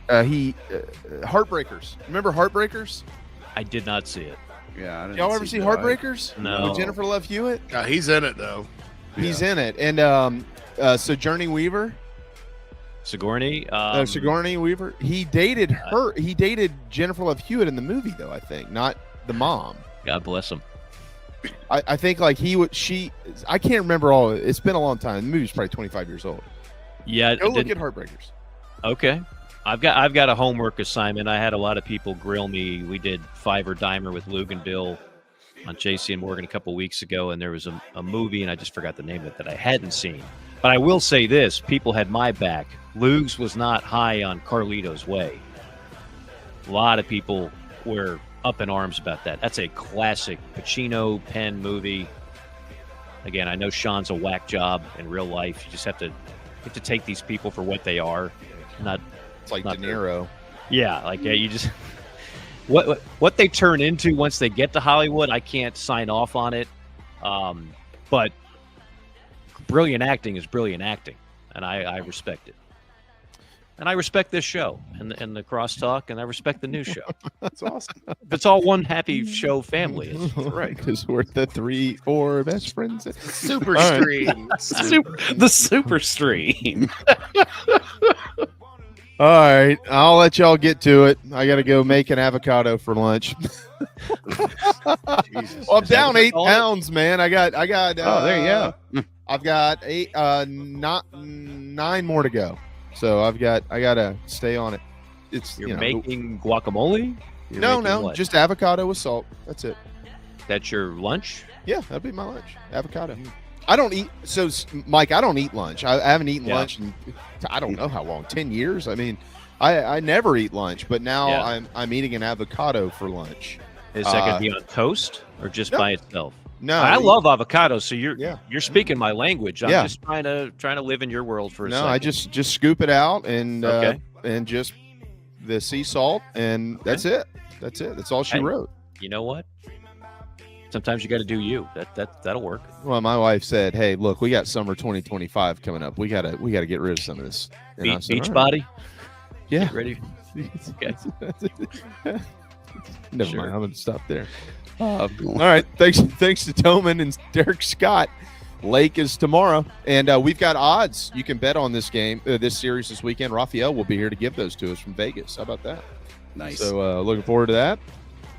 Heartbreakers. Remember Heartbreakers? I did not see it. Yeah. I didn't Y'all ever see Heartbreakers? No. With Jennifer Love Hewitt? He's in it though. He's in it, and Sojourner Weaver. Sigourney. Sigourney Weaver. He dated her. He dated Jennifer Love Hewitt in the movie, though. I think not the mom. God bless him. I think she. I can't remember all. It's been a long time. The movie's probably 25 years old. Yeah. Go look at Heartbreakers. Okay. I've got a homework assignment. I had a lot of people grill me. We did Five or Dimer with Luke and Bill on JC and Morgan a couple weeks ago, and there was a movie, and I just forgot the name of it, that I hadn't seen. But I will say this: people had my back. Luke's was not high on Carlito's Way. A lot of people were up in arms about that. That's a classic Pacino Penn movie. Again, I know Sean's a whack job in real life. You just have to take these people for what they are. It's like De Niro. You just what they turn into once they get to Hollywood, I can't sign off on it. But brilliant acting is brilliant acting, and I respect it. And I respect this show and the crosstalk, and I respect the new show. That's awesome. If it's all one happy show family, it's right, because we're the 3-4 best friends. Super All right. stream. the super stream. All right, I'll let y'all get to it. I got to go make an avocado for lunch. Well, I'm down 8 pounds, man. I got. Oh, there you go. I've got 9 more to go. So I gotta stay on it. It's You're making guacamole? You're No, making no, what? just avocado with salt. That's it. That's your lunch? Yeah, that'd be my lunch. Avocado. I don't eat. So, Mike, I don't eat lunch. I haven't eaten lunch in I don't know how long. 10 years. I mean, I never eat lunch, but now I'm eating an avocado for lunch. Is that gonna be on toast or just by itself? No, I love avocados. So you're speaking my language. I'm Yeah. just trying to live in your world for a No, second. I just scoop it out and Okay. and just the sea salt, and that's it. That's it. That's all she Hey, wrote. You know what? Sometimes you got to do you. That'll work. Well, my wife said, "Hey, look, we got summer 2025 coming up. We gotta get rid of some of this." And I said, Beach "All right." body. Yeah. Get ready. Okay. Never Sure. mind. I'm gonna stop there. All right. Thanks to Toman and Derek Scott. Lake is tomorrow, and we've got odds. You can bet on this game, this series this weekend. Raphael will be here to give those to us from Vegas. How about that? Nice. So looking forward to that.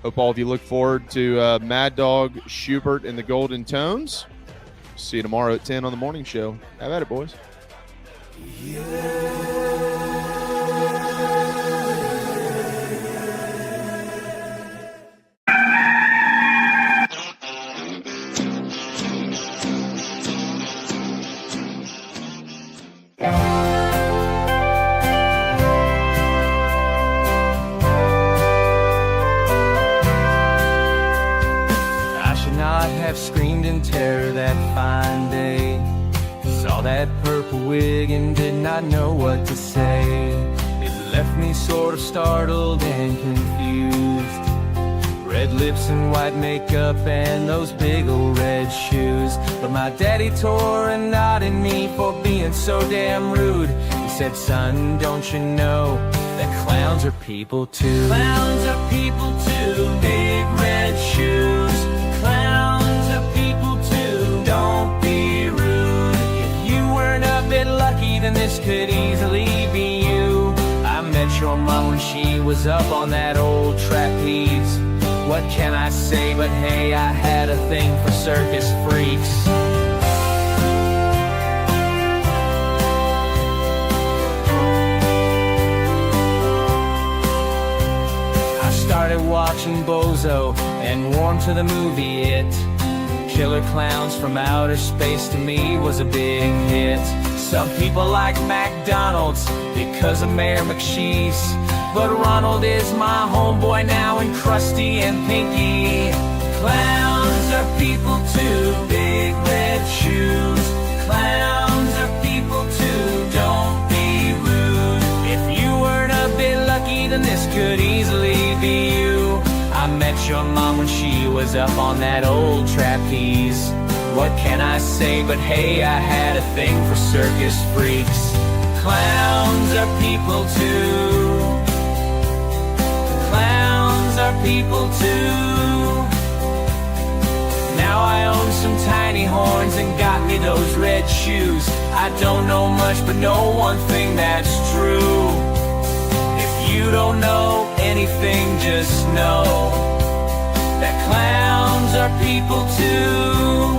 Hope all of you look forward to Mad Dog Schubert and the Golden Tones. See you tomorrow at 10 on the morning show. Have at it, boys. I should not have screamed in terror that fine day. Saw that purple wig and did not know what to say. It left me sort of startled and confused. Red lips and white makeup and those big old red shoes. But my daddy tore a knot in me for being so damn rude. He said, son, don't you know that clowns are people too? Clowns are people too. Big red shoes. Clowns are people too. Don't be rude. If you weren't a bit lucky, then this could easily be you. I met your mom when she was up on that old trapeze. What can I say, but hey, I had a thing for circus freaks. I started watching Bozo and warmed to the movie It. Killer Clowns from Outer Space to me was a big hit. Some people like McDonald's because of Mayor McCheese. But Ronald is my homeboy now, and Krusty and Pinky. Clowns are people too, big red shoes. Clowns are people too, don't be rude. If you weren't a bit lucky, then this could easily be you. I met your mom when she was up on that old trapeze. What can I say, but hey, I had a thing for circus freaks. Clowns are people too. Clowns are people too. Now I own some tiny horns and got me those red shoes. I don't know much, but know one thing that's true. If you don't know anything, just know that clowns are people too.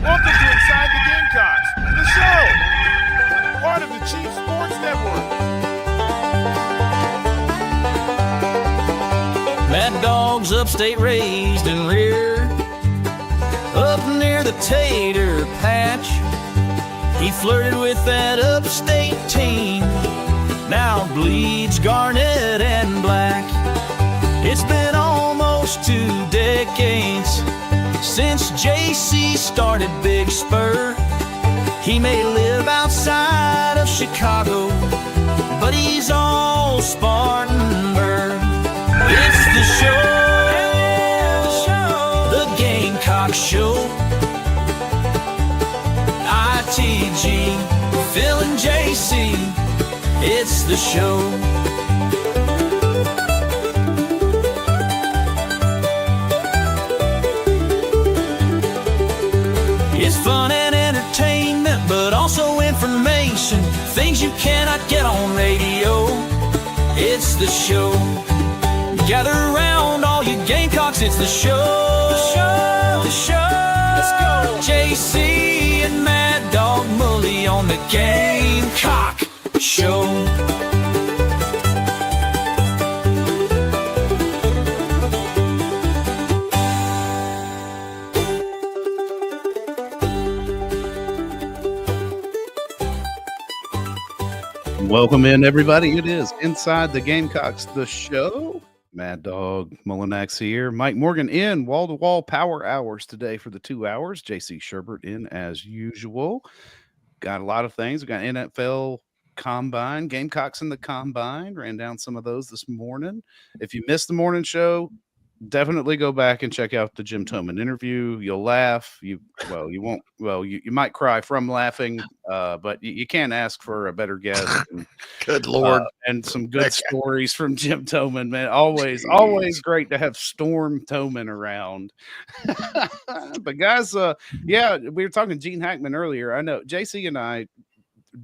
Welcome to Inside the Gamecocks, the show, part of the Chief Sports Network. Mad Dog's upstate raised and reared up near the tater patch. He flirted with that upstate team, now bleeds garnet and black. It's been almost 2 decades since JC started Big Spur. He may live outside of Chicago, but he's all Spartanburg. It's the show, the Gamecock Show. BG, Phil and JC, it's the show. It's fun and entertainment, but also information, things you cannot get on radio. It's the show. Gather around, all you Gamecocks, it's the show. The show. Let's go. JC and Mad Dog Mully on the Gamecock Show. Welcome in, everybody. It is Inside the Gamecocks, the show. Mad Dog Mullinax here. Mike Morgan in wall-to-wall power hours today for the 2 hours. JC Sherbert in as usual. Got a lot of things. We got NFL Combine, Gamecocks in the Combine. Ran down some of those this morning. If you missed the morning show, definitely go back and check out the Jim Toman interview. You'll laugh. You won't. Well, you might cry from laughing, but you can't ask for a better guest. And, good Lord. And some good stories from Jim Toman, man. Always great to have Storm Toman around. But guys, yeah, we were talking Gene Hackman earlier. I know JC and I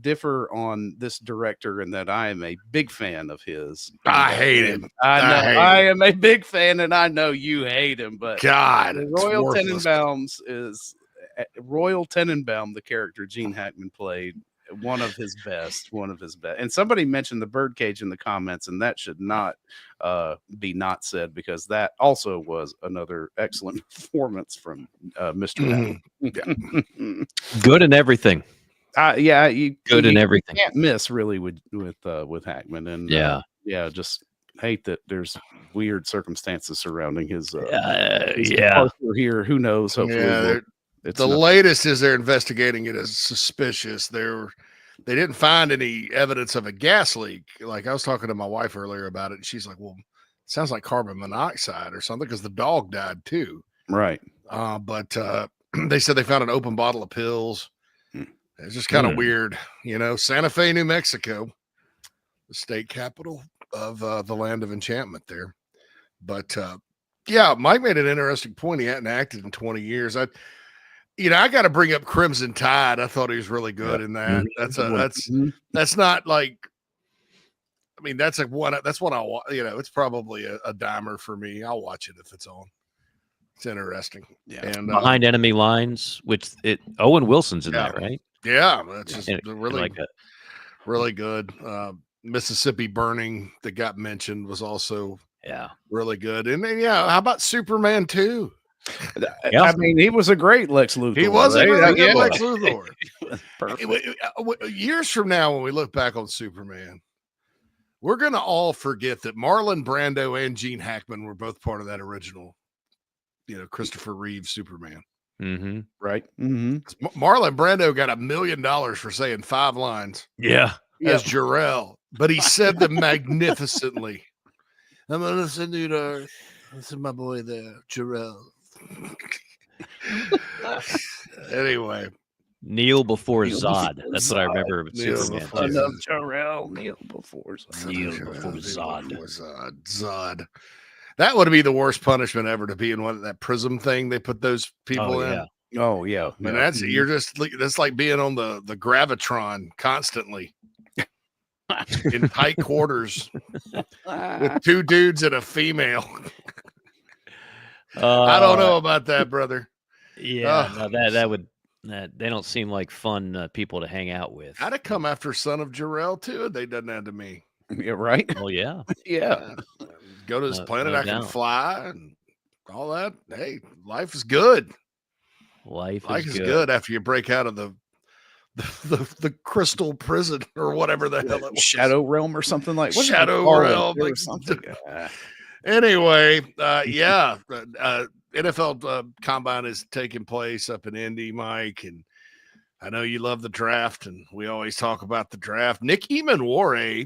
differ on this director and that I am a big fan of his. I hate him. I know I am a big fan, and I know you hate him, but God, Royal Tenenbaums is Royal Tenenbaum, the character Gene Hackman played, one of his best. And somebody mentioned the birdcage in the comments, and that should not be not said, because that also was another excellent performance from Mr. Hackman. Good in everything. Yeah, you everything. Can't miss really with Hackman, and just hate that there's weird circircumstances surrounding his departure here. Who knows? Hopefully, the latest is they're investigating it as suspicious. They didn't find any evidence of a gas leak. Like, I was talking to my wife earlier about it, and she's like, "Well, it sounds like carbon monoxide or something," because the dog died too. Right. But they said they found an open bottle of pills. It's just kind of weird, Santa Fe, New Mexico, the state capital of the land of enchantment there. But Mike made an interesting point. He hadn't acted in 20 years. I got to bring up Crimson Tide. I thought he was really good in that. That's not like, I mean, that's one I'll, it's probably a dimer for me. I'll watch it if it's on. It's interesting. Yeah. And Behind Enemy Lines, Owen Wilson's in that, right? Yeah, that's just really good. Mississippi Burning that got mentioned was also really good. And then, how about Superman 2? I mean, he was a great Lex Luthor. He was a really good Lex Luthor. Perfect. Years from now, when we look back on Superman, we're going to all forget that Marlon Brando and Gene Hackman were both part of that original, Christopher Reeve Superman. Mm-hmm. Right. Mm-hmm. Marlon Brando got $1 million for saying 5 lines. Yeah. As Jarrell, but he said them magnificently. I'm going to send you to Earth. This is my boy there, Jarrell. Anyway. Kneel before Zod. That's what I remember of Superman. I love Jarrell. Kneel before Zod. Kneel before Zod. Zod. That would be the worst punishment ever, to be in that prism thing they put those people in. Oh yeah. And that's that's like being on the Gravitron constantly in tight quarters with 2 dudes and a female. I don't know about that, brother. Yeah, they don't seem like fun people to hang out with. I'd have come after Son of Jarrell too. They done that to me. Yeah, right. Oh yeah. Yeah. Go to this planet, I can fly and all that. Hey, life is good. Life is good after you break out of the crystal prison or whatever the hell it was. Shadow Realm or something like that. Shadow Realm or something. Anyway, NFL Combine is taking place up in Indy, Mike, and I know you love the draft, and we always talk about the draft. Nick Eamon-Ware,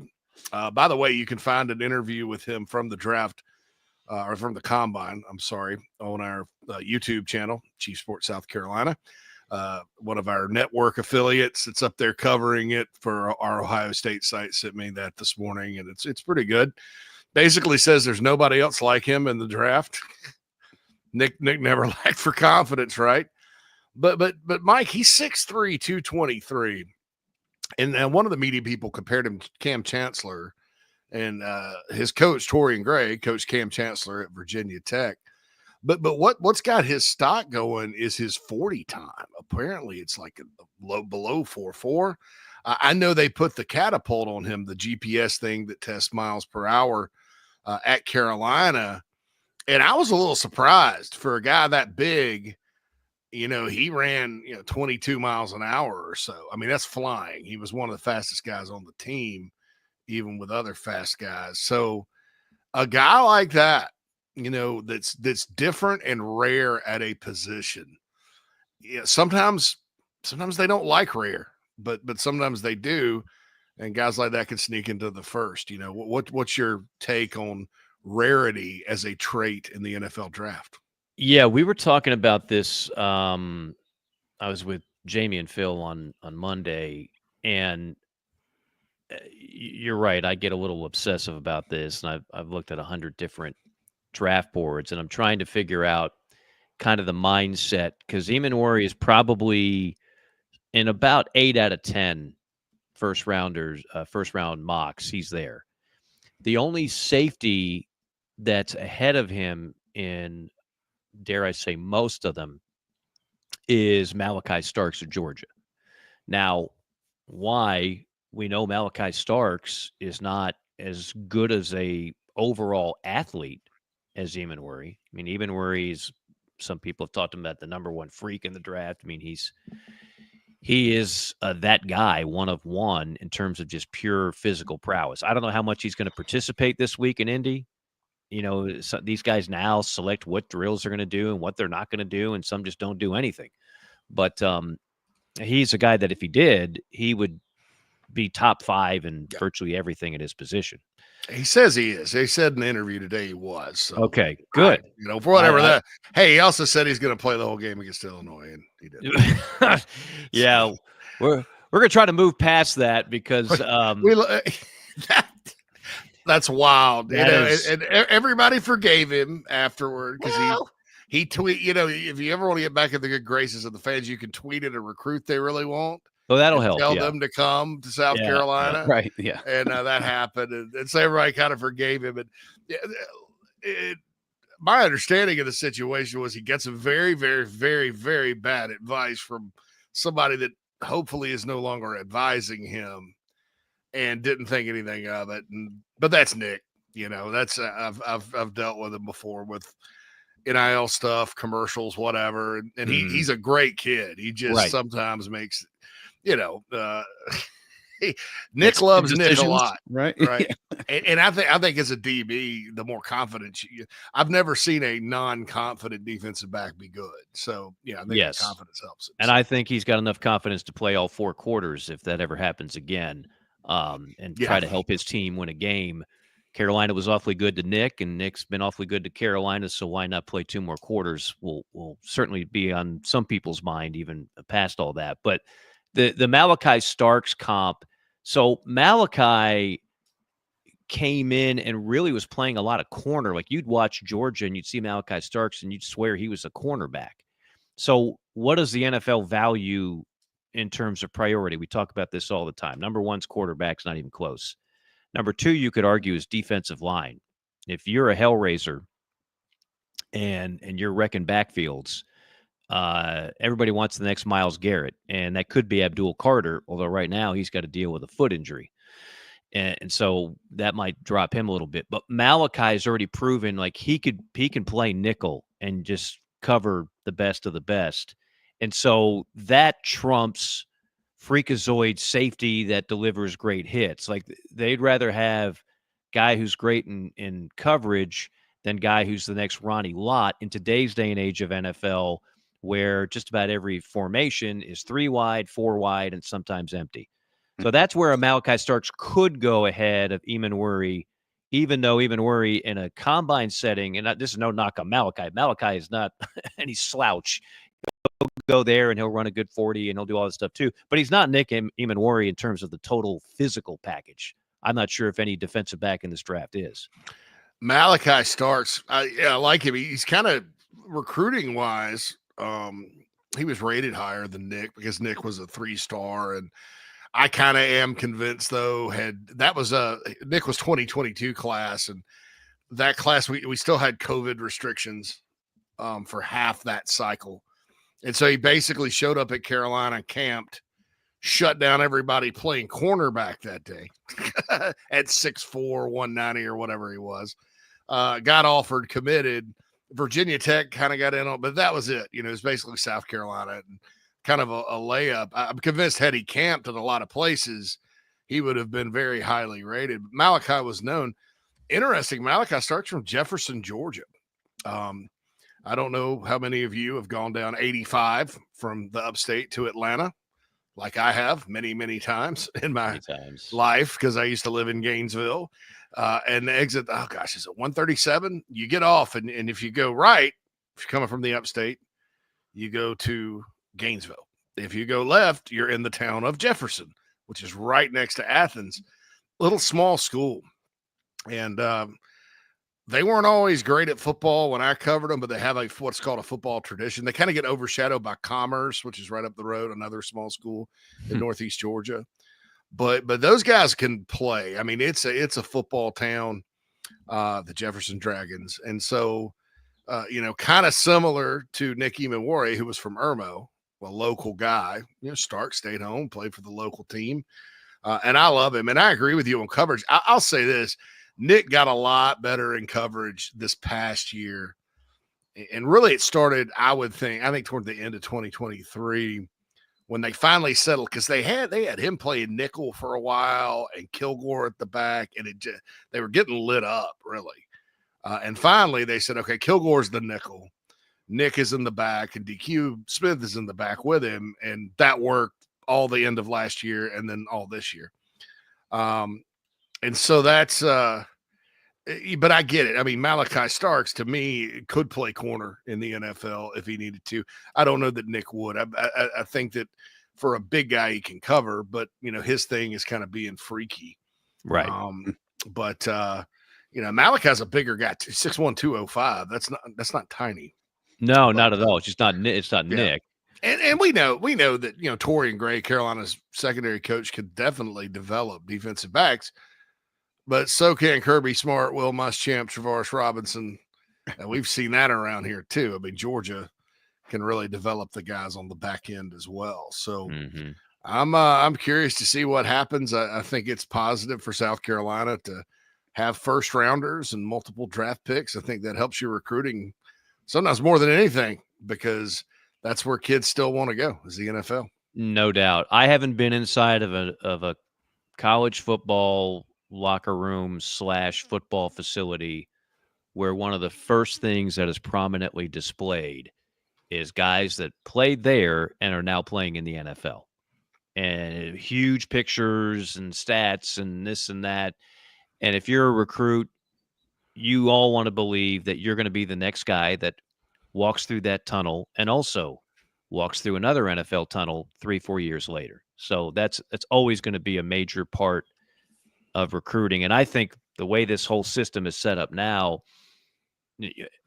by the way, you can find an interview with him from the draft, or from the Combine, I'm sorry, on our YouTube channel, Chief Sports South Carolina. one of our network affiliates that's up there covering it for our Ohio State site sent me that this morning, and it's pretty good. Basically says there's nobody else like him in the draft. Nick never lacked for confidence, right? But Mike, he's 6'3", 223. And one of the media people compared him to Cam Chancellor, and his coach, Torian Gray, coached Cam Chancellor at Virginia Tech. But what's got his stock going is his 40 time. Apparently, it's like below 4.4. I know they put the catapult on him, the GPS thing that tests miles per hour at Carolina. And I was a little surprised for a guy that big. He ran 22 miles an hour or so. I mean, that's flying. He was one of the fastest guys on the team, even with other fast guys. So a guy like that, that's different and rare at a position. Yeah, sometimes they don't like rare, but sometimes they do, and guys like that can sneak into the first. What's your take on rarity as a trait in the NFL draft? Yeah, we were talking about this. I was with Jamie and Phil on Monday, and you're right. I get a little obsessive about this, and I've looked at 100 different draft boards, and I'm trying to figure out kind of the mindset, because Eamon is probably in about 8 out of 10 first round mocks. He's there. The only safety that's ahead of him in, dare I say, most of them is Malachi Starks of Georgia. Now, why? We know Malachi Starks is not as good as a overall athlete as Eamon Worry. I mean, Eamon Worry's, some people have talked about the number one freak in the draft. I mean, he is that guy, one of one, in terms of just pure physical prowess. I don't know how much he's going to participate this week in Indy. So these guys now select what drills they're going to do and what they're not going to do, and some just don't do anything. But he's a guy that if he did, he would be top 5 in virtually everything at his position. He says he is. He said in the interview today he was. So okay, good. For whatever that. Hey, he also said he's going to play the whole game against Illinois, and he did. Yeah, we're going to try to move past that because that's wild. And everybody forgave him afterward because he tweet. If you ever want to get back in the good graces of the fans, you can tweet at a recruit they really want. Oh, that'll help. Tell them to come to South Carolina. Right. Yeah. And that happened. And so everybody kind of forgave him. And my understanding of the situation was he gets some very, very, very, very bad advice from somebody that hopefully is no longer advising him and didn't think anything of it. But that's Nick. That's I've dealt with him before with NIL stuff, commercials, whatever. And he's a great kid. He just sometimes makes – Nick loves Nick a lot, right? And I think as a DB, the more confidence I've never seen a non-confident defensive back be good. So I think confidence helps him. And I think he's got enough confidence to play all 4 quarters if that ever happens again, and try to help his team win a game. Carolina was awfully good to Nick, and Nick's been awfully good to Carolina, so why not play 2 more quarters? Will certainly be on some people's mind, even past all that. But the Malachi Starks comp, so Malachi came in and really was playing a lot of corner. Like you'd watch Georgia and you'd see Malachi Starks and you'd swear he was a cornerback. So what does the NFL value in terms of priority? We talk about this all the time. Number 1's quarterback's not even close. Number 2, you could argue, is defensive line. If you're a hellraiser and you're wrecking backfields, everybody wants the next Myles Garrett, and that could be Abdul Carter, although right now he's got to deal with a foot injury. And so that might drop him a little bit. But Malachi's already proven like he can play nickel and just cover the best of the best. And so that trumps freakazoid safety that delivers great hits. Like they'd rather have guy who's great in coverage than guy who's the next Ronnie Lott in today's day and age of NFL, where just about every formation is 3 wide, 4 wide, and sometimes empty. So that's where a Malachi Starks could go ahead of Eamon Worry, even though Eamon Worry in a combine setting, and this is no knock on Malachi. Malachi is not any slouch. go there and he'll run a good 40 and he'll do all this stuff too. But he's not Nick Immanwori in terms of the total physical package. I'm not sure if any defensive back in this draft is. Malachi Starks. I like him. He's kind of recruiting wise. He was rated higher than Nick because Nick was a 3-star, and I kind of am convinced though Nick was 2022 class, and that class we still had COVID restrictions for half that cycle, and so he basically showed up at Carolina, camped, shut down everybody playing cornerback that day at 6'4", 190 or whatever he was. Got offered, committed. Virginia Tech kind of got in on, but that was it. You know, it was basically South Carolina and kind of a layup. I'm convinced had he camped at a lot of places, he would have been very highly rated. Malachi was known. Interesting, Malachi starts from Jefferson, Georgia. I don't know how many of you have gone down 85 from the upstate to Atlanta, like I have many, many times in my life because I used to live in Gainesville. And the exit, oh gosh, is it 137? You get off, and if you go right, if you're coming from the upstate, you go to Gainesville. If you go left, you're in the town of Jefferson, which is right next to Athens. Little small school. And they weren't always great at football when I covered them, but they have what's called a football tradition. They kind of get overshadowed by Commerce, which is right up the road, another small school in Northeast Georgia. But those guys can play. I mean, it's a football town, the Jefferson Dragons. And so, kind of similar to Nick Immanwori, who was from Irmo, a local guy. Stark stayed home, played for the local team. And I love him. And I agree with you on coverage. I'll say this. Nick got a lot better in coverage this past year. And really it started, I think toward the end of 2023 when they finally settled, because they had him playing nickel for a while and Kilgore at the back, and they were getting lit up, really. And finally they said, okay, Kilgore's the nickel. Nick is in the back, and DQ Smith is in the back with him, and that worked all the end of last year and then all this year. And so that's but I get it. I mean, Malachi Starks, to me, could play corner in the NFL if he needed to. I don't know that Nick would. I think that for a big guy, he can cover, but, his thing is kind of being freaky. Right. But Malachi's a bigger guy, 6'1", 205. That's not tiny. No, not at all. It's just not Nick. And we know that, Torian Gray, Carolina's secondary coach, could definitely develop defensive backs. But so can Kirby Smart, Will Muschamp, Travaris Robinson. And we've seen that around here too. I mean, Georgia can really develop the guys on the back end as well. So I'm curious to see what happens. I think it's positive for South Carolina to have first rounders and multiple draft picks. I think that helps your recruiting sometimes more than anything, because that's where kids still want to go, is the NFL. No doubt. I haven't been inside of a college football locker room / football facility where one of the first things that is prominently displayed is guys that played there and are now playing in the NFL, and huge pictures and stats and this and that. And if you're a recruit, you all want to believe that you're going to be the next guy that walks through that tunnel and also walks through another NFL tunnel 3-4 years later. So that's always going to be a major part of recruiting. And I think the way this whole system is set up now,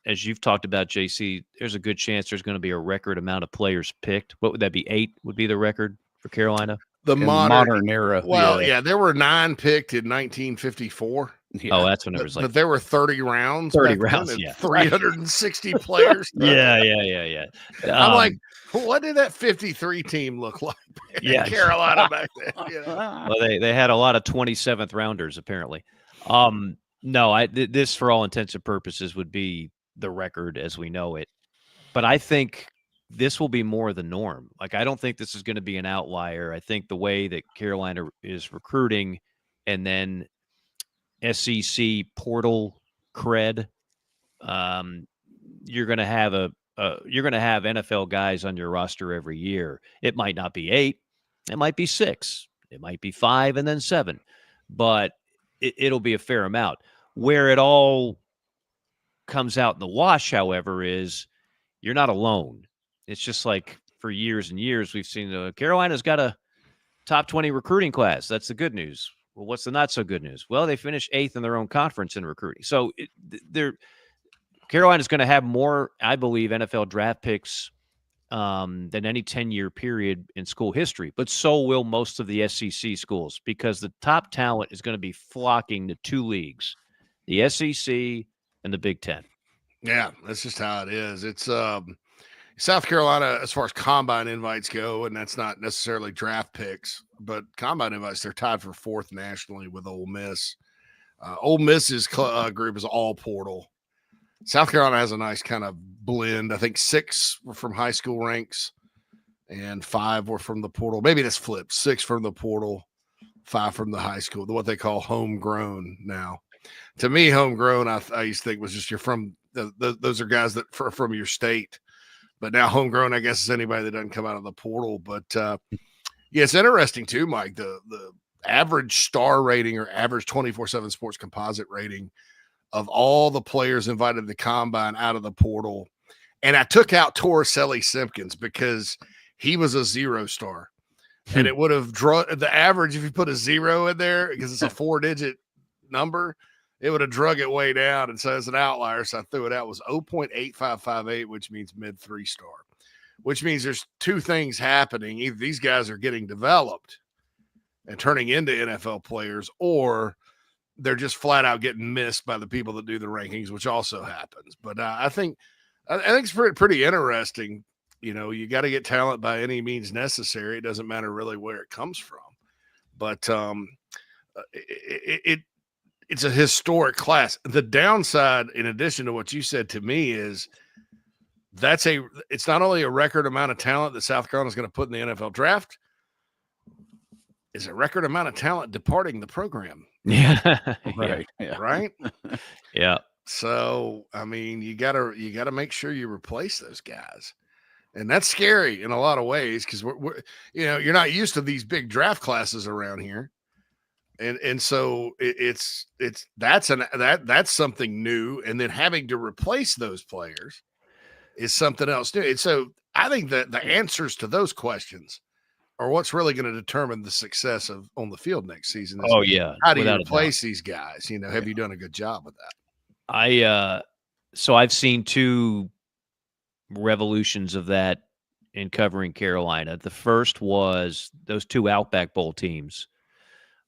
as you've talked about, JC, there's a good chance there's going to be a record amount of players picked. What would that be? 8 would be the record for Carolina? The modern era. Well, yeah, there were 9 picked in 1954. Yeah. Oh, that's when it was but there were 30 rounds. 30 rounds, yeah. 360 players. Yeah. I'm like, what did that 53 team look like in Carolina back then? Well, they had a lot of 27th rounders, apparently. No, this, for all intents and purposes, would be the record as we know it. But I think this will be more the norm. Like, I don't think this is going to be an outlier. I think the way that Carolina is recruiting, and then SEC portal cred, you're going to have NFL guys on your roster every year. It might not be 8, it might be 6, it might be 5 and then 7, but it'll be a fair amount. Where it all comes out in the wash, however, is you're not alone It's just like for years and years, we've seen Carolina's got a top 20 recruiting class. That's the good news. Well, what's the not so good news? Well, they finished 8th in their own conference in recruiting. So Carolina's going to have more, I believe, NFL draft picks than any 10-year period in school history. But so will most of the SEC schools, because the top talent is going to be flocking to 2 leagues, the SEC and the Big Ten. Yeah, that's just how it is. It's South Carolina, as far as combine invites go, and that's not necessarily draft picks, but combine invites, they're tied for 4th nationally with Ole Miss. Ole Miss's group is all portal. South Carolina has a nice kind of blend. I think 6 were from high school ranks and 5 were from the portal. Maybe that's flipped. 6 from the portal, 5 from the high school, what they call homegrown now. To me, homegrown, I used to think was just you're from those are guys that are from your state. But now homegrown, I guess, is anybody that doesn't come out of the portal. But yeah, it's interesting too, Mike. The average star rating or average 24/7 Sports composite rating of all the players invited to the combine out of the portal. And I took out Torricelli Simpkins because he was a 0 star. And it would have drawn the average if you put a 0 in there, because it's a 4-digit number, it would have drug it way down. And so as an outlier, so I threw it out, was 0.8558, which means mid 3-star, which means there's 2 things happening. Either these guys are getting developed and turning into NFL players, or they're just flat out getting missed by the people that do the rankings, which also happens. But I think it's pretty interesting. You know, you got to get talent by any means necessary. It doesn't matter really where it comes from. But it's a historic class. The downside, in addition to what you said to me, is it's not only a record amount of talent that South Carolina is going to put in the NFL draft, it's a record amount of talent departing the program. Yeah. Right. Yeah. Right. Yeah. So, I mean, you gotta make sure you replace those guys. And that's scary in a lot of ways, because we're you're not used to these big draft classes around here. And so that's something new. And then having to replace those players is something else new. And so I think that the answers to those questions are what's really going to determine the success on the field next season. Oh, yeah. How do you replace these guys? Have you done a good job with that? So I've seen 2 revolutions of that in covering Carolina. The first was those 2 Outback Bowl teams.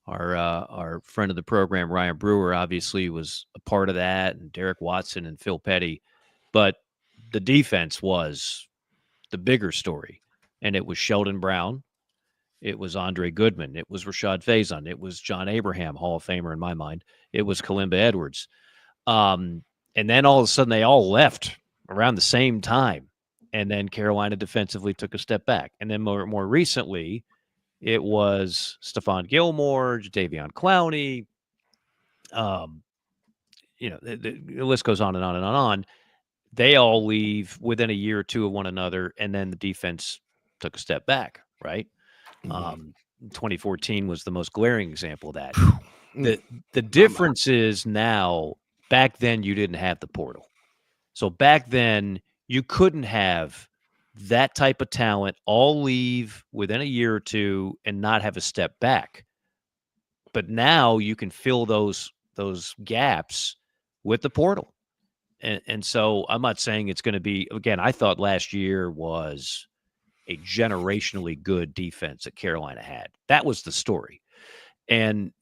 Our friend of the program, Ryan Brewer, obviously was a part of that, and Derek Watson and Phil Petty. But the defense was the bigger story, and it was Sheldon Brown. It was Andre Goodman. It was Rashad Faison. It was John Abraham, Hall of Famer in my mind. It was Kalimba Edwards. And then all of a sudden they all left around the same time. And then Carolina defensively took a step back. And then more recently, it was Stephon Gilmore, Jadeveon Clowney. The list goes on and on and on. They all leave within a year or 2 of one another, and then the defense took a step back, right? 2014 was the most glaring example of that. The difference is now, back then you didn't have the portal. So back then you couldn't have that type of talent all leave within a year or 2 and not have a step back. But now you can fill those gaps with the portal. And so I'm not saying it's going to be, again, I thought last year was a generationally good defense that Carolina had. That was the story. And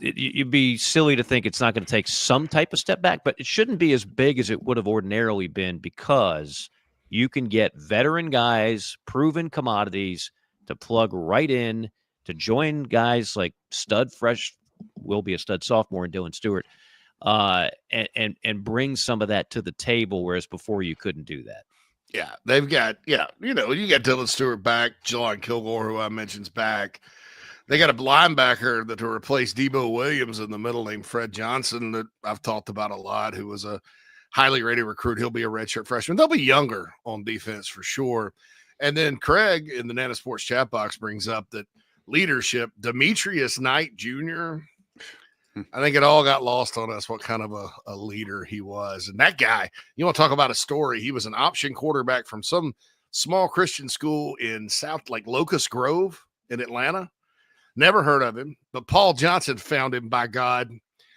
you'd be silly to think it's not going to take some type of step back, but it shouldn't be as big as it would have ordinarily been, because you can get veteran guys, proven commodities to plug right in, to join guys like will be a stud sophomore in Dylan Stewart, and bring some of that to the table, whereas before you couldn't do that. Yeah, they've got, you got Dylan Stewart back, Jelon Kilgore, who I mentioned's back. They got a linebacker to replace Debo Williams in the middle named Fred Johnson that I've talked about a lot, who was a highly rated recruit. He'll be a redshirt freshman. They'll be younger on defense for sure. And then Craig in the Nana Sports chat box brings up that leadership, Demetrius Knight Jr., I think it all got lost on us what kind of a leader he was. And that guy, you want to talk about a story, he was an option quarterback from some small Christian school in like Locust Grove in Atlanta. Never heard of him, but Paul Johnson found him by God.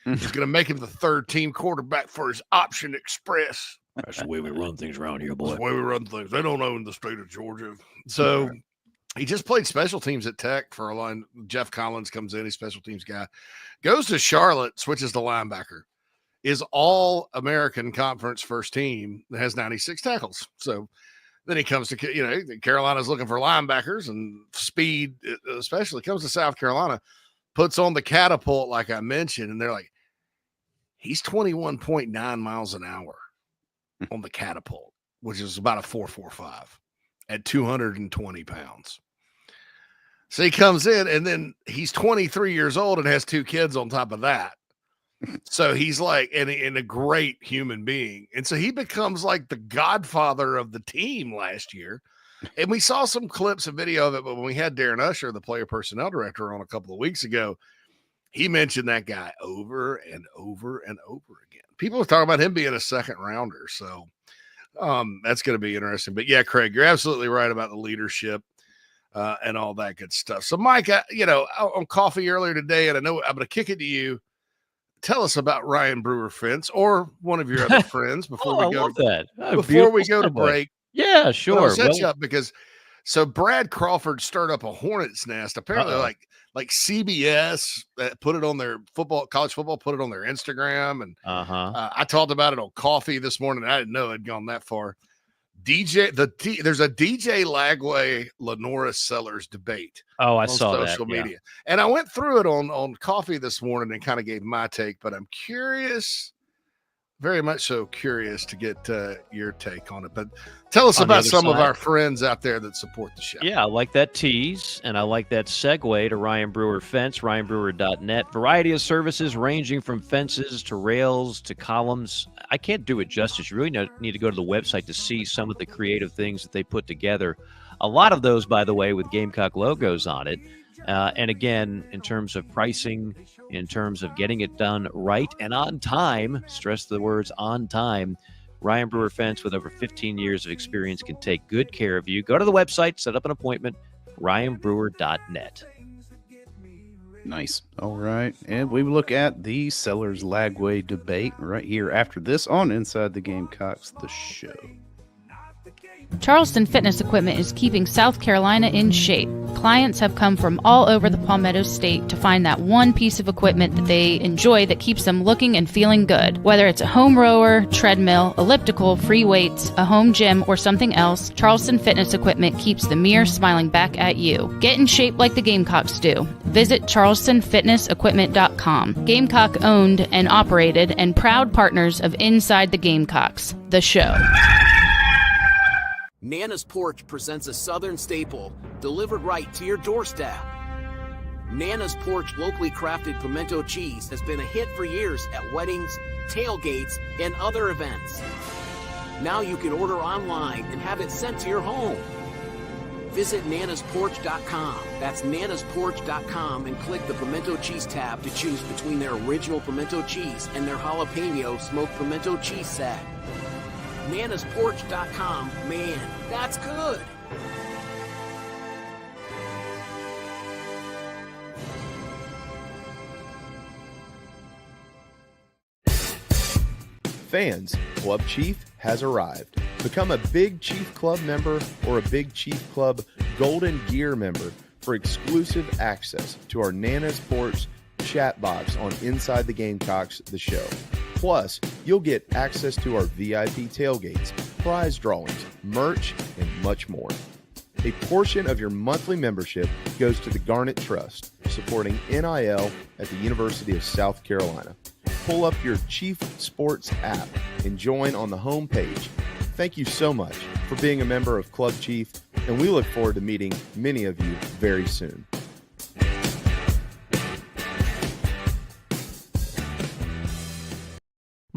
He's going to make him the third team quarterback for his option express. That's the way we run things around here, boy. That's the way we run things. They don't own the state of Georgia. So he just played special teams at Tech for a line. Jeff Collins comes in, he's special teams guy. Goes to Charlotte, switches to linebacker. Is all American Conference first team that has 96 tackles. So then he comes to, Carolina's looking for linebackers and speed, especially comes to South Carolina, puts on the catapult, like I mentioned, and they're like, he's 21.9 miles an hour on the catapult, which is about a 4.45 at 220 pounds. So he comes in, and then he's 23 years old and has 2 kids on top of that. So he's like, and a great human being. And so he becomes like the godfather of the team last year. And we saw some clips and video of it, but when we had Darren Usher, the player personnel director, on a couple of weeks ago, he mentioned that guy over and over and over again. People are talking about him being a second rounder. So that's going to be interesting. But yeah, Craig, you're absolutely right about the leadership and all that good stuff. So Mike, on coffee earlier today, and I know I'm going to kick it to you. Tell us about Ryan Brewer Fence or one of your other friends before we go to break. Yeah, sure. I'll set you up because Brad Crawford stirred up a hornet's nest. Apparently, like CBS put it on their college football, put it on their Instagram, and I talked about it on coffee this morning. I didn't know it had gone that far. There's a DJ Lagway Lenora Sellers debate. Oh, I saw social media, and I went through it on coffee this morning and kind of gave my take. But I'm curious, very much so curious, to get your take on it. But tell us about some of our friends out there that support the show. Yeah, I like that tease, and I like that segue to Ryan Brewer Fence, ryanbrewer.net. Variety of services ranging from fences to rails to columns. I can't do it justice. You really need to go to the website to see some of the creative things that they put together. A lot of those, by the way, with Gamecock logos on it. And again, in terms of pricing, in terms of getting it done right and on time, stress the words on time, Ryan Brewer Fence, with over 15 years of experience, can take good care of you. Go to the website, set up an appointment, ryanbrewer.net. Nice. All right. And we look at the Sellers-Lagway debate right here after this on Inside the Gamecocks, the show. Charleston Fitness Equipment is keeping South Carolina in shape. Clients have come from all over the Palmetto State to find that one piece of equipment that they enjoy that keeps them looking and feeling good. Whether it's a home rower, treadmill, elliptical, free weights, a home gym, or something else, Charleston Fitness Equipment keeps the mirror smiling back at you. Get in shape like the Gamecocks do. Visit charlestonfitnessequipment.com. Gamecock owned and operated and proud partners of Inside the Gamecocks, the show. Nana's Porch presents a Southern staple delivered right to your doorstep. Nana's Porch locally crafted pimento cheese has been a hit for years at weddings, tailgates, and other events. Now you can order online and have it sent to your home. Visit nanasporch.com. That's nanasporch.com and click the pimento cheese tab to choose between their original pimento cheese and their jalapeno smoked pimento cheese set. nanasporch.com. Man, that's good. Fans, Club Chief has arrived. Become a Big Chief Club member or a Big Chief Club Golden Gear member for exclusive access to our Nana's Porch chat box on Inside the Gamecocks, the show. Plus, you'll get access to our VIP tailgates, prize drawings, merch, and much more. A portion of your monthly membership goes to the Garnet Trust, supporting NIL at the University of South Carolina. Pull up your Chief Sports app and join on the home page. Thank you so much for being a member of Club Chief, and we look forward to meeting many of you very soon.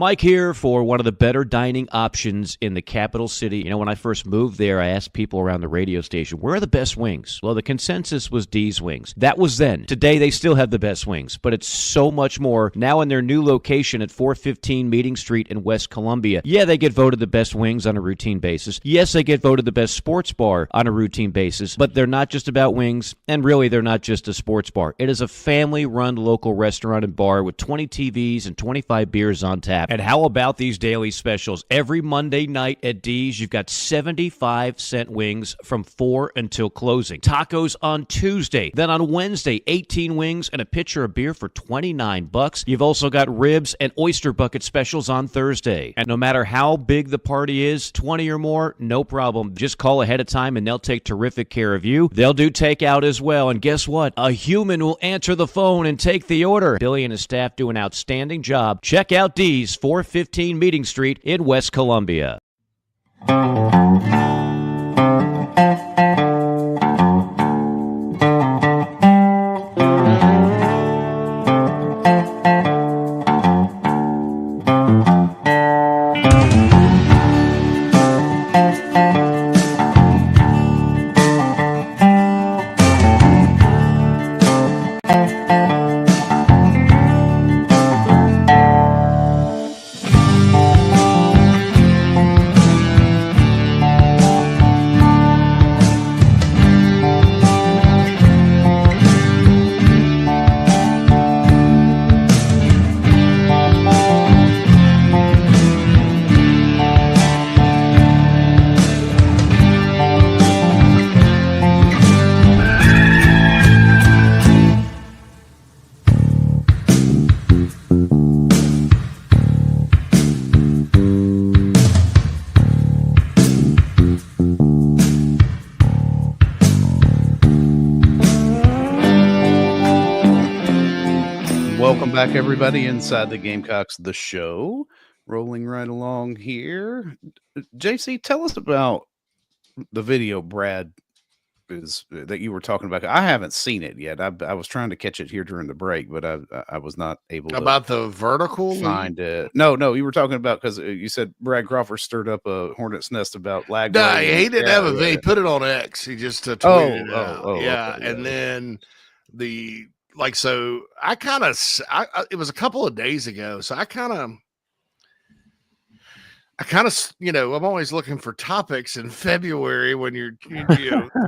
Mike here for one of the better dining options in the capital city. You know, when I first moved there, I asked people around the radio station, where are the best wings? Well, the consensus was D's Wings. That was then. Today, they still have the best wings, but it's so much more now in their new location at 415 Meeting Street in West Columbia. Yeah, they get voted the best wings on a routine basis. Yes, they get voted the best sports bar on a routine basis, but they're not just about wings, and really, they're not just a sports bar. It is a family-run local restaurant and bar with 20 TVs and 25 beers on tap. And how about these daily specials? Every Monday night at D's, you've got 75-cent wings from 4 until closing. Tacos on Tuesday. Then on Wednesday, 18 wings and a pitcher of beer for $29. You've also got ribs and oyster bucket specials on Thursday. And no matter how big the party is, 20 or more, no problem. Just call ahead of time and they'll take terrific care of you. They'll do takeout as well. And guess what? A human will answer the phone and take the order. Billy and his staff do an outstanding job. Check out D's 415 Meeting Street in West Columbia. Welcome back, everybody, inside the Gamecocks, the show. Rolling right along here. JC, tell us about the video Brad that you were talking about. I haven't seen it yet. I was trying to catch it here during the break, but I was not able to. About the vertical? Find it. No, you were talking about, because you said Brad Crawford stirred up a hornet's nest about Lagway. Nah, he didn't have a video. He put it on X. He just tweeted it out. Yeah, okay, and then so I kind of, it was a couple of days ago. So I kind of, I'm always looking for topics in February when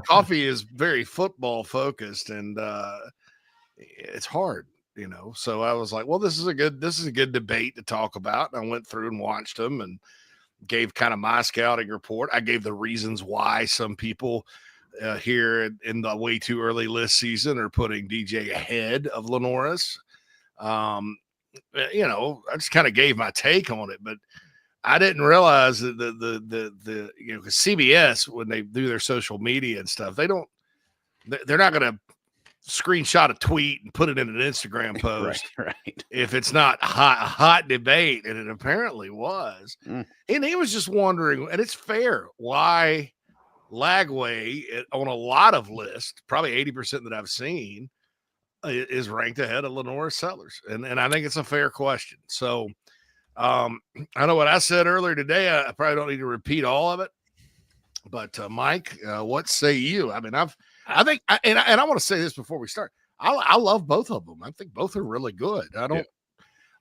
coffee is very football focused and it's hard, So I was like, well, this is a good debate to talk about. And I went through and watched them and gave kind of my scouting report. I gave the reasons why some people here in the way too early list season are putting DJ ahead of Lenoris. I just kind of gave my take on it, but I didn't realize that the because CBS, when they do their social media and stuff, they're not going to screenshot a tweet and put it in an Instagram post right. If it's not a hot debate, and it apparently was. And he was just wondering, and it's fair, why Lagway on a lot of lists, probably 80% that I've seen, is ranked ahead of Lenoris Sellers. And I think it's a fair question. So I know what I said earlier today. I probably don't need to repeat all of it. But Mike, what say you? I mean, I want to say this before we start. I love both of them. I think both are really good.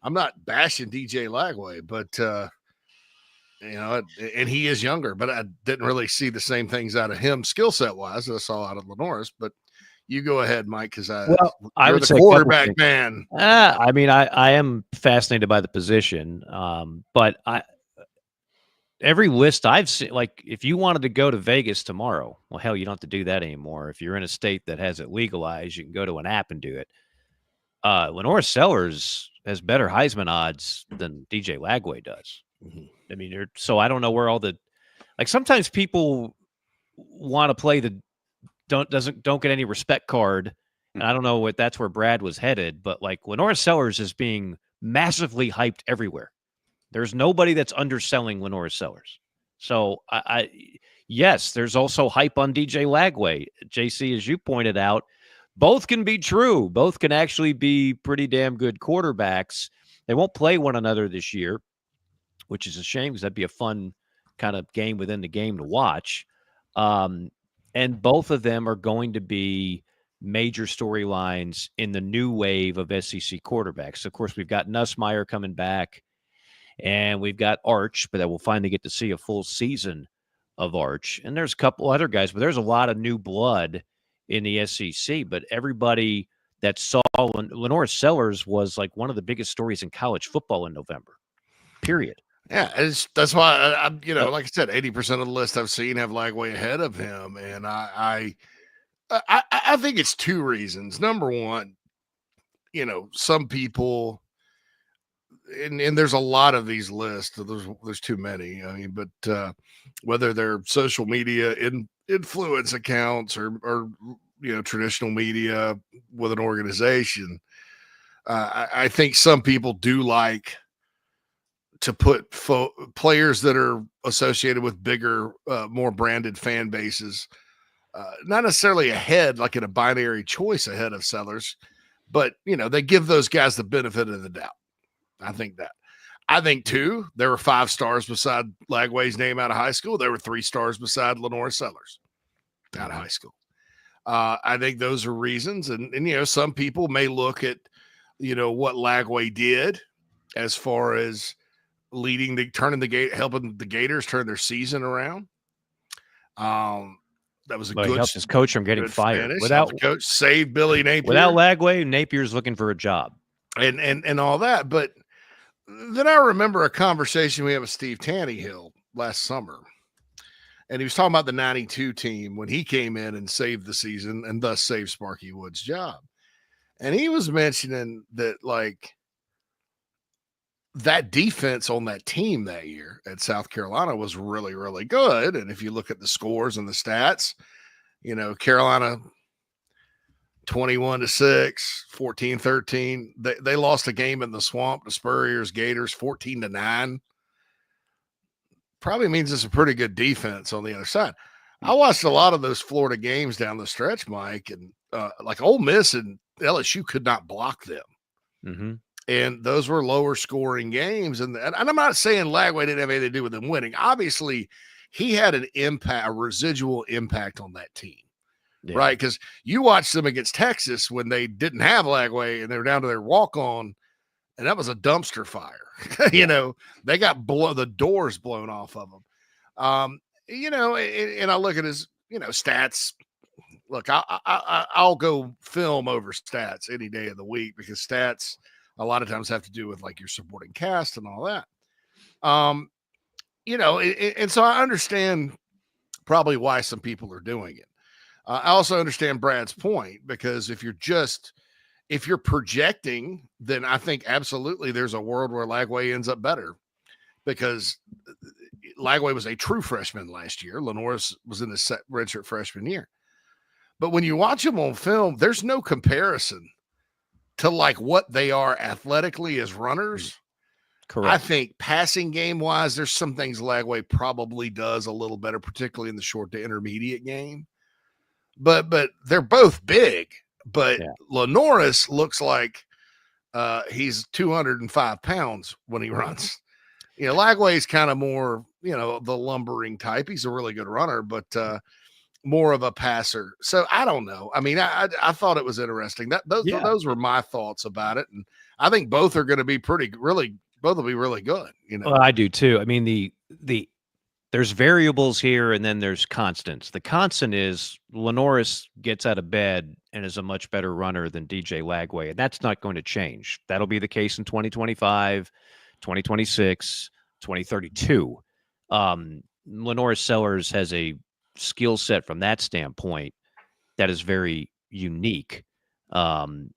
I'm not bashing DJ Lagway, but and he is younger, but I didn't really see the same things out of him skill set wise that I saw out of Lenoris. But you go ahead, Mike, because I would say quarterback man. I mean, I am fascinated by the position, but every list I've seen, like if you wanted to go to Vegas tomorrow, well, hell, you don't have to do that anymore. If you're in a state that has it legalized, you can go to an app and do it. Lenoris Sellers has better Heisman odds than DJ Lagway does. Mm-hmm. I mean, so I don't know where all the, like, sometimes people want to play the don't get any respect card. And I don't know what that's where Brad was headed, but like Lenoris Sellers is being massively hyped everywhere. There's nobody that's underselling Lenoris Sellers. So yes, there's also hype on DJ Lagway. JC, as you pointed out, both can be true. Both can actually be pretty damn good quarterbacks. They won't play one another this year. which is a shame because that'd be a fun kind of game within the game to watch. And both of them are going to be major storylines in the new wave of SEC quarterbacks. Of course, we've got Nussmeier coming back, and we've got Arch, but that we'll finally get to see a full season of Arch. And there's a couple other guys, but there's a lot of new blood in the SEC. But everybody that saw Lenore Sellers was like one of the biggest stories in college football in November, period. Yeah, that's why I like I said, 80% of the list I've seen have Lagway ahead of him, and I think it's two reasons. Number one, some people, and there's a lot of these lists. There's too many. I mean, but whether they're social media influence accounts or traditional media with an organization, I think some people do like to put players that are associated with bigger, more branded fan bases, not necessarily ahead, like in a binary choice ahead of Sellers, but they give those guys the benefit of the doubt. I think too, there were 5 stars beside Lagway's name out of high school. There were 3 stars beside Lenore Sellers out of high school. I think those are reasons. And some people may look at, what Lagway did as far as helping the Gators turn their season around. That was He helped his coach from getting fired. Finish. Without the coach saved Billy Napier. Without Lagway, Napier's looking for a job. And all that. But then I remember a conversation we had with Steve Tannehill last summer. And he was talking about the 92 team when he came in and saved the season and thus saved Sparky Wood's job. And he was mentioning that, like, that defense on that team that year at South Carolina was really, really good. And if you look at the scores and the stats, Carolina 21-6, 14-13. They lost a game in the swamp to Spurrier's Gators 14-9. Probably means it's a pretty good defense on the other side. I watched a lot of those Florida games down the stretch, Mike, and like Ole Miss and LSU could not block them. Mm-hmm. And those were lower scoring games. And I'm not saying Lagway didn't have anything to do with them winning. Obviously, he had an impact, a residual impact on that team, right? Because you watched them against Texas when they didn't have Lagway and they were down to their walk-on, and that was a dumpster fire. They got the doors blown off of them. And I look at his, stats. Look, I'll go film over stats any day of the week because stats a lot of times have to do with like your supporting cast and all that. And so I understand probably why some people are doing it. I also understand Brad's point because if you're projecting, then I think absolutely there's a world where Lagway ends up better because Lagway was a true freshman last year. Lenoris was in the redshirt freshman year. But when you watch him on film, there's no comparison to like what they are athletically as runners. Correct. I think passing game wise, there's some things Lagway probably does a little better, particularly in the short to intermediate game. But they're both big. But Lenoris looks like he's 205 pounds when he runs. Lagway's kind of more, the lumbering type. He's a really good runner, but more of a passer. So I don't know. I mean, I thought it was interesting. Those were my thoughts about it. And I think both are going to be both will be really good. Well, I do too. I mean, there's variables here and then there's constants. The constant is Lenoris gets out of bed and is a much better runner than DJ Lagway. And that's not going to change. That'll be the case in 2025, 2026, 2032. Lenoris Sellers has a skill set from that standpoint that is very unique. And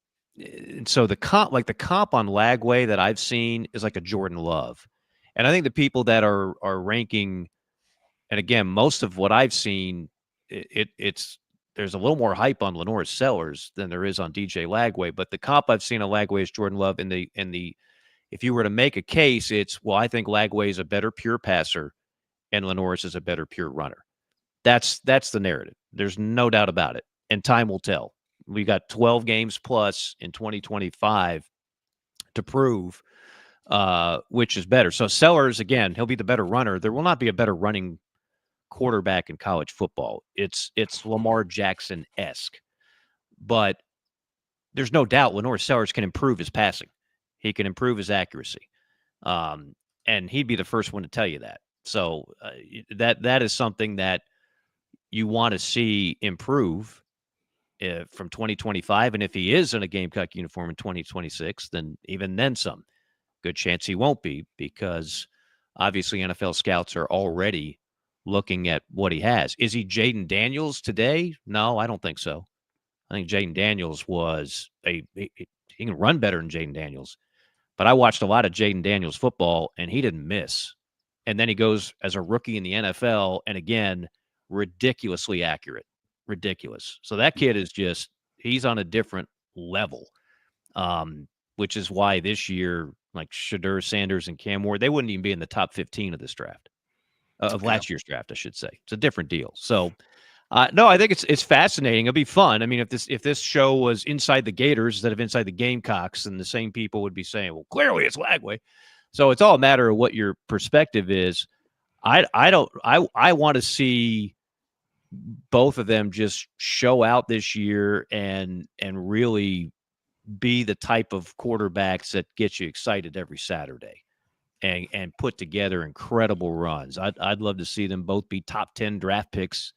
so the comp on Lagway that I've seen is like a Jordan Love. And I think the people that are ranking, and again, most of what I've seen, there's a little more hype on Lenoris Sellers than there is on DJ Lagway. But the comp I've seen on Lagway is Jordan Love. And if you were to make a case, I think Lagway is a better pure passer and Lenoris is a better pure runner. That's the narrative. There's no doubt about it. And time will tell. We got 12 games plus in 2025 to prove which is better. So Sellers, again, he'll be the better runner. There will not be a better running quarterback in college football. It's Lamar Jackson-esque. But there's no doubt Lenore Sellers can improve his passing. He can improve his accuracy. And he'd be the first one to tell you that. So that is something that you want to see improve from 2025. And if he is in a Gamecock uniform in 2026, then even then some. Good chance he won't be, because obviously NFL scouts are already looking at what he has. Is he Jaden Daniels today? No, I don't think so. I think Jaden Daniels was he can run better than Jaden Daniels. But I watched a lot of Jaden Daniels football, and he didn't miss. And then he goes as a rookie in the NFL, and again, ridiculously accurate. Ridiculous. So that kid is he's on a different level, which is why this year, like Shadur Sanders and Cam Ward, they wouldn't even be in the top 15 of this draft, of last year's draft, I should say. It's a different deal. So, no, I think it's fascinating. It'll be fun. I mean, if this show was Inside the Gators instead of Inside the Gamecocks, then the same people would be saying, well, clearly it's Lagway. So it's all a matter of what your perspective is. I want to see both of them just show out this year and really be the type of quarterbacks that get you excited every Saturday and put together incredible runs. I'd love to see them both be top 10 draft picks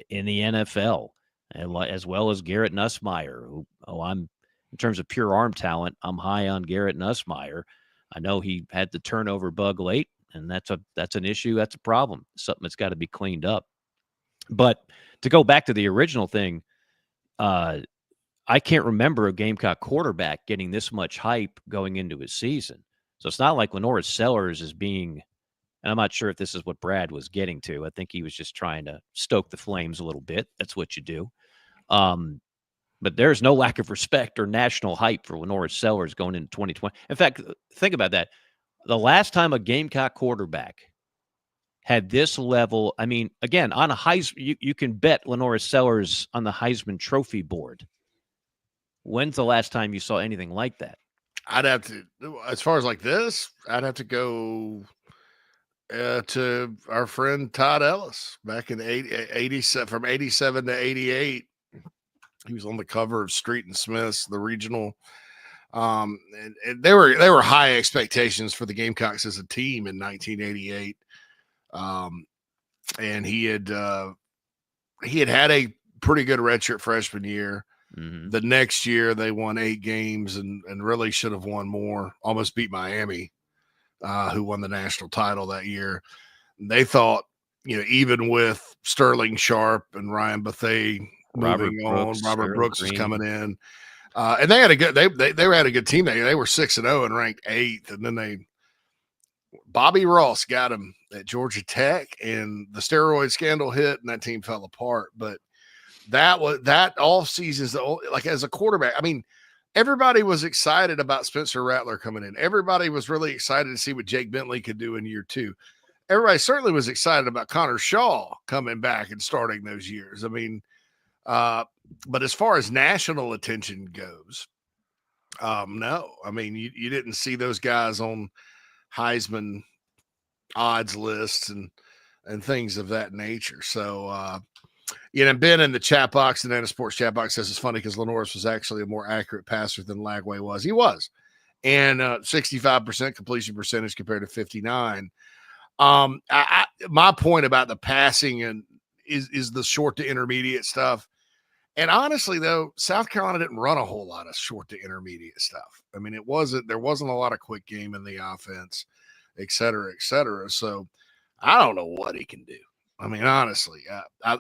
in the NFL, and as well as Garrett Nussmeier, in terms of pure arm talent, I'm high on Garrett Nussmeier. I know he had the turnover bug late, and that's an issue. That's a problem. Something that's got to be cleaned up. But to go back to the original thing, I can't remember a Gamecock quarterback getting this much hype going into his season. So it's not like Lenore Sellers is being, and I'm not sure if this is what Brad was getting to. I think he was just trying to stoke the flames a little bit. That's what you do. But there's no lack of respect or national hype for Lenore Sellers going into 2020. In fact, think about that. The last time a Gamecock quarterback had this level, I mean, again, on a Heisman, you can bet Lenore Sellers on the Heisman Trophy board. When's the last time you saw anything like that? I'd have to, as far as like this, I'd have to go to our friend Todd Ellis back in 87, from 87 to 88. He was on the cover of Street and Smith's, the regional. And there were high expectations for the Gamecocks as a team in 1988. And he had had a pretty good redshirt freshman year. Mm-hmm. The next year they won 8 games and really should have won more. Almost beat Miami, who won the national title that year. They thought, even with Sterling Sharp and Ryan Bethay moving on, Robert Brooks was coming in, and they had a good they had a good team. They were 6-0 and ranked 8th, and then Bobby Ross got him at Georgia Tech, and the steroid scandal hit, and that team fell apart. But that off season's like, as a quarterback, I mean, everybody was excited about Spencer Rattler coming in. Everybody was really excited to see what Jake Bentley could do in year 2. Everybody certainly was excited about Connor Shaw coming back and starting those years. I mean, but as far as national attention goes, no. I mean, you didn't see those guys on Heisman odds lists and things of that nature. So, Ben in the chat box, the Nana Sports chat box, says it's funny because Lenoris was actually a more accurate passer than Lagway was. He was. And 65% completion percentage compared to 59. My point about the passing is the short to intermediate stuff. And honestly, though, South Carolina didn't run a whole lot of short to intermediate stuff. I mean, there wasn't a lot of quick game in the offense, et cetera, et cetera. So I don't know what he can do. I mean, honestly,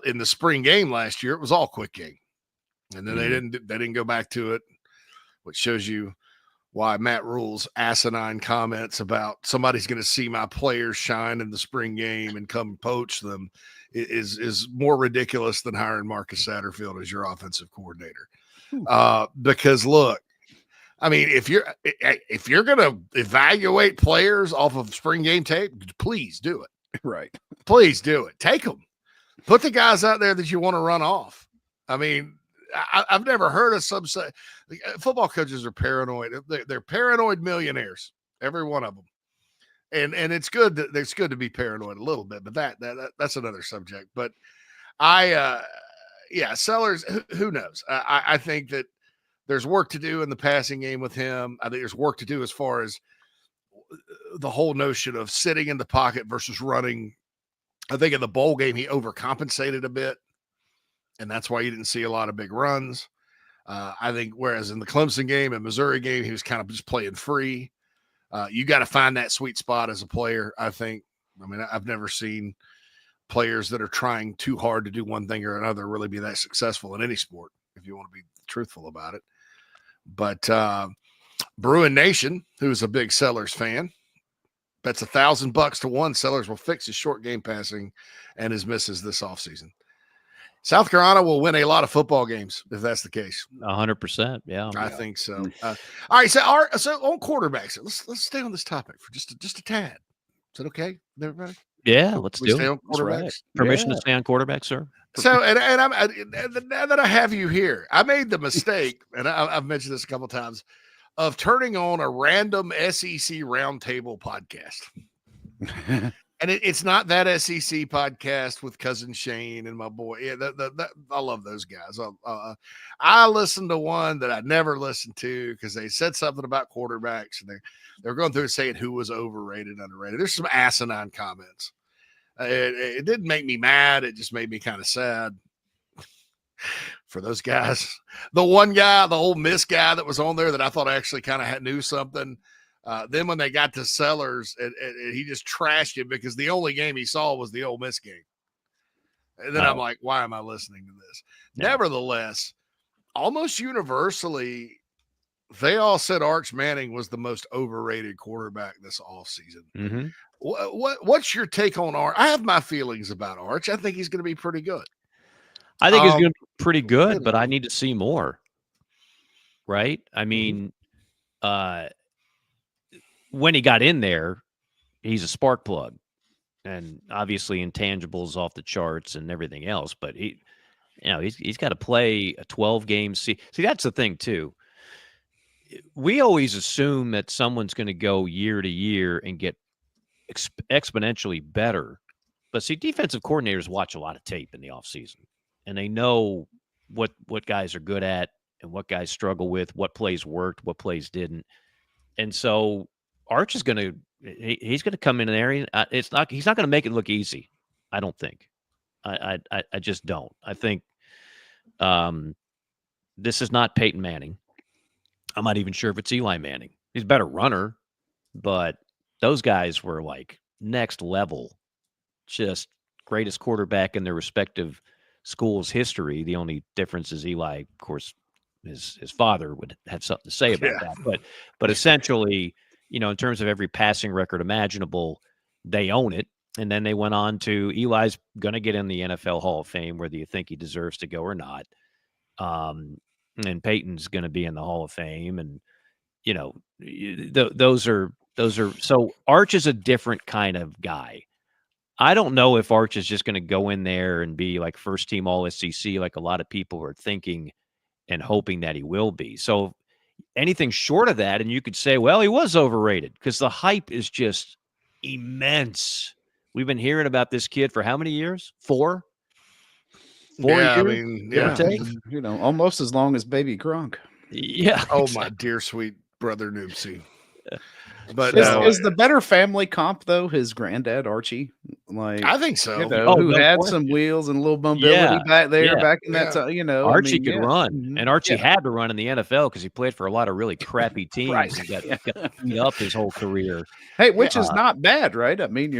in the spring game last year, it was all quick game, and then they didn't go back to it, which shows you why Matt Rule's asinine comments about somebody's going to see my players shine in the spring game and come poach them is more ridiculous than hiring Marcus Satterfield as your offensive coordinator. Because look, I mean, if you're going to evaluate players off of spring game tape, please do it. Right. Please do it. Take them. Put the guys out there that you want to run off. I mean, I've never heard of football coaches are paranoid. They're paranoid millionaires. every one of them. And it's good to be paranoid a little bit, but that's another subject. But Sellers, who knows? I think that there's work to do in the passing game with him. I think there's work to do as far as the whole notion of sitting in the pocket versus running. I think in the bowl game, he overcompensated a bit, and that's why you didn't see a lot of big runs. I think whereas in the Clemson game and Missouri game, he was kind of just playing free. You got to find that sweet spot as a player, I think. I mean, I've never seen players that are trying too hard to do one thing or another really be that successful in any sport, if you want to be truthful about it. But Bruin Nation, who's a big Sellers fan, bets $1,000 to 1 Sellers will fix his short game passing and his misses this offseason. South Carolina will win a lot of football games if that's the case. 100%. Yeah, I think so. All right, so on quarterbacks, let's stay on this topic for just a tad. Is that okay with everybody? Yeah, let's do stay it. on quarterbacks. Permission to stay on quarterback, sir. So, and now that I have you here, I made the mistake, and I've mentioned this a couple times, of turning on a random SEC roundtable podcast. And it's not that SEC podcast with cousin Shane and my boy. Yeah, I love those guys. I listened to one that I never listened to because they said something about quarterbacks, and they're going through and saying who was overrated, underrated. There's some asinine comments. It didn't make me mad. It just made me kind of sad for those guys. The one guy, the Ole Miss guy that was on there that I thought actually kind of knew something. Then when they got to Sellers, and he just trashed him because the only game he saw was the Ole Miss game. And then I'm like, why am I listening to this? Yeah. Nevertheless, almost universally, they all said Arch Manning was the most overrated quarterback this offseason. Mm-hmm. What's your take on Arch? I have my feelings about Arch. I think he's going to be pretty good. I think he's going to be pretty good, but I need to see more. Right? I mean, when he got in there, he's a spark plug, and obviously intangibles off the charts and everything else. But he's got to play a 12-game season. See, that's the thing too. We always assume that someone's going to go year to year and get exponentially better. But see, defensive coordinators watch a lot of tape in the offseason, and they know what guys are good at and what guys struggle with, what plays worked, what plays didn't. And so Arch is he's going to come in there. He's not going to make it look easy. I don't think. I just don't. I think this is not Peyton Manning. I'm not even sure if it's Eli Manning. He's a better runner, but those guys were like next level, just greatest quarterback in their respective schools' history. The only difference is Eli, of course, his father would have something to say about that. But essentially, in terms of every passing record imaginable, they own it. And then they went on to Eli's going to get in the NFL Hall of Fame, whether you think he deserves to go or not. And Peyton's going to be in the Hall of Fame. And, those are so Arch is a different kind of guy. I don't know if Arch is just going to go in there and be like first team all SEC, like a lot of people are thinking and hoping that he will be. So anything short of that, and you could say, well, he was overrated because the hype is just immense. We've been hearing about this kid for how many years? 4 years? I mean, almost as long as baby Gronk. Yeah. Oh, my dear sweet brother Noopsy. But is the better family comp though his granddad Archie? Like I think so. Who had some wheels and a little mobility back there back in that time. Archie could run, and Archie had to run in the NFL because he played for a lot of really crappy teams and got beat up his whole career. Hey, which is not bad, right? I mean,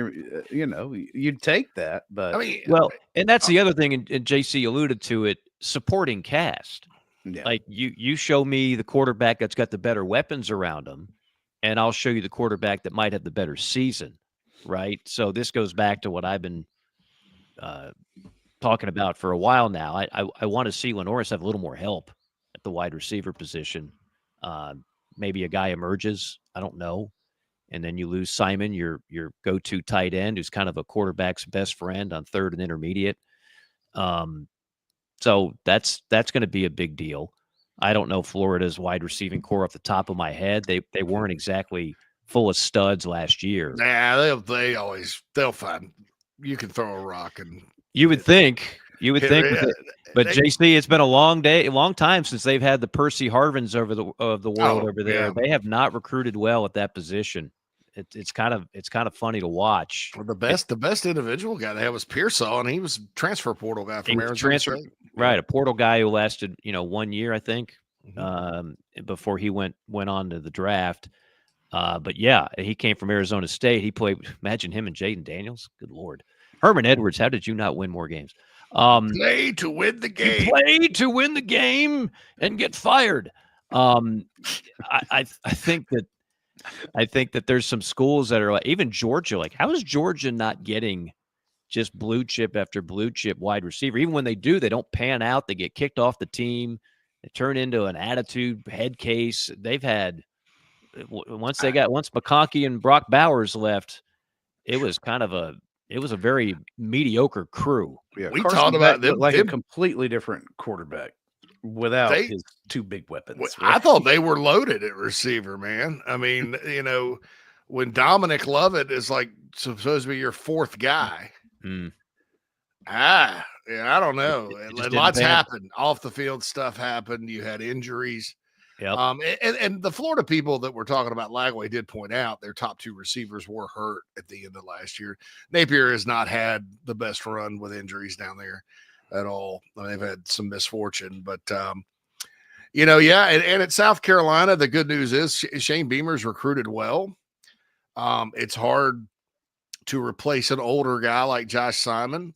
you'd take that, but and that's the other thing. And JC alluded to it: supporting cast. Yeah. Like you show me the quarterback that's got the better weapons around him, and I'll show you the quarterback that might have the better season, right? So this goes back to what I've been talking about for a while now. I want to see Lenoris have a little more help at the wide receiver position. Maybe a guy emerges, I don't know, and then you lose Simon, your go-to tight end, who's kind of a quarterback's best friend on third and intermediate. So that's going to be a big deal. I don't know Florida's wide receiving core off the top of my head. They weren't exactly full of studs last year. Yeah, they'll find you can throw a rock and You would think, with it, but they- JC, it's been a long time since they've had the Percy Harvins of the world over there. yeah. They have not recruited well at that position. It's kind of funny to watch. Well, the best individual guy they had was Pearsall, and he was a transfer portal guy from Arizona State. Right, a portal guy who lasted 1 year, I think, Mm-hmm. before he went on to the draft. But yeah, he came from Arizona State. He played. Imagine him and Jaden Daniels. Good Lord, Herman Edwards. How did you not win more games? Play to win the game. He played to win the game and get fired. I think that there's some schools that are like, even Georgia. Like, how is Georgia not getting just blue chip after blue chip wide receiver? Even when they do, they don't pan out. They get kicked off the team. They turn into an attitude head case. They've had once McConkey and Brock Bowers left, it was a very mediocre crew. Yeah, We Carson talked about Beck them- looked like a them- completely different quarterback without his two big weapons. I thought they were loaded at receiver, man. I mean, when Dominic Lovett is like supposed to be your fourth guy. I don't know. Lots happened. Off the field stuff happened. You had injuries. Yep. And the Florida people that we're talking about, Lagway did point out their top two receivers were hurt at the end of last year. Napier has not had the best run with injuries down there at all. They've had some misfortune, but and at South Carolina, the good news is Shane Beamer's recruited well. It's hard to replace an older guy like Josh Simon,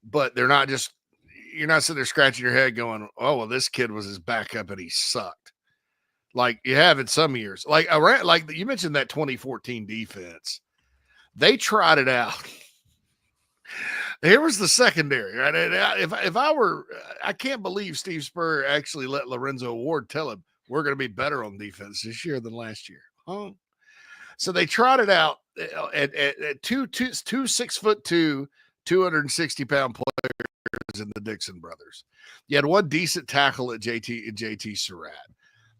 but you're not sitting there scratching your head going, oh, well, this kid was his backup and he sucked. Like you have in some years, like you mentioned that 2014 defense, they tried it out. Here was the secondary, right? And if I were, I can't believe Steve Spurrier actually let Lorenzo Ward tell him we're going to be better on defense this year than last year. So they tried it out at two 6'2", 260-pound players in the Dixon brothers. You had one decent tackle at JT Surratt.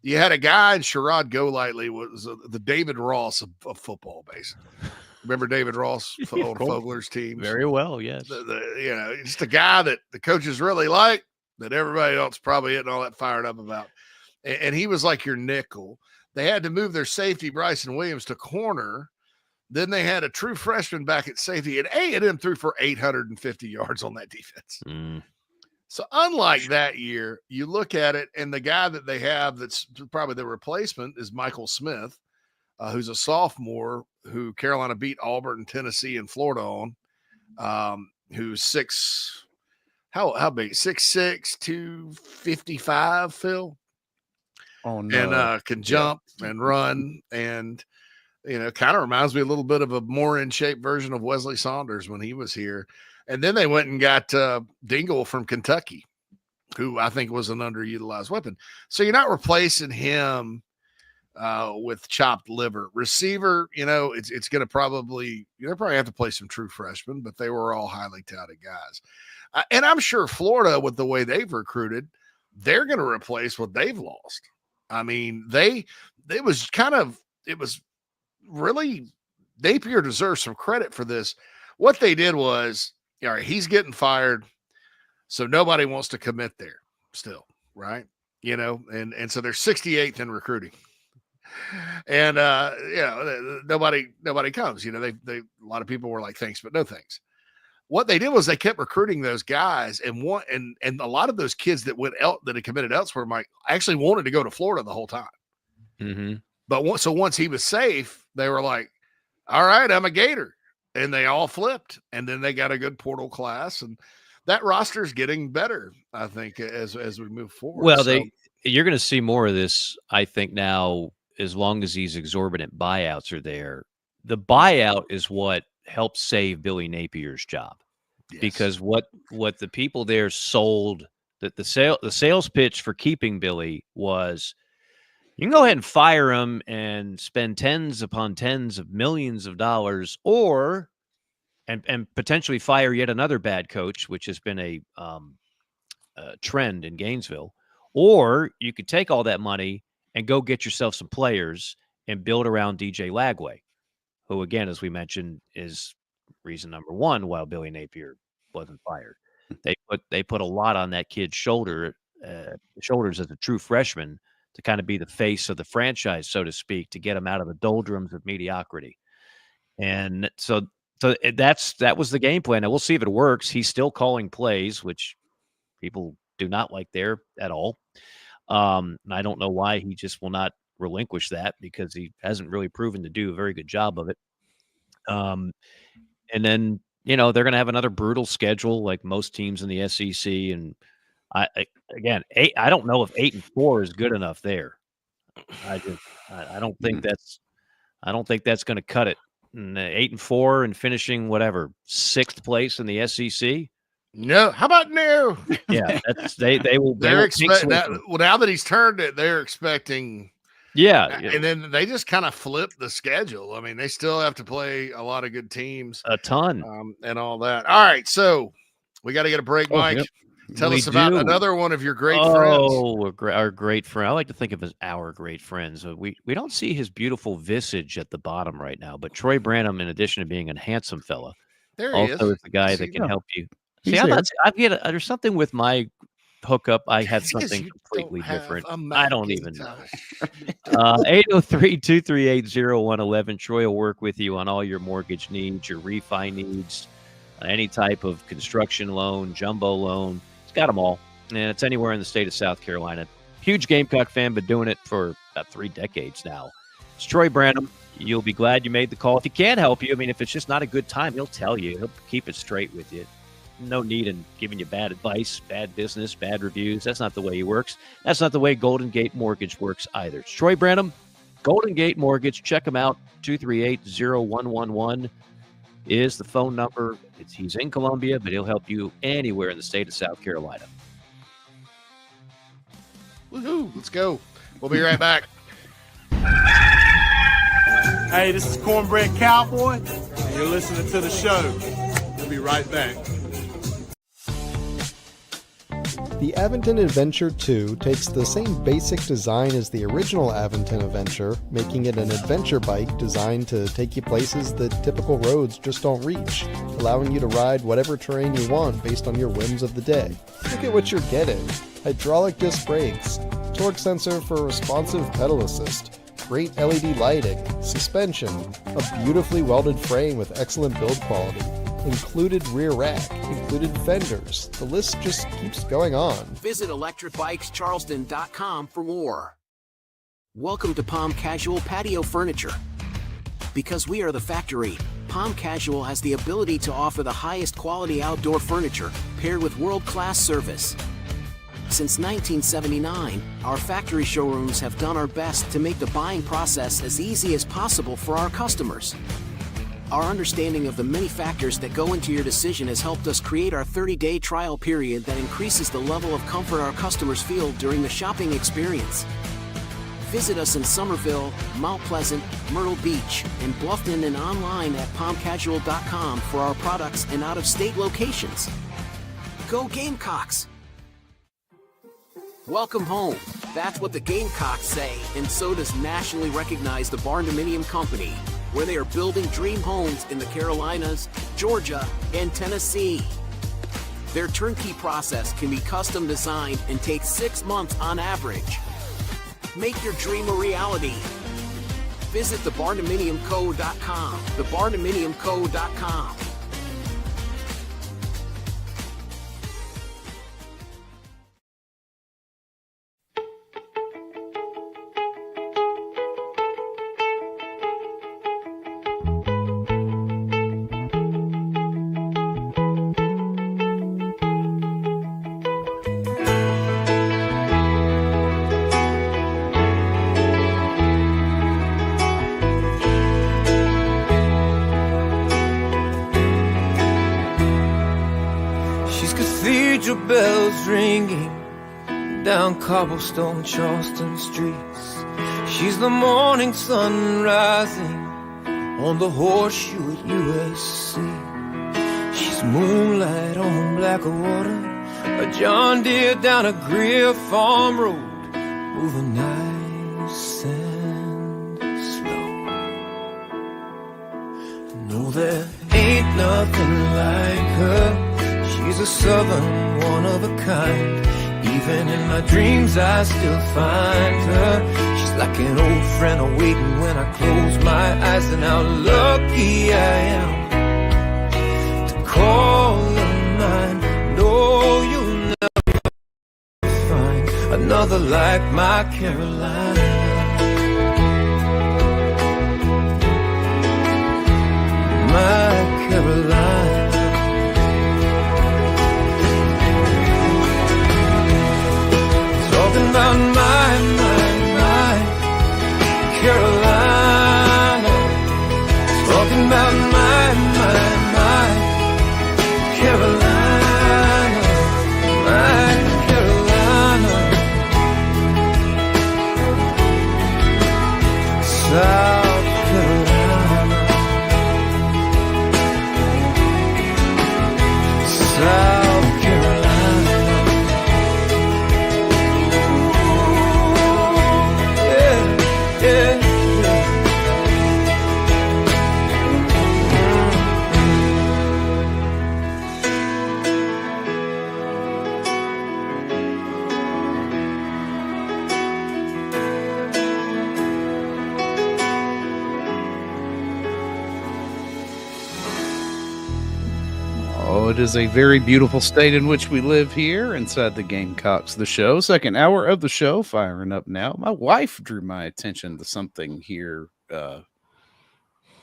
You had a guy in Sherrod Golightly was the David Ross of football, basically. Remember David Ross, old Fogler's team? Very well, yes. Just a guy that the coaches really like, that everybody else probably isn't all that fired up about. And he was like your nickel. They had to move their safety, Bryson Williams, to corner. Then they had a true freshman back at safety, and A&M threw for 850 yards on that defense. So unlike that year, you look at it, and the guy that they have that's probably the replacement is Michael Smith, who's a sophomore who Carolina beat Auburn, Tennessee, and Florida on, who's how big? 6'6", 255, Phil. Oh, no. And can jump and run, and kind of reminds me a little bit of a more in shape version of Wesley Saunders when he was here. And then they went and got Dingle from Kentucky, who I think was an underutilized weapon. So you're not replacing him with chopped liver. Receiver, it's going to probably have to play some true freshmen, but they were all highly touted guys. And I'm sure Florida, with the way they've recruited, they're going to replace what they've lost. I mean, it was really, Napier deserves some credit for this. What they did was, all right, he's getting fired, so nobody wants to commit there still, right? And so they're 68th in recruiting. And nobody comes. They a lot of people were like, thanks, but no thanks. What they did was they kept recruiting those guys, and a lot of those kids that that had committed elsewhere, Mike, actually wanted to go to Florida the whole time. Mm-hmm. But once he was safe, they were like, all right, I'm a Gator. And they all flipped, and then they got a good portal class, and that roster is getting better, I think, as we move forward. Well, you're going to see more of this, I think, now, as long as these exorbitant buyouts are there. The buyout is what helped save Billy Napier's job, because what the people there sold, that the sales pitch for keeping Billy was, you can go ahead and fire him and spend tens upon tens of millions of dollars, or and potentially fire yet another bad coach, which has been a trend in Gainesville. Or you could take all that money and go get yourself some players and build around DJ Lagway, who, again, as we mentioned, is reason number one why Billy Napier wasn't fired. They put a lot on that kid's shoulders as a true freshman to kind of be the face of the franchise, so to speak, to get him out of the doldrums of mediocrity. And so that was the game plan. Now we'll see if it works. He's still calling plays, which people do not like there at all. And I don't know why he just will not relinquish that, because he hasn't really proven to do a very good job of it. And then, they're going to have another brutal schedule like most teams in the SEC. And I don't know if 8-4 is good enough there. I don't think that's going to cut it. And 8-4 and finishing sixth place in the SEC. No, how about no? Yeah, they will. They're expecting that. Well, now that he's turned it, they're expecting. Yeah, and then they just kind of flip the schedule. I mean, they still have to play a lot of good teams, a ton, and all that. All right, so we got to get a break, Mike. Yep. Tell us about another one of your great friends. Our great friend. I like to think of as our great friends. We don't see his beautiful visage at the bottom right now, but Troy Branham, in addition to being a handsome fella, is the guy that can help you. See, there's something with my hookup. I had something completely different. I don't even know. 803-238-0111. Troy will work with you on all your mortgage needs, your refi needs, any type of construction loan, jumbo loan. It's got them all. And it's anywhere in the state of South Carolina. Huge Gamecock fan, been doing it for about 3 decades now. It's Troy Branham. You'll be glad you made the call. If he can't help you, if it's just not a good time, he'll tell you. He'll keep it straight with you. No need in giving you bad advice, bad business, bad reviews. That's not the way he works. That's not the way Golden Gate Mortgage works either. It's Troy Branham, Golden Gate Mortgage. Check him out. 238-0111 is the phone number. He's in Columbia, but he'll help you anywhere in the state of South Carolina. Woohoo! Let's go. We'll be right back. Hey, this is Cornbread Cowboy, and you're listening to the show. We'll be right back. The Aventon Adventure 2 takes the same basic design as the original Aventon Adventure, making it an adventure bike designed to take you places that typical roads just don't reach, allowing you to ride whatever terrain you want based on your whims of the day. Look at what you're getting. Hydraulic disc brakes, torque sensor for responsive pedal assist, great LED lighting, suspension, a beautifully welded frame with excellent build quality, included rear rack, included fenders. The list just keeps going on. Visit electricbikescharleston.com for more. Welcome to Palm Casual Patio Furniture. Because we are the factory, Palm Casual has the ability to offer the highest quality outdoor furniture paired with world-class service. Since 1979, our factory showrooms have done our best to make the buying process as easy as possible for our customers. Our understanding of the many factors that go into your decision has helped us create our 30-day trial period that increases the level of comfort our customers feel during the shopping experience. Visit us in Somerville, Mount Pleasant, Myrtle Beach, and Bluffton, and online at palmcasual.com for our products and out-of-state locations. Go Gamecocks! Welcome home. That's what the Gamecocks say, and so does nationally recognized the Barndominium Company, where they are building dream homes in the Carolinas, Georgia, and Tennessee. Their turnkey process can be custom designed and takes 6 months on average. Make your dream a reality. Visit thebarndominiumco.com, thebarndominiumco.com. Bells ringing down cobblestone Charleston streets. She's the morning sun rising on the horseshoe at USC. She's moonlight on black water, a John Deere down a Greer Farm road, over nice sand nothing like her. She's a southern one of a kind. Even in my dreams I still find her. She's like an old friend awaiting when I close my eyes. And how lucky I am to call her mine. No, you'll never find another like my Carolina. My Carolina. Talking about my Carolina. Talking about my Carolina. My Carolina. South Carolina. South Carolina. Oh, it is a very beautiful state in which we live here inside the Gamecocks, the show. Second hour of the show, firing up now. My wife drew my attention to something here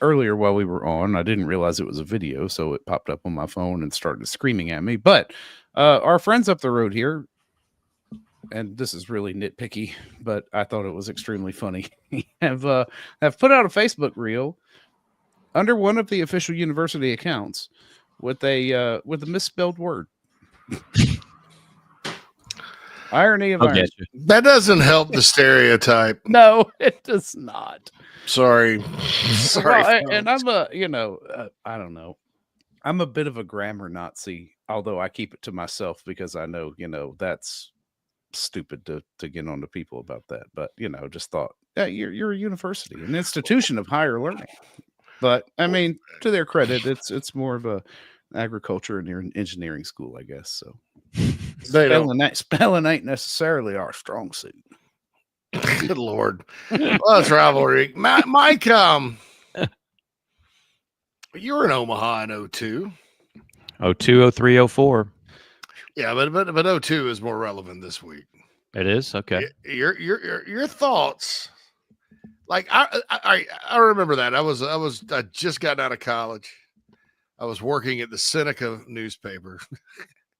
earlier while we were on. I didn't realize it was a video, so it popped up on my phone and started screaming at me. But our friends up the road here, and this is really nitpicky, but I thought it was extremely funny, have put out a Facebook reel under one of the official university accounts with a misspelled word. Irony of irony. That doesn't help the stereotype. No, it does not. Sorry. Sorry. Well, and I'm I don't know. I'm a bit of a grammar Nazi, although I keep it to myself because I know, that's stupid to get on to people about that. But, just thought, yeah, you're a university, an institution of higher learning. But I mean, to their credit, it's more of a agriculture and engineering school, I guess. So spelling ain't necessarily our strong suit. Good Lord. Well, it's rivalry. Mike, you were in Omaha in 02. 02, 03, 04. Yeah, but 02 is more relevant this week. It is? Okay. Your thoughts. Like I remember that. I just gotten out of college. I was working at the Seneca newspaper,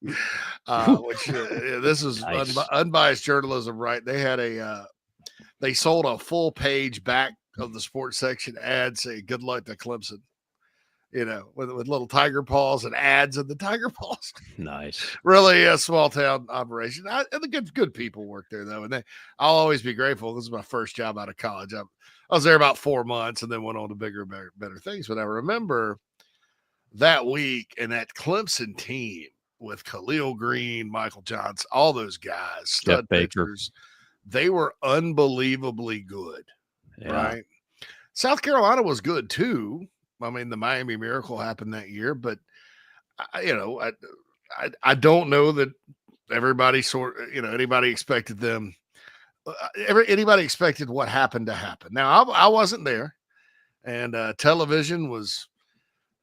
which this is nice. Unbiased journalism, right? They had they sold a full page back of the sports section ad saying "Good luck to Clemson," with little tiger paws and ads in the tiger paws. Nice, really a small town operation. And the good people work there though, and I'll always be grateful. This is my first job out of college. I was there about 4 months and then went on to bigger, better things. But I remember that week and that Clemson team with Khalil Green, Michael Johnson, all those guys, stud pitchers, they were unbelievably good, right? South Carolina was good too. I mean, the Miami Miracle happened that year, but I don't know that everybody anybody expected them. Anybody expected what happened to happen. Now I wasn't there, and television was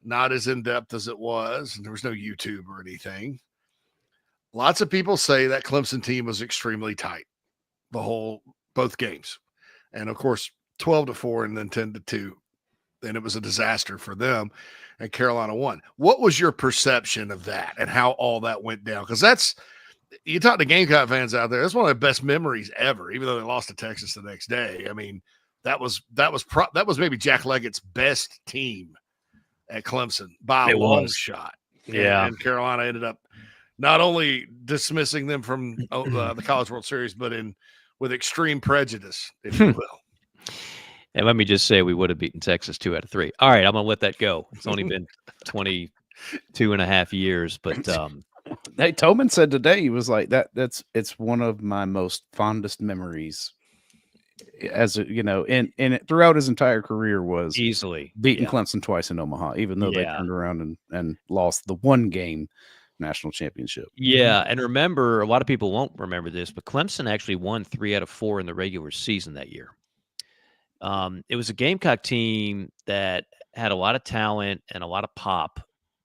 not as in-depth as it was, and there was no YouTube or anything. Lots of people say that Clemson team was extremely tight both games. And of course, 12-4 and then 10-2. Then it was a disaster for them, and Carolina won. What was your perception of that and how all that went down? Because you talk to Gamecock fans out there, that's one of the best memories ever, even though they lost to Texas the next day. I mean, that was maybe Jack Leggett's best team at Clemson by a long shot. Yeah. And Carolina ended up not only dismissing them from the College World Series, but with extreme prejudice, if you will. And let me just say we would have beaten Texas 2 out of 3. All right, I'm going to let that go. It's only been 22 and a half years, but hey, Toman said today, he was like, it's one of my most fondest memories as a, and throughout his entire career was easily beating Clemson twice in Omaha, even though they turned around and lost the one game national championship. Yeah, and remember, a lot of people won't remember this, but Clemson actually won 3 out of 4 in the regular season that year. It was a Gamecock team that had a lot of talent and a lot of pop,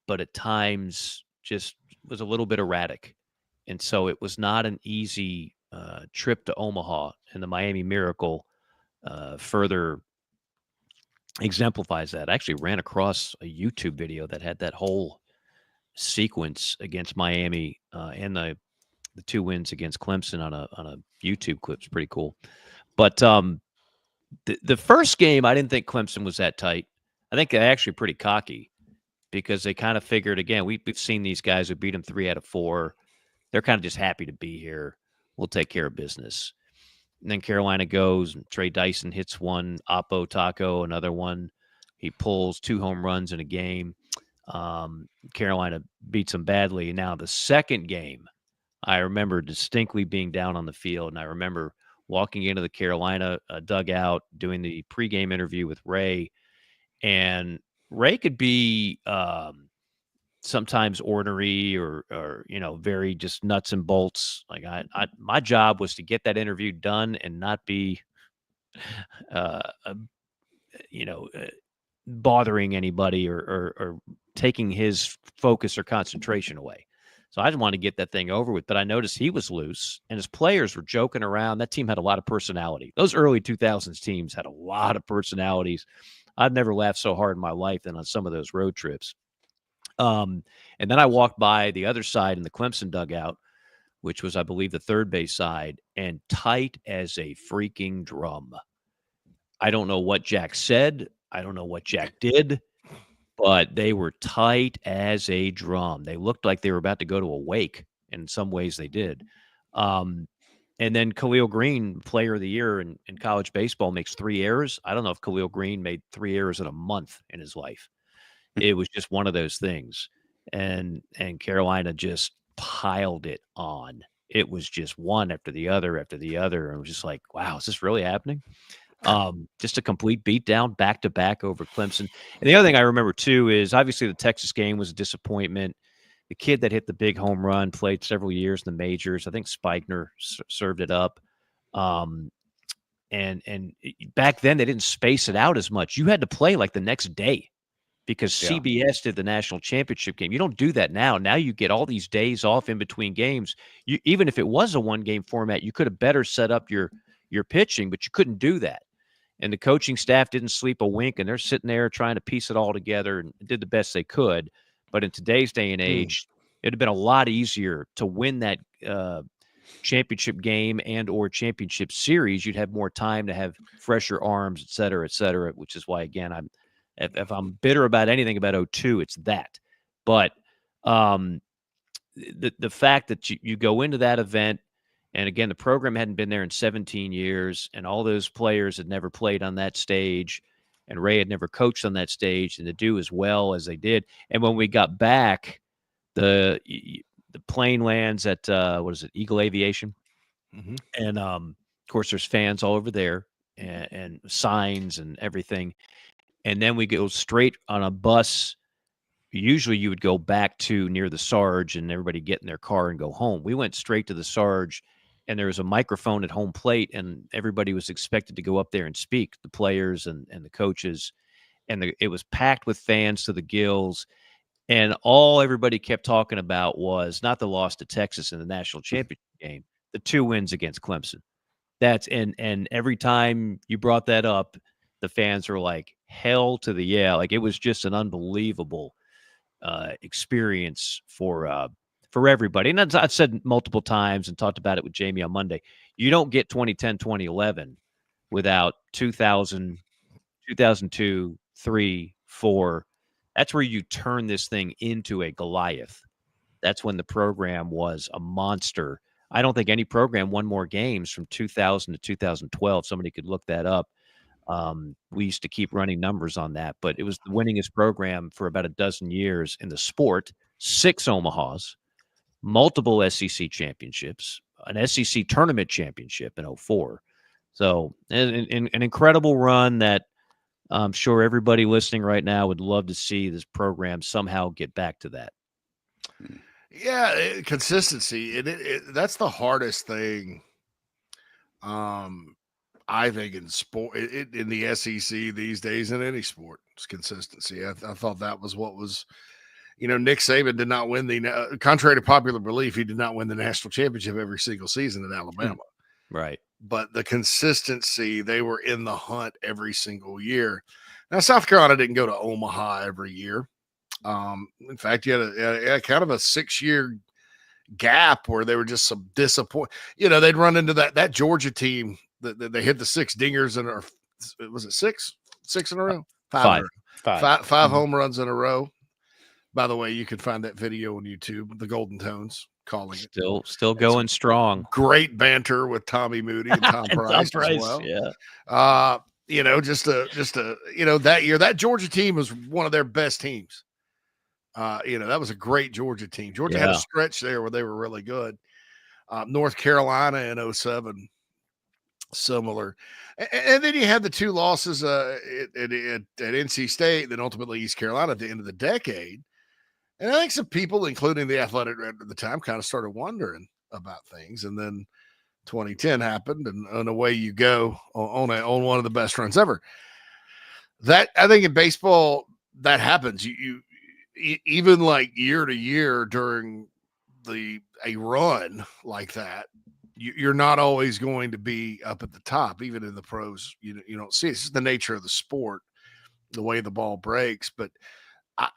but at times just was a little bit erratic. And so it was not an easy trip to Omaha, and the Miami Miracle further exemplifies that. I actually ran across a YouTube video that had that whole sequence against Miami and the 2 wins against Clemson on a YouTube clip. It's pretty cool. But the first game, I didn't think Clemson was that tight. I think they're actually pretty cocky because they kind of figured, again, we've seen these guys who beat them 3 out of 4. They're kind of just happy to be here. We'll take care of business. And then Carolina goes, and Trey Dyson hits one, Oppo Taco, another one. He pulls 2 home runs in a game. Carolina beats them badly. Now, the second game, I remember distinctly being down on the field, and I remember walking into the Carolina dugout, doing the pregame interview with Ray. And Ray could be sometimes ornery or very just nuts and bolts. Like my job was to get that interview done and not be, bothering anybody or taking his focus or concentration away. So I just wanted to get that thing over with. But I noticed he was loose, and his players were joking around. That team had a lot of personality. Those early 2000s teams had a lot of personalities. I've never laughed so hard in my life than on some of those road trips. And then I walked by the other side in the Clemson dugout, which was, I believe, the third base side, and tight as a freaking drum. I don't know what Jack said. I don't know what Jack did, but they were tight as a drum. They looked like they were about to go to a wake. In some ways they did. And then Khalil Green, player of the year in college baseball, makes 3 errors. I don't know if Khalil Green made 3 errors in a month in his life. It was just one of those things. And Carolina just piled it on. It was just one after the other after the other. And it was just like, wow, is this really happening? Just a complete beatdown back to back over Clemson. And the other thing I remember too is obviously the Texas game was a disappointment. The kid that hit the big home run played several years in the majors. I think Spikner served it up. And back then they didn't space it out as much. You had to play like the next day because CBS did the national championship game. You don't do that now. Now you get all these days off in between games. Even if it was a 1-game format, you could have better set up your pitching, but you couldn't do that. And the coaching staff didn't sleep a wink, and they're sitting there trying to piece it all together and did the best they could. But in today's day and age, it'd have been a lot easier to win that championship game and or championship series. You'd have more time to have fresher arms, et cetera, which is why, again, if I'm bitter about anything about 2002, it's that. But the fact that you go into that event, and again, the program hadn't been there in 17 years, and all those players had never played on that stage, and Ray had never coached on that stage, and to do as well as they did. And when we got back, the plane lands at Eagle Aviation, and of course there's fans all over there and signs and everything. And then we go straight on a bus. Usually you would go back to near the Sarge and everybody get in their car and go home. We went straight to the Sarge, and there was a microphone at home plate, and everybody was expected to go up there and speak, the players and the coaches. And it was packed with fans to the gills. And all everybody kept talking about was not the loss to Texas in the national championship game, the 2 wins against Clemson. And every time you brought that up, the fans were like, hell to the yeah. Like, it was just an unbelievable experience for everybody. And I've said multiple times and talked about it with Jamie on Monday. You don't get 2010, 2011 without 2000, 2002, 3, 4. That's where you turn this thing into a Goliath. That's when the program was a monster. I don't think any program won more games from 2000 to 2012. Somebody could look that up. We used to keep running numbers on that, but it was the winningest program for about a dozen years in the sport. 6 Omahas, multiple SEC championships, an SEC tournament championship in 2004. So an incredible run that I'm sure everybody listening right now would love to see this program somehow get back to that. Yeah, consistency. That's the hardest thing. I think in sport, in the SEC these days, in any sport, it's consistency. I thought that was what was, Nick Saban did not win contrary to popular belief, he did not win the national championship every single season in Alabama. Right. But the consistency, they were in the hunt every single year. Now, South Carolina didn't go to Omaha every year. In fact, you had a kind of a 6-year gap where they were just some disappoint. They'd run into that Georgia team that they hit the 6 dingers was it 6 in a row? Five home runs in a row. By the way, you can find that video on YouTube, the Golden Tones calling it. Still going strong. Great banter with Tommy Moody and Tom Price as well. Yeah. That year, that Georgia team was one of their best teams. That was a great Georgia team. Georgia had a stretch there where they were really good. North Carolina in 2007, similar. And then you had the 2 losses at NC State, then ultimately East Carolina at the end of the decade. And I think some people, including the Athletic Director at the time, kind of started wondering about things. And then 2010 happened, and away you go on one of the best runs ever. That, I think in baseball, that happens. You even like year to year during a run like that, you're not always going to be up at the top. Even in the pros, you don't see it. It's just the nature of the sport, the way the ball breaks. But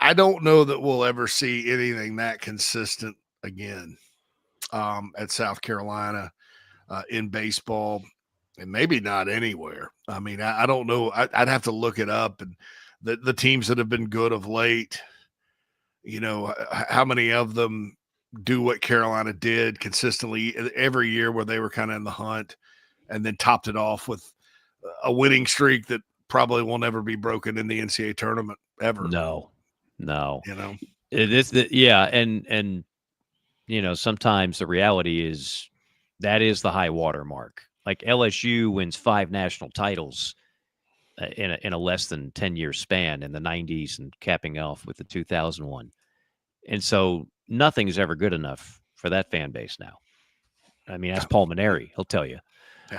I don't know that we'll ever see anything that consistent again at South Carolina in baseball, and maybe not anywhere. I mean, I don't know. I'd have to look it up. And the teams that have been good of late, how many of them do what Carolina did consistently every year, where they were kind of in the hunt and then topped it off with a winning streak that probably will never be broken in the NCAA tournament ever. No. It is and sometimes the reality is that is the high water mark. Like LSU wins 5 national titles in a less than 10-year span in the 90s and capping off with the 2001. And so nothing is ever good enough for that fan base now. I mean, that's Paul Maneri. He'll tell you.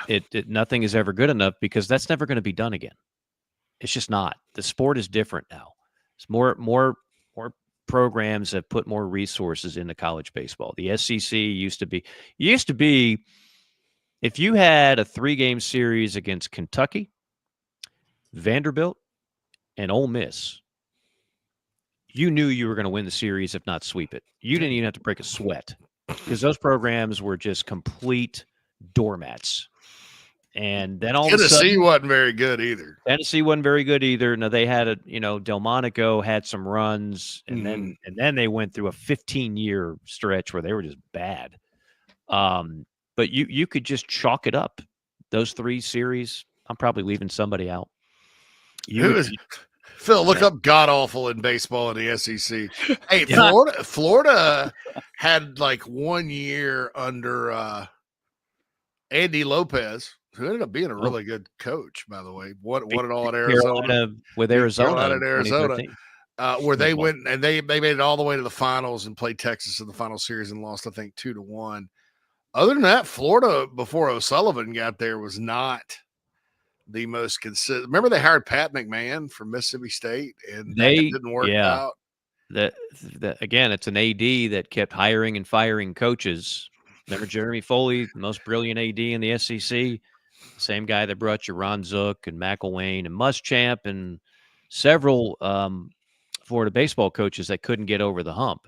Yeah. Nothing is ever good enough because that's never going to be done again. It's just not. The sport is different now. It's more programs have put more resources into college baseball. The SEC used to be if you had a 3-game series against Kentucky, Vanderbilt, and Ole Miss, you knew you were going to win the series, if not sweep it. You didn't even have to break a sweat because those programs were just complete doormats. And then all of a sudden, Tennessee wasn't very good either. Now they had Delmonico had some runs, and then they went through a 15-year stretch where they were just bad. But you could just chalk it up. Those 3 series, I'm probably leaving somebody out. Phil, look up god awful in baseball in the SEC. Hey, Florida had like 1 year under Andy Lopez, who ended up being a really good coach, by the way. Won it all at Arizona. With Arizona. Carolina at Arizona. Where they went and they made it all the way to the finals and played Texas in the final series and lost, I think, 2-1. Other than that, Florida, before O'Sullivan got there, was not the most consistent. Remember they hired Pat McMahon from Mississippi State, and that didn't work out. Again, it's an AD that kept hiring and firing coaches. Remember Jeremy Foley, the most brilliant AD in the SEC, same guy that brought you Ron Zook and McElwain and Muschamp and several Florida baseball coaches that couldn't get over the hump.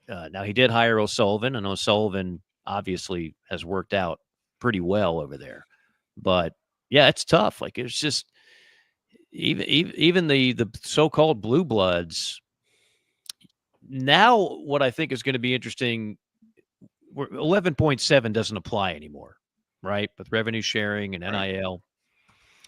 Now he did hire O'Sullivan, and O'Sullivan obviously has worked out pretty well over there. But yeah, it's tough. Like it's just even the so-called blue bloods. Now, what I think is going to be interesting, 11.7 doesn't apply anymore, right? With revenue sharing and NIL.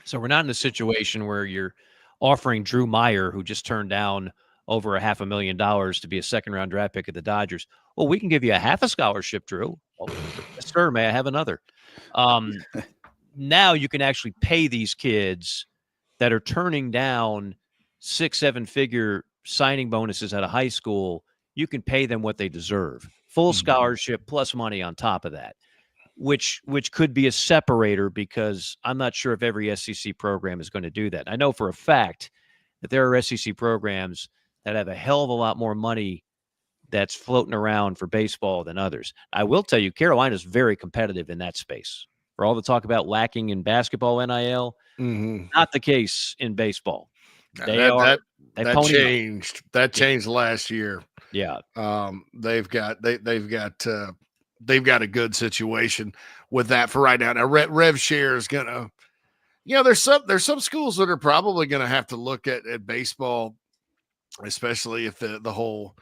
So we're not in a situation where you're offering Drew Meyer, who just turned down over $500,000 to be a second-round draft pick at the Dodgers. Well, we can give you a half a scholarship, Drew. Oh, yes, sir, may I have another? now you can actually pay these kids that are turning down 6-7 figure signing bonuses out of high school. You can pay them what they deserve. Full scholarship plus money on top of that, which could be a separator, because I'm not sure if every SEC program is going to do that. I know for a fact that there are SEC programs that have a hell of a lot more money that's floating around for baseball than others. I will tell you, Carolina's very competitive in that space. For all the talk about lacking in basketball NIL, not the case in baseball. That pony up. changed. That changed last year. Yeah. They've got a good situation with that for right now. Now rev share is gonna, there's some schools that are probably gonna have to look at baseball, especially if the whole,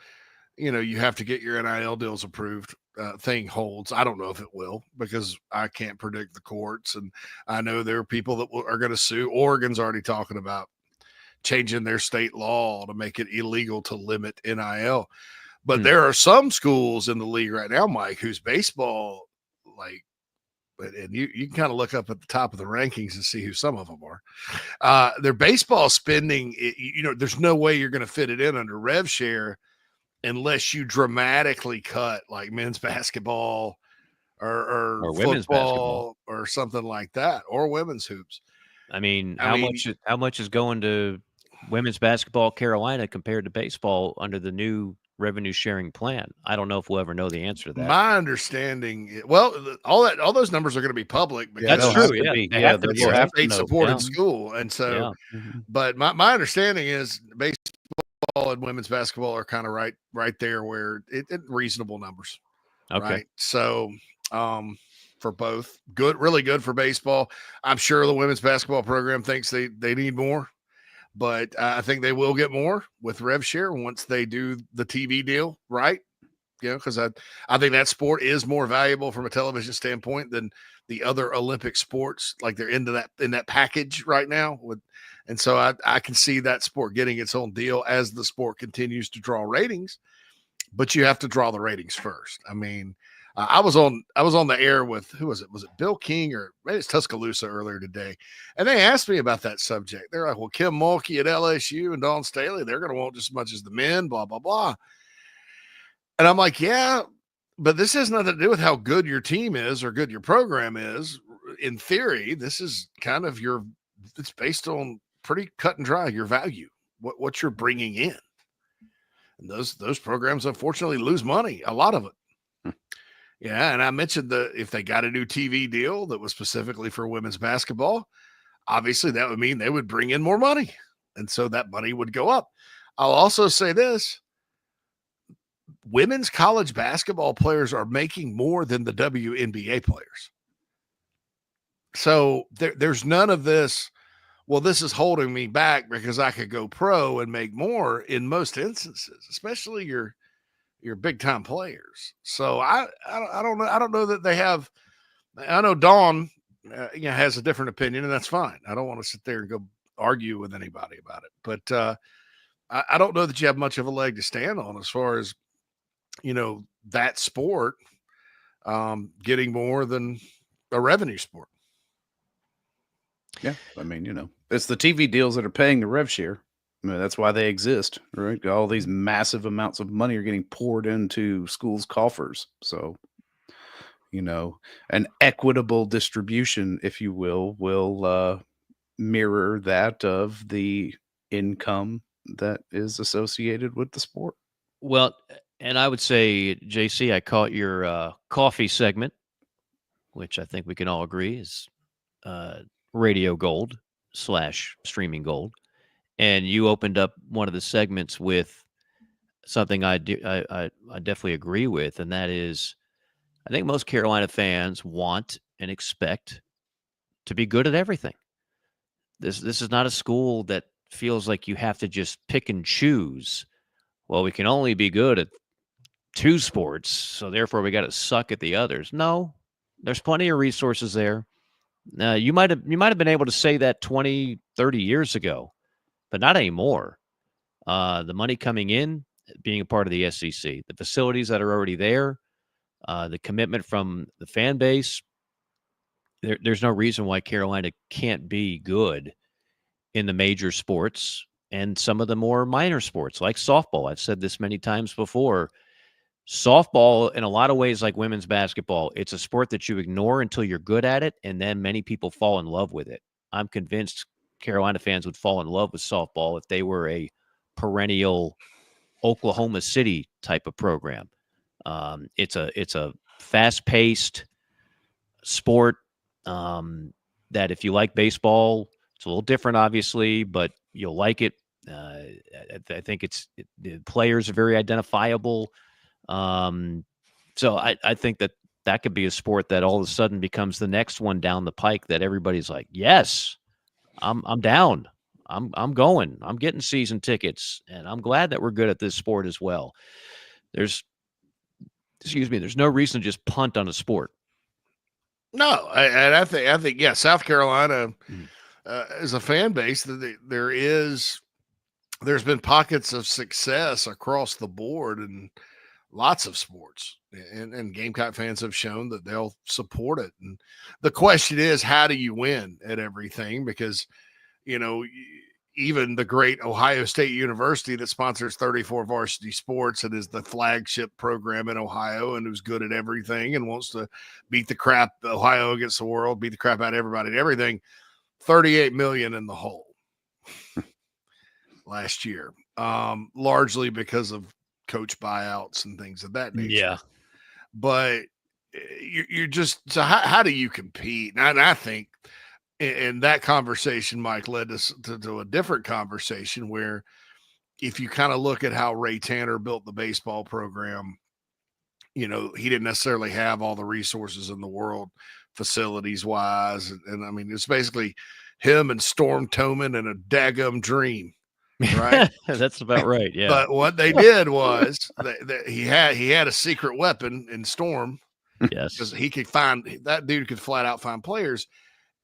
you have to get your NIL deals approved thing holds. I don't know if it will, because I can't predict the courts, and I know there are people that are going to sue. Oregon's already talking about changing their state law to make it illegal to limit NIL. But there are some schools in the league right now, Mike, whose baseball, and you can kind of look up at the top of the rankings and see who some of them are. Their baseball spending, there's no way you're going to fit it in under rev share unless you dramatically cut like men's basketball or women's basketball or something like that, or women's hoops. I mean, how much is going to women's basketball Carolina compared to baseball under the new revenue sharing plan? I don't know if we'll ever know the answer to that. My understanding, all those numbers are going to be public. Because that's true. Yeah, they're a state-supported school, and so. But my understanding is baseball and women's basketball are kind of right there where it reasonable numbers. Okay. Right? So for both, really good for baseball. I'm sure the women's basketball program thinks they need more, but I think they will get more with rev share once they do the TV deal, right? Because I think that sport is more valuable from a television standpoint than the other Olympic sports. Like they're in that package right now and so I can see that sport getting its own deal as the sport continues to draw ratings, but you have to draw the ratings first. I mean, I was on the air with, who was it? Was it Bill King or maybe it's Tuscaloosa earlier today? And they asked me about that subject. They're like, well, Kim Mulkey at LSU and Dawn Staley, they're going to want just as much as the men, blah, blah, blah. And I'm like, yeah, but this has nothing to do with how good your team is or good your program is. In theory, this is kind of it's based on pretty cut and dry, your value, what you're bringing in. And those programs, unfortunately, lose money, a lot of it. Yeah, and I mentioned if they got a new TV deal that was specifically for women's basketball, obviously that would mean they would bring in more money. And so that money would go up. I'll also say this. Women's college basketball players are making more than the WNBA players. So there's none of this, well, this is holding me back because I could go pro and make more in most instances, especially your big time players. So I don't know. I don't know that they have. I know Dawn has a different opinion, and that's fine. I don't want to sit there and go argue with anybody about it. But I don't know that you have much of a leg to stand on as far as that sport getting more than a revenue sport. Yeah, I mean, it's the TV deals that are paying the rev share. I mean, that's why they exist, right? All these massive amounts of money are getting poured into schools' coffers. So, an equitable distribution, if you will mirror that of the income that is associated with the sport. Well, and I would say, JC, I caught your coffee segment, which I think we can all agree is radio gold / streaming gold. And you opened up one of the segments with something I definitely agree with, and that is, I think most Carolina fans want and expect to be good at everything. This is not a school that feels like you have to just pick and choose. Well, we can only be good at 2 sports, so therefore we got to suck at the others. No, there's plenty of resources there. You might have been able to say that 20, 30 years ago, but not anymore. The money coming in, being a part of the SEC, the facilities that are already there, the commitment from the fan base, there's no reason why Carolina can't be good in the major sports and some of the more minor sports like softball. I've said this many times before. Softball, in a lot of ways, like women's basketball, it's a sport that you ignore until you're good at it, and then many people fall in love with it. I'm convinced Carolina fans would fall in love with softball if they were a perennial Oklahoma City type of program. It's a fast-paced sport that if you like baseball, it's a little different, obviously, but you'll like it. I think the players are very identifiable. So I think that could be a sport that all of a sudden becomes the next one down the pike that everybody's like, yes, I'm down. I'm going. I'm getting season tickets, and I'm glad that we're good at this sport as well. There's no reason to just punt on a sport. No, and I think yeah, South Carolina is a fan base that there's been pockets of success across the board in lots of sports, and Gamecock fans have shown that they'll support it. And the question is, how do you win at everything? Because, even the great Ohio State University that sponsors 34 varsity sports and is the flagship program in Ohio and who's good at everything and wants to beat the crap Ohio against the world, beat the crap out of everybody and everything, $38 million in the hole last year, largely because of coach buyouts and things of that nature. Yeah. But you're just, so how do you compete? And I think, and that conversation, Mike, led us to a different conversation where if you kind of look at how Ray Tanner built the baseball program, he didn't necessarily have all the resources in the world, facilities wise. And I mean, it's basically him and Storm Toman and a daggum dream. Right. That's about right. Yeah. But what they did was he had a secret weapon in Storm. Yes. Because that dude could flat out find players.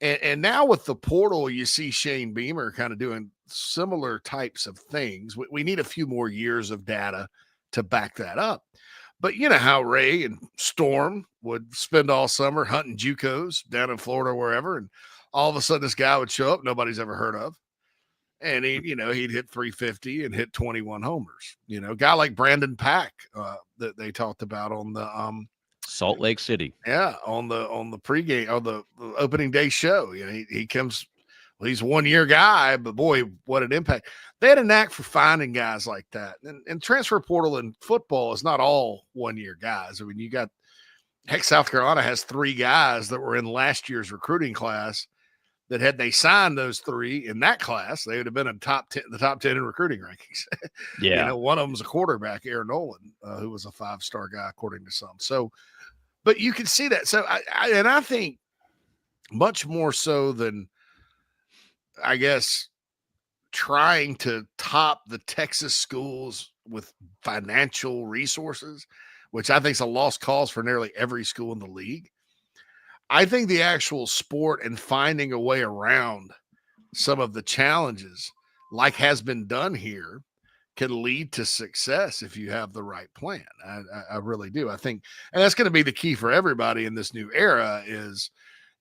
And now with the portal, you see Shane Beamer kind of doing similar types of things. We need a few more years of data to back that up. But you know how Ray and Storm would spend all summer hunting JUCOs down in Florida, wherever. And all of a sudden this guy would show up nobody's ever heard of. And he'd hit 350 and hit 21 homers. A guy like Brandon Pack that they talked about on the Salt Lake City. Yeah, on the pregame or the opening day show. He comes. Well, he's a 1-year guy, but boy, what an impact! They had a knack for finding guys like that. And transfer portal in football is not all 1-year guys. I mean, you got South Carolina has 3 guys that were in last year's recruiting class. That had they signed those 3 in that class, they would have been in the top 10 in recruiting rankings. Yeah. One of them was a quarterback, Aaron Nolan, who was a 5-star guy, according to some. So, but you can see that. So I think much more so than, I guess, trying to top the Texas schools with financial resources, which I think is a lost cause for nearly every school in the league. I think the actual sport and finding a way around some of the challenges, like has been done here, can lead to success if you have the right plan. I really do. I think, and that's going to be the key for everybody in this new era is,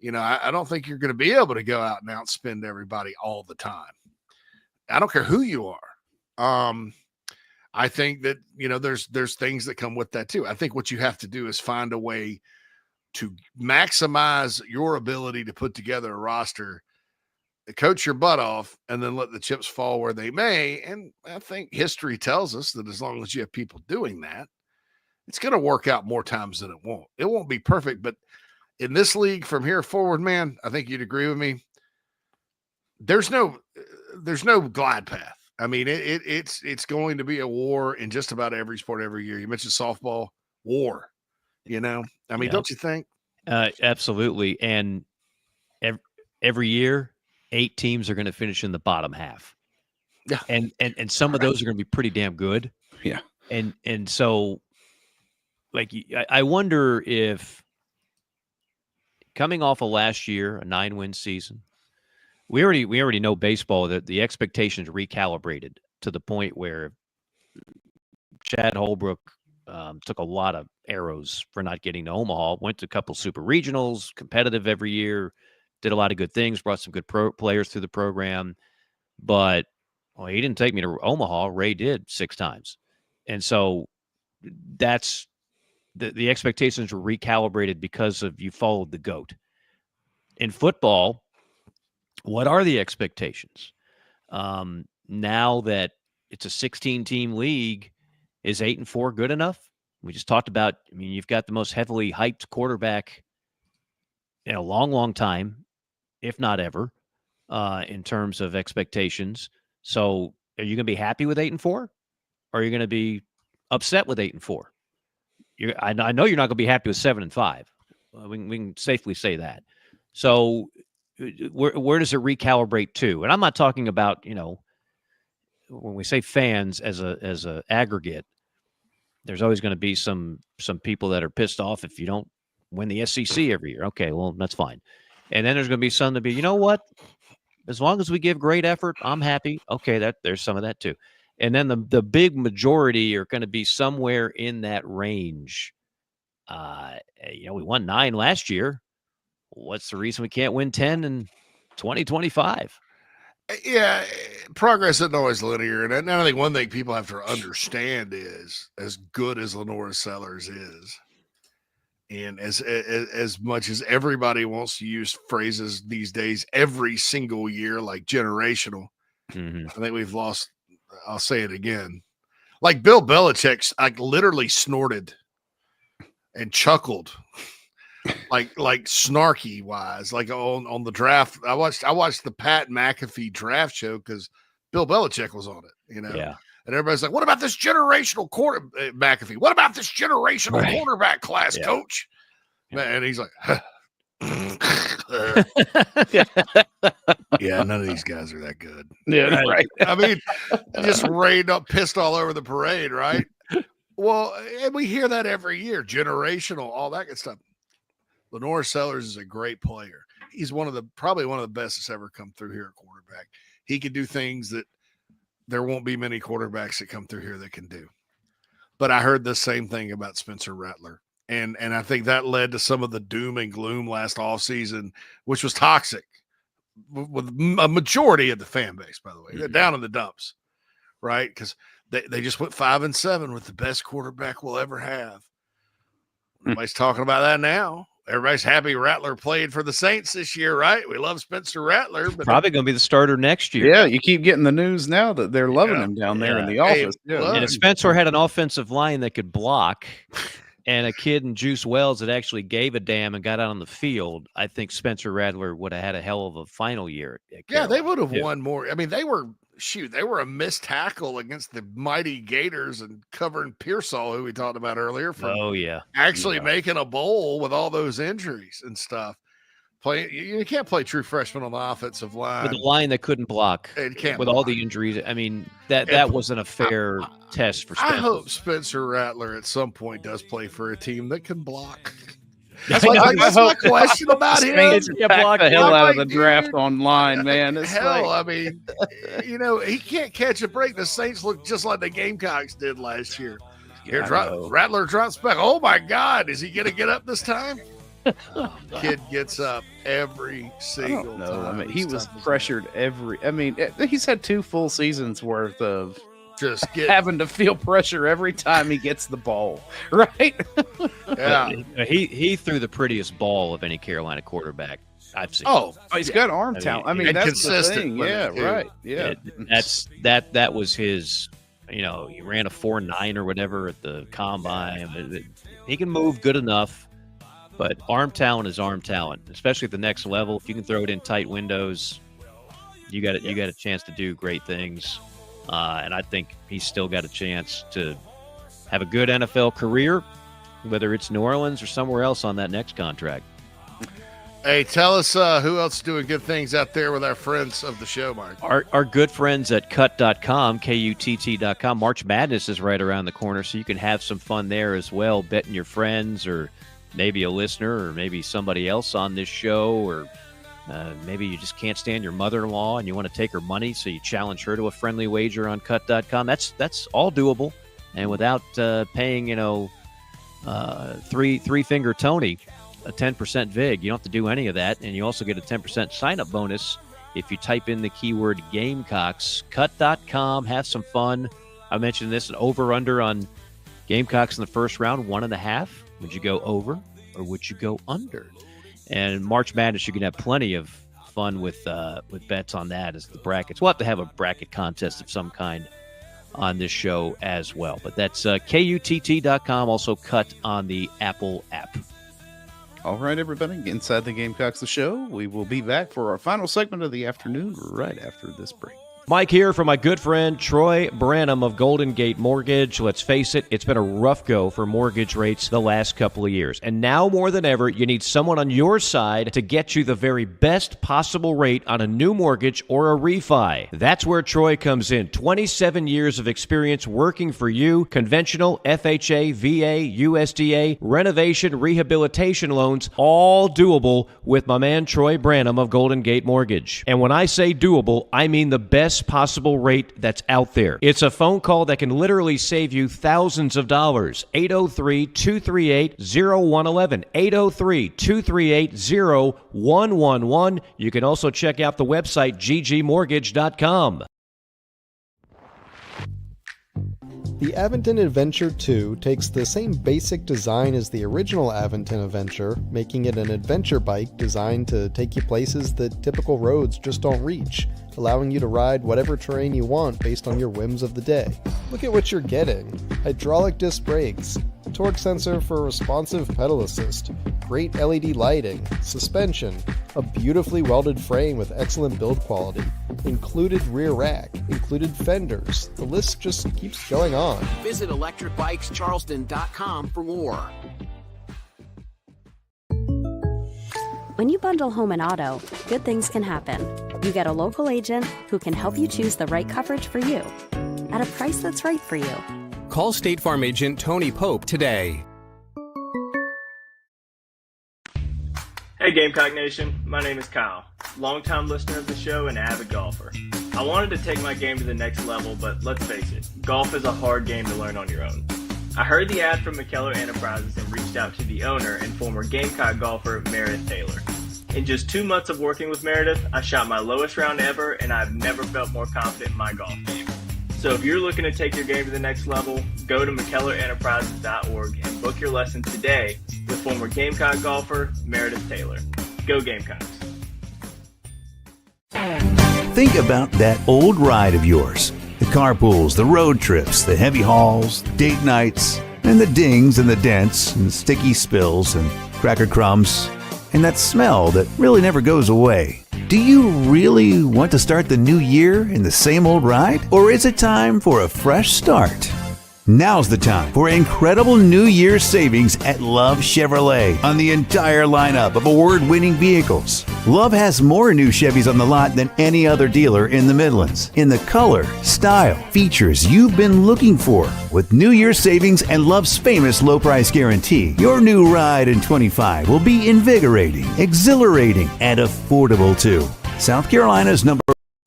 I don't think you're going to be able to go out and outspend everybody all the time. I don't care who you are. I think that, there's things that come with that too. I think what you have to do is find a way to maximize your ability to put together a roster, coach your butt off, and then let the chips fall where they may. And I think history tells us that as long as you have people doing that, it's going to work out more times than it won't. It won't be perfect, but in this league from here forward, man, I think you'd agree with me. There's no glide path. I mean, it's going to be a war in just about every sport every year. You mentioned softball, war. I mean, don't you think? Absolutely. And every year, 8 teams are going to finish in the bottom half. Yeah. And some of those are going to be pretty damn good. Yeah. And so, like, I wonder if coming off of last year, a 9-win season, we already know baseball that the expectations recalibrated to the point where Chad Holbrook Took a lot of arrows for not getting to Omaha. Went to a couple super regionals, competitive every year. Did a lot of good things. Brought some good players through the program. But he didn't take me to Omaha. Ray did 6 times. And so that's the expectations were recalibrated because of you followed the GOAT. In football, what are the expectations? Now that it's a 16-team league, is 8-4 good enough? We just talked about, you've got the most heavily hyped quarterback in a long, long time, if not ever, in terms of expectations. So are you going to be happy with 8-4? Or are you going to be upset with 8-4? I know you're not going to be happy with 7-5. We can safely say that. So where does it recalibrate to? And I'm not talking about, when we say fans as a aggregate, there's always going to be some people that are pissed off if you don't win the SEC every year. Okay, well, that's fine. And then there's going to be some to be, you know what? As long as we give great effort, I'm happy. Okay, there's some of that too. And then the big majority are going to be somewhere in that range. We won 9 last year. What's the reason we can't win 10 in 2025? Yeah, progress isn't always linear. And I think one thing people have to understand is, as good as Lenore Sellers is, and as much as everybody wants to use phrases these days every single year, like generational, I think we've lost. I'll say it again. Like Bill Belichick, literally snorted and chuckled, like snarky wise, like on the draft. I watched the Pat McAfee draft show because Bill Belichick was on it, Yeah. And everybody's like, "What about this generational McAfee? What about this generational quarterback class, Coach?" And he's like, "Yeah, none of these guys are that good." Yeah, right. I mean, just rained up, pissed all over the parade, right? Well, and we hear that every year, generational, all that good stuff. Lenore Sellers is a great player. He's probably one of the best that's ever come through here at quarterback. He can do things that there won't be many quarterbacks that come through here that can do. But I heard the same thing about Spencer Rattler. And I think that led to some of the doom and gloom last offseason, which was toxic with a majority of the fan base, by the way. They're down in the dumps, right? Because they just went 5-7 with the best quarterback we'll ever have. Everybody's talking about that now. Everybody's happy Rattler played for the Saints this year, right? We love Spencer Rattler. But probably going to be the starter next year. Yeah, you keep getting the news now that they're loving him down there in the office. And if Spencer had an offensive line that could block and a kid in Juice Wells that actually gave a damn and got out on the field, I think Spencer Rattler would have had a hell of a final year. Yeah, they would have won more. I mean, they were a missed tackle against the mighty Gators and covering Pearsall, who we talked about earlier. Actually making a bowl with all those injuries and stuff. You can't play true freshman on the offensive line with a line that couldn't block. With all the injuries. I mean, that wasn't a fair test for Spencer. I hope Spencer Rattler at some point does play for a team that can block. That's my question about him. Block the hell out of the draft online, man. It's I mean, he can't catch a break. The Saints look just like the Gamecocks did last year. Rattler drops back. Oh my God, is he going to get up this time? Kid gets up every single time. I mean, he was pressured he's had 2 full seasons worth of just having to feel pressure every time he gets the ball, right? Yeah, he threw the prettiest ball of any Carolina quarterback I've seen. Oh, he's got arm talent. I mean, that's consistent. The thing. Yeah, right. Yeah, that was his. He ran a 4.9 or whatever at the combine. He can move good enough. But arm talent is arm talent, especially at the next level. If you can throw it in tight windows, you got a chance to do great things. And I think he's still got a chance to have a good NFL career, whether it's New Orleans or somewhere else on that next contract. Hey, tell us who else is doing good things out there with our friends of the show, Mark. Our good friends at cut.com, KUTT.com. March Madness is right around the corner, so you can have some fun there as well, betting your friends or maybe a listener or maybe somebody else on this show, or maybe you just can't stand your mother-in-law and you want to take her money, so you challenge her to a friendly wager on cut.com. That's all doable. and without paying, three finger Tony a 10% VIG. You don't have to do any of that, and you also get a 10% sign-up bonus if you type in the keyword Gamecocks. Cut.com, have some fun. I mentioned this, an over-under on Gamecocks in the first round, 1.5. Would you go over or would you go under? And March Madness, you can have plenty of fun with bets on that as the brackets. We'll have to have a bracket contest of some kind on this show as well. But that's KUTT.com, also Cut on the Apple app. All right, everybody, inside the Gamecocks, the show. We will be back for our final segment of the afternoon right after this break. Mike here for my good friend Troy Branham of Golden Gate Mortgage. Let's face it, it's been a rough go for mortgage rates the last couple of years. And now more than ever, you need someone on your side to get you the very best possible rate on a new mortgage or a refi. That's where Troy comes in. 27 years of experience working for you. Conventional, FHA, VA, USDA, renovation, rehabilitation loans, all doable with my man Troy Branham of Golden Gate Mortgage. And when I say doable, I mean the best possible rate that's out there. It's a phone call that can literally save you thousands of dollars. 803-238-0111. 803-238-0111. You can also check out the website ggmortgage.com. The Aventon Adventure 2 takes the same basic design as the original Aventon Adventure, making it an adventure bike designed to take you places that typical roads just don't reach, allowing you to ride whatever terrain you want based on your whims of the day. Look at what you're getting. Hydraulic disc brakes, torque sensor for responsive pedal assist, great LED lighting, suspension, a beautifully welded frame with excellent build quality, included rear rack, included fenders. The list just keeps going on. Visit electricbikescharleston.com for more. When you bundle home and auto, good things can happen. You get a local agent who can help you choose the right coverage for you at a price that's right for you. Call State Farm agent Tony Pope today. Hey Gamecock Nation, my name is Kyle, longtime listener of the show and avid golfer. I wanted to take my game to the next level, but let's face it, golf is a hard game to learn on your own. I heard the ad from McKellar Enterprises and reached out to the owner and former Gamecock golfer Meredith Taylor. In just 2 months of working with Meredith, I shot my lowest round ever and I've never felt more confident in my golf game. So if you're looking to take your game to the next level, go to McKellarEnterprises.org and book your lesson today with former Gamecock golfer Meredith Taylor. Go Gamecocks. Think about that old ride of yours. The carpools, the road trips, the heavy hauls, date nights, and the dings and the dents and the sticky spills and cracker crumbs, and that smell that really never goes away. Do you really want to start the new year in the same old ride? Or is it time for a fresh start? Now's the time for incredible New Year's savings at Love Chevrolet on the entire lineup of award-winning vehicles. Love has more new Chevys on the lot than any other dealer in the Midlands, in the color, style, features you've been looking for. With New Year's savings and Love's famous low price guarantee, your new ride in 25 will be invigorating, exhilarating, and affordable too. South Carolina's number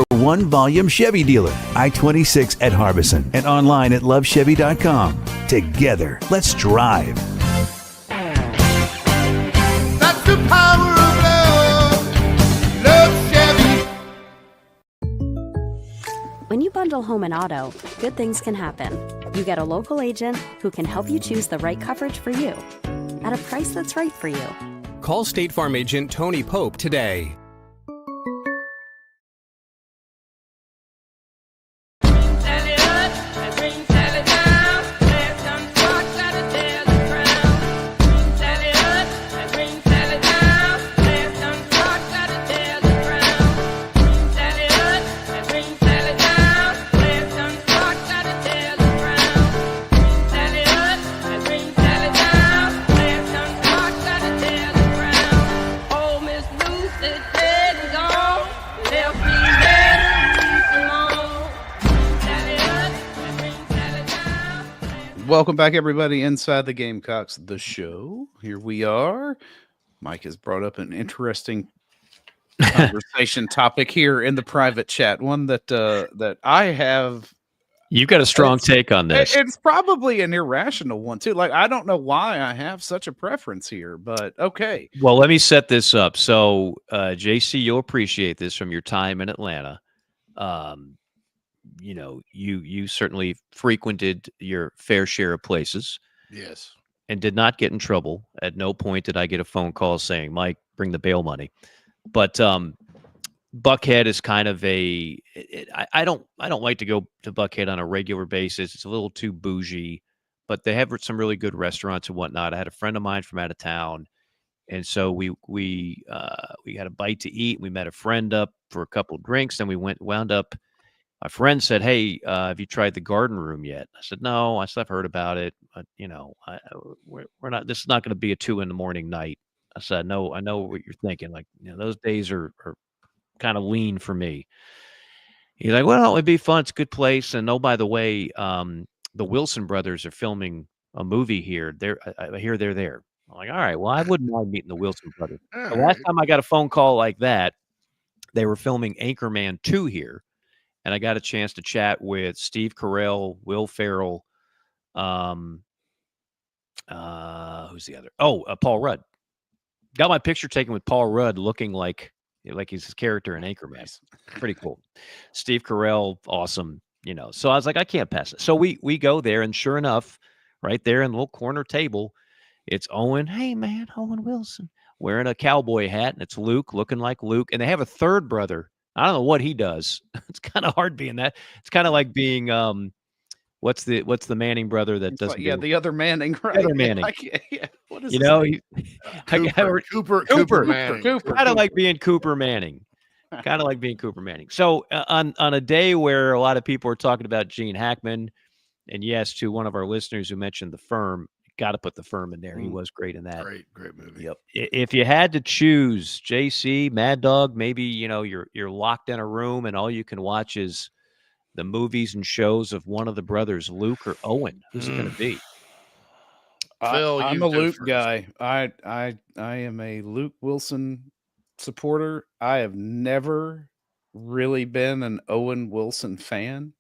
one volume Chevy dealer, I-26 at Harbison, and online at lovechevy.com. Together, let's drive. That's the power of love. Love Chevy. When you bundle home and auto, good things can happen. You get a local agent who can help you choose the right coverage for you at a price that's right for you. Call State Farm agent Tony Pope today. Welcome back, everybody, inside the Gamecocks, the show. Here we are. Mike has brought up an interesting conversation topic here in the private chat, one that that I have You got a strong take on this. It's probably an irrational one too. Like I don't know why I have such a preference here, but okay. Well, let me set this up. So, JC, you'll appreciate this from your time in Atlanta. You know, you certainly frequented your fair share of places. Yes. And did not get in trouble. At no point did I get a phone call saying, "Mike, bring the bail money." But Buckhead is kind of I don't like to go to Buckhead on a regular basis. It's a little too bougie, but they have some really good restaurants and whatnot. I had a friend of mine from out of town, and so we had a bite to eat. We met a friend up for a couple of drinks, then we wound up. My friend said, "Hey, have you tried the Garden Room yet?" I said, "No." I said, "I've heard about it, but you know, we're not. This is not going to be a 2 a.m. night." I said, "No, I know what you're thinking. Like, you know, those days are kind of lean for me." He's like, "Well, it'd be fun. It's a good place." And oh, by the way, the Wilson brothers are filming a movie here. I hear they're there. I'm like, all right, well, I wouldn't mind meeting the Wilson brothers. The last time I got a phone call like that, they were filming Anchorman 2 here. And I got a chance to chat with Steve Carell, Will Ferrell, who's the other? Oh, Paul Rudd. Got my picture taken with Paul Rudd looking like he's his character in Anchorman. Pretty cool. Steve Carell, awesome. You know, so I was like, I can't pass it. So we go there, and sure enough, right there in the little corner table, it's Owen. Hey, man, Owen Wilson wearing a cowboy hat, and it's Luke looking like Luke. And they have a third brother. I don't know what he does. It's kind of hard being that. It's kind of like being what's the Manning brother that doesn't? Like, the other Manning, right? Other Manning. What is Cooper Manning. Kind of like being Cooper Manning. Kind of like being Cooper Manning. So on a day where a lot of people are talking about Gene Hackman, and yes, to one of our listeners who mentioned The Firm, got to put The Firm in there. He was great in that. Great movie. Yep. If you had to choose, JC, Mad Dog, maybe you're locked in a room and all you can watch is the movies and shows of one of the brothers, Luke or Owen. Who's it going to be? Phil, I'm a Luke guy. I am a Luke Wilson supporter. I have never really been an Owen Wilson fan.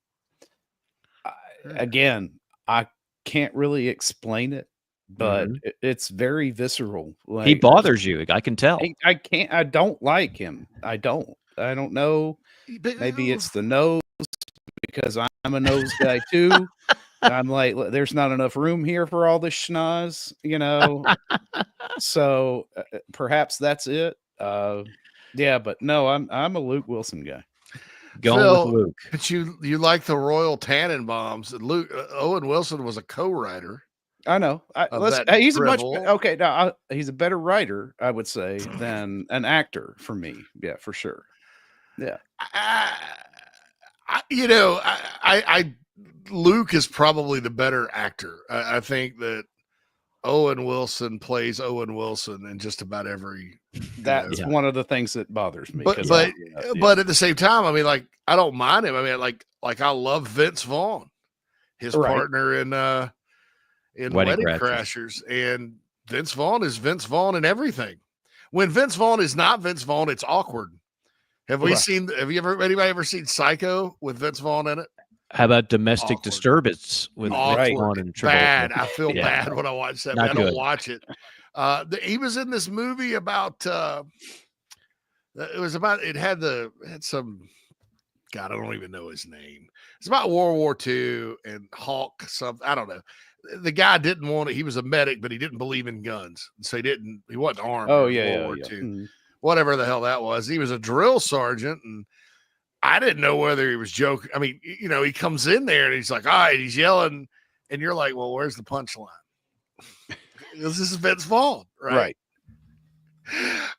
Again, I can't really explain it, but it's very visceral. Like, he bothers you. I can tell. I don't like him. I don't know. Maybe it's the nose, because I'm a nose guy too. I'm like, there's not enough room here for all this schnoz, you know. So perhaps that's it. Yeah, but no, I'm a Luke Wilson guy. Phil, with Luke. But you like the Royal Tannenbaums. Owen Wilson was a co-writer. I know. He's he's a better writer, I would say, than an actor for me. Yeah, for sure. Yeah. Luke is probably the better actor. I think that Owen Wilson plays Owen Wilson in just about every. That's one of the things that bothers me. But at the same time, I mean, like, I don't mind him. I mean, like I love Vince Vaughn, his partner in Wedding Crashers, and Vince Vaughn is Vince Vaughn in everything. When Vince Vaughn is not Vince Vaughn, it's awkward. Have anybody ever seen Psycho with Vince Vaughn in it? How about Domestic Disturbance with Vince Vaughn and Travolta? Bad. I feel bad when I watch that. I don't watch it. He was in this movie about it had some God, I don't even know his name. It's about World War II and Hawk something. I don't know. The guy didn't want it. He was a medic, but he didn't believe in guns. So he wasn't armed. Oh, in World War II. Whatever the hell that was. He was a drill sergeant, and I didn't know whether he was joking. I mean, he comes in there and he's like, all right, he's yelling, and you're like, well, where's the punchline? This is Vince Vaughn, right?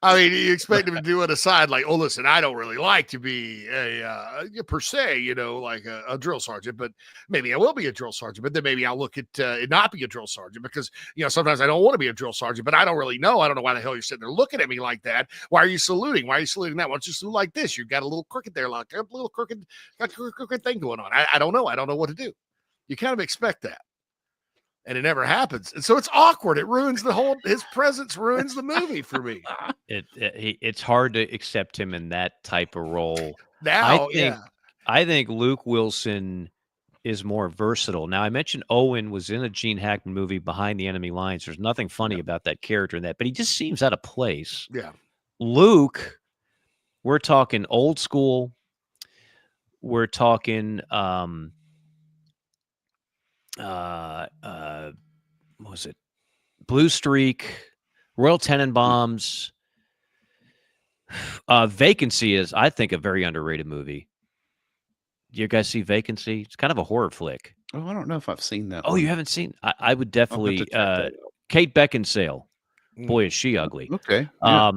I mean, you expect him to do it aside, like, oh, listen, I don't really like to be a per se, like a drill sergeant, but maybe I will be a drill sergeant. But then maybe I'll look at it not be a drill sergeant because, sometimes I don't want to be a drill sergeant, but I don't really know. I don't know why the hell you're sitting there looking at me like that. Why are you saluting? Why are you saluting that? Why don't you salute like this? You've got a little crooked there, like a little crooked thing going on. I don't know. I don't know what to do. You kind of expect that. And it never happens. And so it's awkward. It ruins his presence ruins the movie for me. It's hard to accept him in that type of role. Now, I think Luke Wilson is more versatile. Now, I mentioned Owen was in a Gene Hackman movie, Behind the Enemy Lines. There's nothing funny about that character in that, but he just seems out of place. Yeah. Luke, we're talking old school. We're talking what was it? Blue Streak, Royal Tenenbaums. Vacancy is, I think, a very underrated movie. You guys see Vacancy? It's kind of a horror flick. Oh, I don't know if I've seen that. Oh, one. you haven't seen? I would definitely. check that out. Kate Beckinsale. Boy, is she ugly. Okay. Yeah.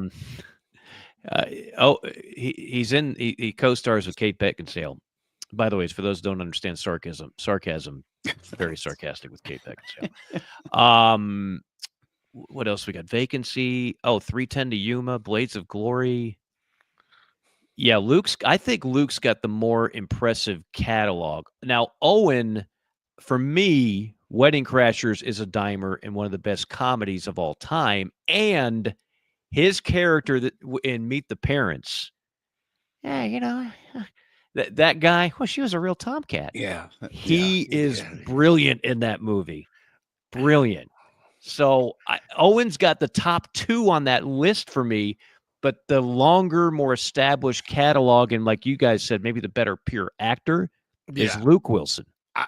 He co-stars with Kate Beckinsale. By the way, for those who don't understand sarcasm, very sarcastic with Kate Beckinsale. What else we got? Vacancy. Oh, 310 to Yuma, Blades of Glory. Yeah, I think Luke's got the more impressive catalog. Now, Owen, for me, Wedding Crashers is a dimer and one of the best comedies of all time. And his character in Meet the Parents, that guy, well, she was a real tomcat. Yeah. He is brilliant in that movie. Brilliant. So Owen's got the top 2 on that list for me, but the longer, more established catalog, and like you guys said, maybe the better pure actor is Luke Wilson.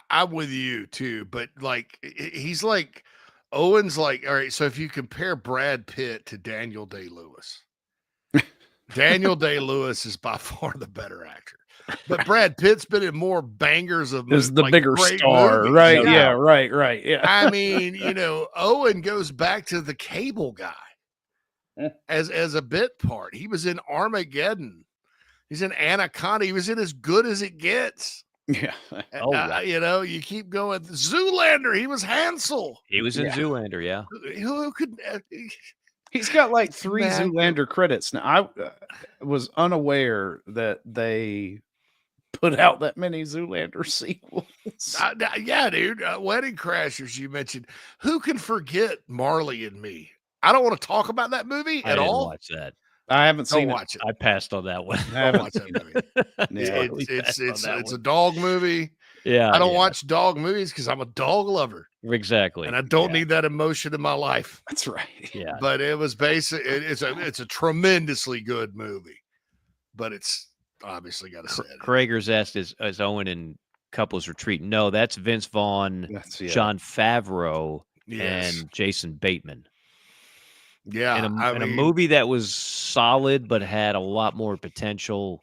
I'm with you too, but like he's like Owen's like, all right, so if you compare Brad Pitt to Daniel Day-Lewis, Daniel Day-Lewis is by far the better actor. But Brad Pitt's been in more bangers of is the like, bigger star, movies. right? Yeah, right. Yeah. I mean, Owen goes back to the Cable Guy as a bit part. He was in Armageddon. He's in Anaconda. He was in As Good as It Gets. Yeah. You keep going. Zoolander. He was Hansel. He was in Zoolander. Yeah. Who could? He's got like 3 Zoolander credits. Now, I was unaware that they put out that many Zoolander sequels. Yeah, dude. Wedding Crashers, you mentioned. Who can forget Marley and Me? I don't want to talk about that movie at all. Watch that. I haven't seen watch it. I passed on that one. I haven't watched that movie. It's a dog movie. Yeah. I don't watch dog movies because I'm a dog lover. Exactly. And I don't need that emotion in my life. That's right. Yeah. But it was it's a tremendously good movie. But it's obviously got to say it. Krager's asked, is Owen in Couples Retreat? No, that's Vince Vaughn, Jon Favreau, and Jason Bateman. Yeah. In a movie that was solid but had a lot more potential.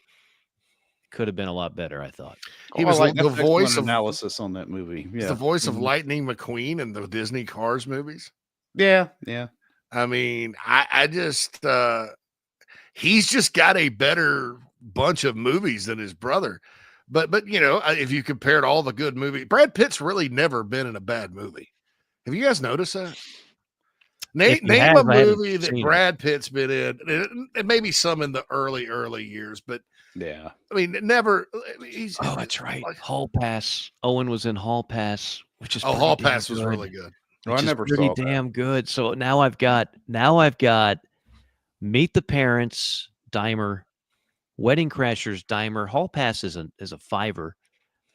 Could have been a lot better, I thought. He was like the voice of analysis on that movie. Yeah. The voice of Lightning McQueen in the Disney Cars movies. Yeah. I mean, I just he's just got a better bunch of movies than his brother. But if you compared all the good movies, Brad Pitt's really never been in a bad movie. Have you guys noticed that? Name a movie that Brad Pitt's been in, and maybe some in the early years, but yeah, I mean, never. That's right. Hall Pass. Owen was in Hall Pass, which is Hall Pass was really good. I never pretty saw damn good. So now I've got Meet the Parents, Dimer, Wedding Crashers, Dimer. Hall Pass is a $5,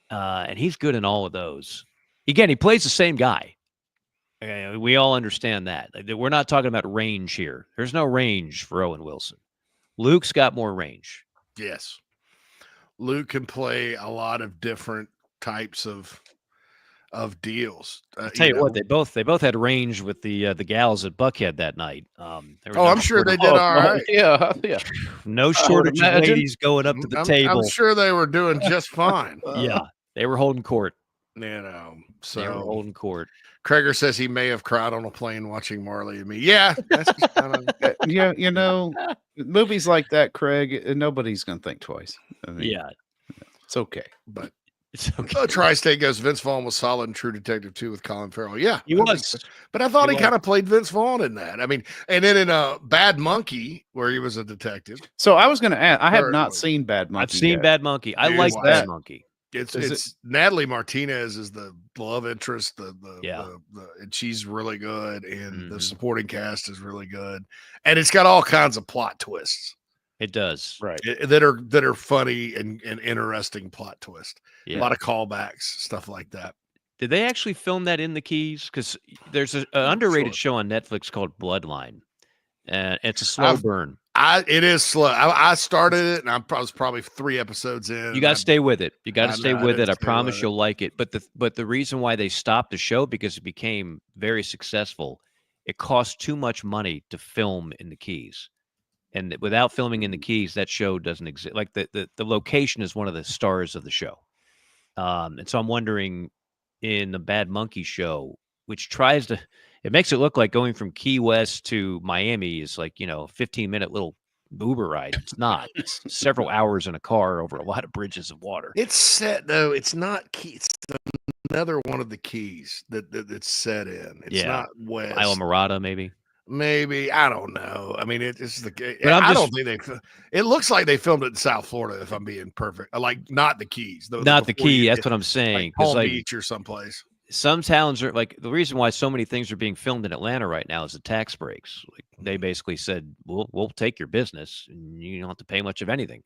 and he's good in all of those. Again, he plays the same guy. We all understand that. We're not talking about range here. There's no range for Owen Wilson. Luke's got more range. Yes. Luke can play a lot of different types of deals. I'll tell you what, they both had range with the gals at Buckhead that night. I'm sure they did all right. Yeah. No shortage of ladies going up to the table. I'm sure they were doing just fine. Yeah, they were holding court. So they were holding court. Krager says he may have cried on a plane watching Marley and Me. Yeah, that's just kind of movies like that, Craig. Nobody's gonna think twice. I mean, it's okay, but it's okay. Tri-State goes. Vince Vaughn was solid in True Detective 2 with Colin Farrell. Yeah, he was. But I thought he kind of played Vince Vaughn in that. I mean, and then in a Bad Monkey where he was a detective. So I was going to ask. I have not seen Bad Monkey. I've seen Bad Monkey. I like Bad Monkey. It's Natalie Martinez is the love interest, and she's really good, and the supporting cast is really good, and it's got all kinds of plot twists. It does. Right. that are funny and interesting plot twist. A Yeah. lot of callbacks, stuff like that. Did they actually film that in the Keys? Because there's an underrated show on Netflix called Bloodline. It's a slow burn. It is slow. I started it, and I was probably 3 episodes in. You got to stay with it. You got to stay with it. I stay promise with you'll like it. But the reason why they stopped the show, because it became very successful, it cost too much money to film in the Keys. And without filming in the Keys, that show doesn't exist. Like the location is one of the stars of the show. And so I'm wondering, in the Bad Monkey show, which tries to, it makes it look like going from Key West to Miami is like, a 15-minute little Uber ride. It's not. It's several hours in a car over a lot of bridges of water. It's set though. It's not Key. It's another one of the Keys that's set in. It's not West. Isla Mirada, maybe. Maybe, I don't know. I mean, it's the. But I don't think it looks like they filmed it in South Florida. If I'm being perfect, like not the Keys. Not the Key. That's what I'm saying. Like Palm Beach or someplace. Some towns are like, the reason why so many things are being filmed in Atlanta right now is the tax breaks. Like they basically said, we'll take your business and you don't have to pay much of anything.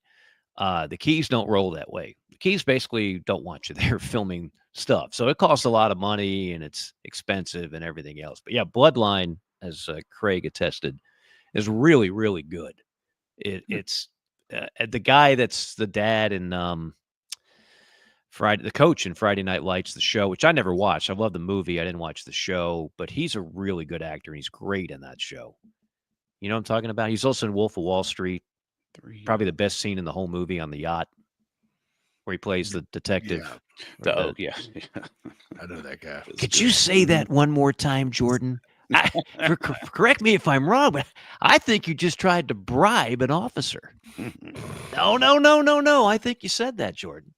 The Keys don't roll that way. The Keys basically don't want you there filming stuff. So it costs a lot of money and it's expensive and everything else. But yeah, Bloodline, as Craig attested, is really, really good. It's the guy that's the dad in the coach in Friday Night Lights, the show, which I never watched. I love the movie. I didn't watch the show, but he's a really good actor and he's great in that show. You know what I'm talking about? He's also in Wolf of Wall Street. Probably the best scene in the whole movie on the yacht where he plays the detective. Yeah. I know that guy. Could you say that one more time, Jordan? Correct me if I'm wrong, but I think you just tried to bribe an officer. No. I think you said that, Jordan.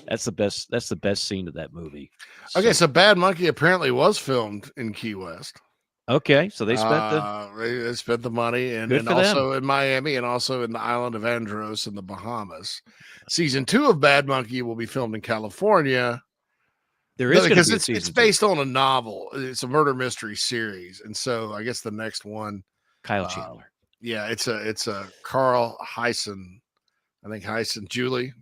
That's the best. That's the best scene of that movie. Okay, so Bad Monkey apparently was filmed in Key West. Okay, so they spent the money, and also in Miami, and also in the island of Andros in the Bahamas. Season 2 of Bad Monkey will be filmed in California. There is because it's based on a novel. It's a murder mystery series, and so I guess the next one, Kyle Chandler. Yeah, it's a Carl Hysen. I think Julie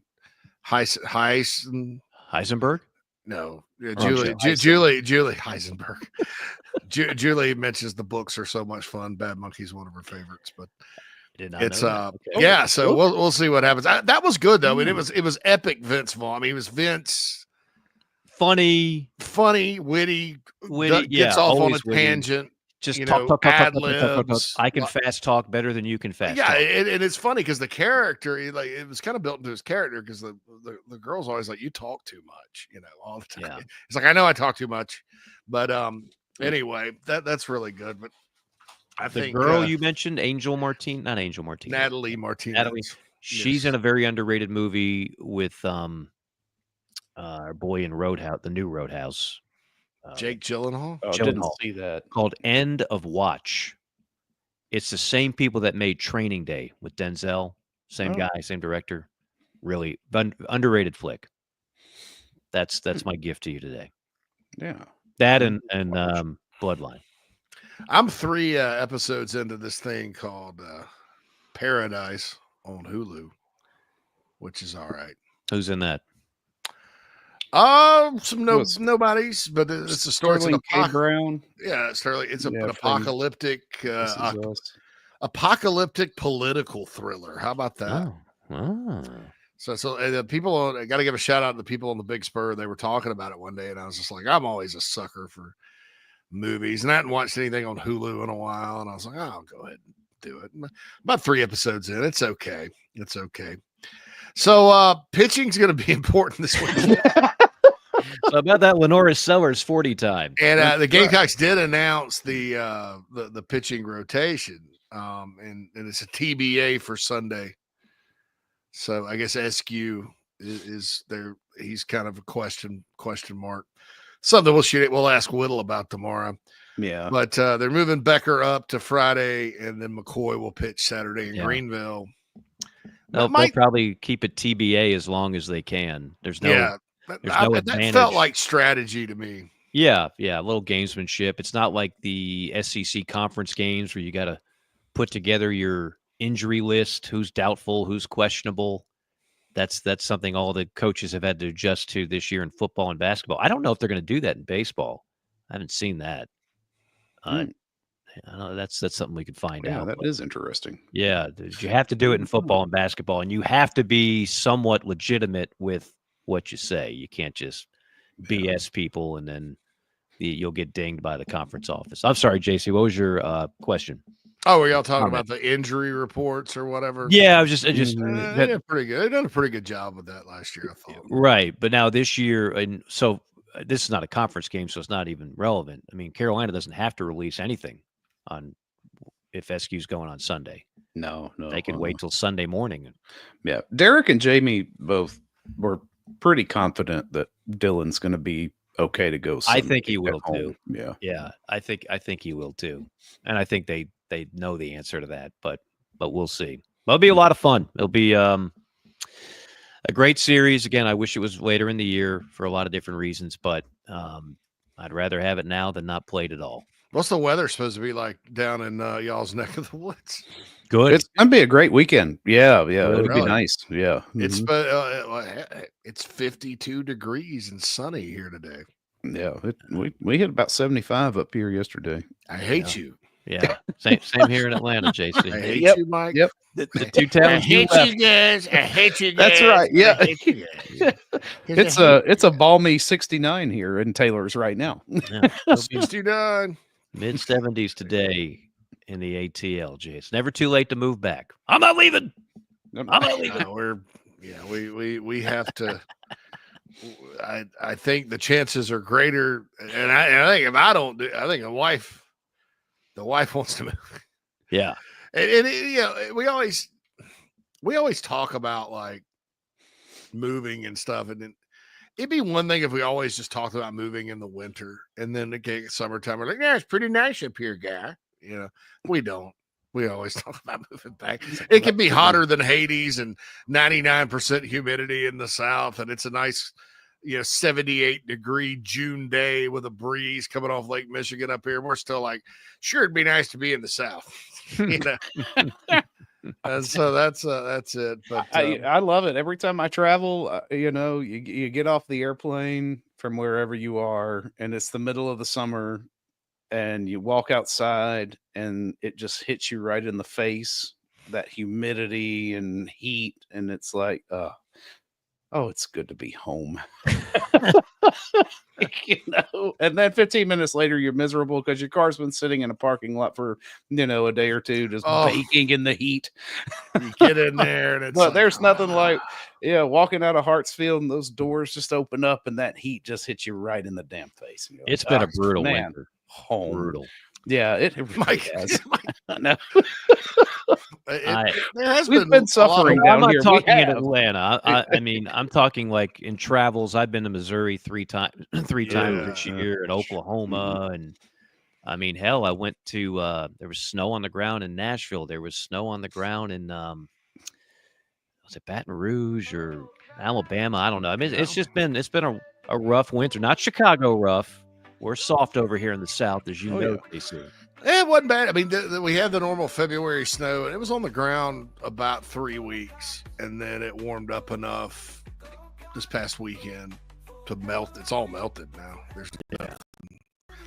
Heisenberg. No, Julie Heisenberg. Julie mentions the books are so much fun. Bad Monkey's one of her favorites, but it's yeah. So we'll see what happens. That was good though. I mean, it was epic. Vince Vaughn. I mean, it was Vince. Funny, witty. Gets off on a tangent. Just talk. I can fast talk better than you can fast talk. And it's funny because the character, it was kind of built into his character because the girl's always like, you talk too much, all the time. Yeah. It's like, I know I talk too much, but anyway, that's really good. But I think the girl you mentioned, Natalie Martinez. She's in a very underrated movie with our boy in Roadhouse, the new Roadhouse. Jake Gyllenhaal? Didn't see that. Called End of Watch. It's the same people that made Training Day with Denzel. Same guy, same director. Really underrated flick. That's my gift to you today. Yeah. That and Bloodline. I'm 3 episodes into this thing called Paradise on Hulu, which is all right. Who's in that? Some nobodies, but it's a story. Sterling K. Brown. Yeah, Sterling. It's an apocalyptic, apocalyptic political thriller. How about that? So the people, I got to give a shout out to the people on the Big Spur. They were talking about it one day, and I was just like, I'm always a sucker for movies, and I hadn't watched anything on Hulu in a while, and I was like, I'll go ahead and do it. About 3 episodes in, it's okay. So pitching's going to be important this week. So about that Lenora Sellers 40 time. And the Gamecocks did announce the pitching rotation, and it's a TBA for Sunday. So I guess SQ is there. He's kind of a question mark. Something we'll ask Whittle about tomorrow. Yeah. But they're moving Becker up to Friday, and then McCoy will pitch Saturday in Greenville. They'll probably keep it TBA as long as they can. There's no advantage. That felt like strategy to me. Yeah, a little gamesmanship. It's not like the SEC conference games where you got to put together your injury list, who's doubtful, who's questionable. That's something all the coaches have had to adjust to this year in football and basketball. I don't know if they're going to do that in baseball. I haven't seen that. I don't know, that's something we could find out. That is interesting. Yeah, you have to do it in football and basketball, and you have to be somewhat legitimate with what you say. You can't just BS people, and then you'll get dinged by the conference office. I'm sorry, JC. What was your question? Oh, were y'all talking about the injury reports or whatever? Yeah, I was just they did pretty good. They done a pretty good job with that last year, I thought. Right, but now this year, and so this is not a conference game, so it's not even relevant. I mean, Carolina doesn't have to release anything on if SQ's going on Sunday. No, they can wait till Sunday morning. Yeah, Derek and Jamie both were pretty confident that Dylan's going to be okay to go. I think he will too. Yeah, I think he will too, and I think they know the answer to that, but we'll see. It'll be a lot of fun. It'll be a great series. Again, I wish it was later in the year for a lot of different reasons, but I'd rather have it now than not played at all. What's the weather supposed to be like down in y'all's neck of the woods? Good. It's gonna be a great weekend. Yeah, it'll Really? be nice. Yeah, It's 52 degrees and sunny here today. Yeah, we hit about 75 up here yesterday. I hate you. Yeah, same here in Atlanta, JC. I hate you, Mike. Yep. The two towns. I hate you guys. I hate you guys. That's right. Yeah, I hate you guys. it's a balmy 69 here in Taylor's right now. Yeah. 69. Mid-70s today in the ATL, Jay. It's never too late to move back. I'm not leaving. I'm not leaving. We have to. I think the chances are greater, and I think if I don't do, I think the wife wants to move. Yeah, and we always talk about like moving and stuff, and then it'd be one thing if we always just talked about moving in the winter, and then the summertime we're like, yeah, it's pretty nice up here, guy. We don't. We always talk about moving back. It can be hotter than Hades and 99% humidity in the South, and it's a nice, 78-degree June day with a breeze coming off Lake Michigan up here. We're still like, sure, it'd be nice to be in the South, And so that's it. But I love it. Every time I travel, you get off the airplane from wherever you are, and it's the middle of the summer, and you walk outside, and it just hits you right in the face, that humidity and heat, and it's like, oh, it's good to be home. And then 15 minutes later, you're miserable because your car's been sitting in a parking lot for, a day or two, just baking in the heat. You get in there, and it's but there's nothing like, walking out of Hartsfield, and those doors just open up, and that heat just hits you right in the damn face. It's been a brutal winter. Home. Brutal. Yeah, it really has. No. We've been suffering down I'm here. not talking in Atlanta. I mean, I'm talking like in travels. I've been to Missouri three times this year, and Oklahoma, and I mean, hell, I went to. There was snow on the ground in Nashville. There was snow on the ground in was it Baton Rouge or Alabama? I don't know. I mean, it's been a rough winter. Not Chicago rough. We're soft over here in the South, as you know, KC. It wasn't bad. I mean, we had the normal February snow, and it was on the ground about 3 weeks, and then it warmed up enough this past weekend to melt. It's all melted now. There's nothing.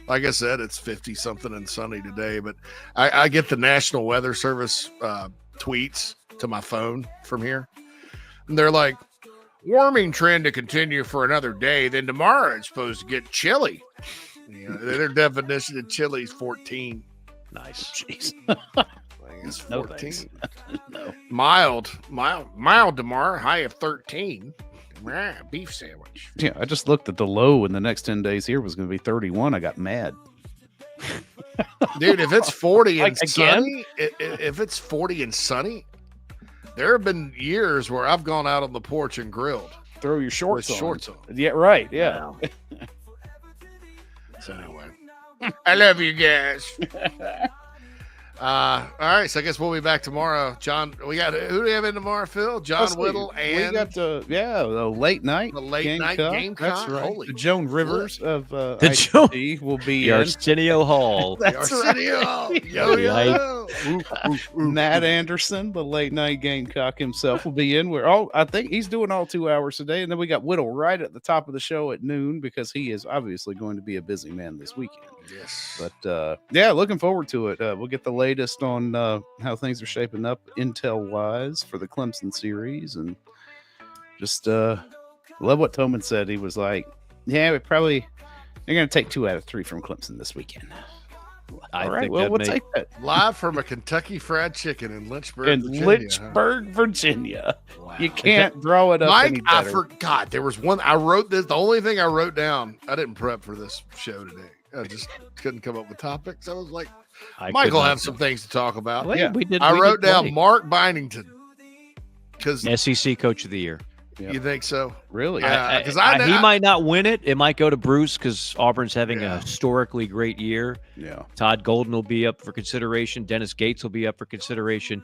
Like I said, it's 50-something and sunny today, but I get the National Weather Service tweets to my phone from here, and they're like, warming trend to continue for another day. Then tomorrow it's supposed to get chilly. Their definition of chilly is 14. Nice. Jeez. It's 14. No. Mild tomorrow, high of 13. Beef sandwich. Yeah, I just looked at the low in the next 10 days here was going to be 31. I got mad. Dude, if it's 40 and Again? sunny, if it's 40 and sunny, there have been years where I've gone out on the porch and grilled. Throw your shorts with on. shorts on. Yeah, right. Yeah. Wow. So anyway, I love you guys. All right, so I guess we'll be back tomorrow. John, who do we have in tomorrow, Phil? John Whittle and we got the late night. The late night Gamecock. That's right. Holy the Joan Rivers of the will be the in. Arsenio Hall. That's the Arsenio Hall. right. Yo. Matt Anderson, the late night Gamecock himself, will be in. I think he's doing all 2 hours today, and then we got Whittle right at the top of the show at noon because he is obviously going to be a busy man this weekend. Yes, but yeah, looking forward to it. We'll get the latest on how things are shaping up intel wise for the Clemson series, and just love what Toman said. He was like, "Yeah, they're going to take 2 out of 3 from Clemson this weekend." I All right, think well, that we'll may- take that. live from a Kentucky Fried Chicken in Lynchburg, In Virginia. Lynchburg, Virginia. You can't draw it up Mike, any I better. forgot there was one. I wrote this. The only thing I wrote down. I didn't prep for this show today. I just couldn't come up with topics. I was like, I Michael could not- have some things to talk about. Well, we did. I we wrote did down plenty. Mark Bynington because SEC Coach of the Year. you think so? Really? Yeah, because he might not win it. It might go to Bruce because Auburn's having a historically great year. Yeah. Todd Golden will be up for consideration. Dennis Gates will be up for consideration.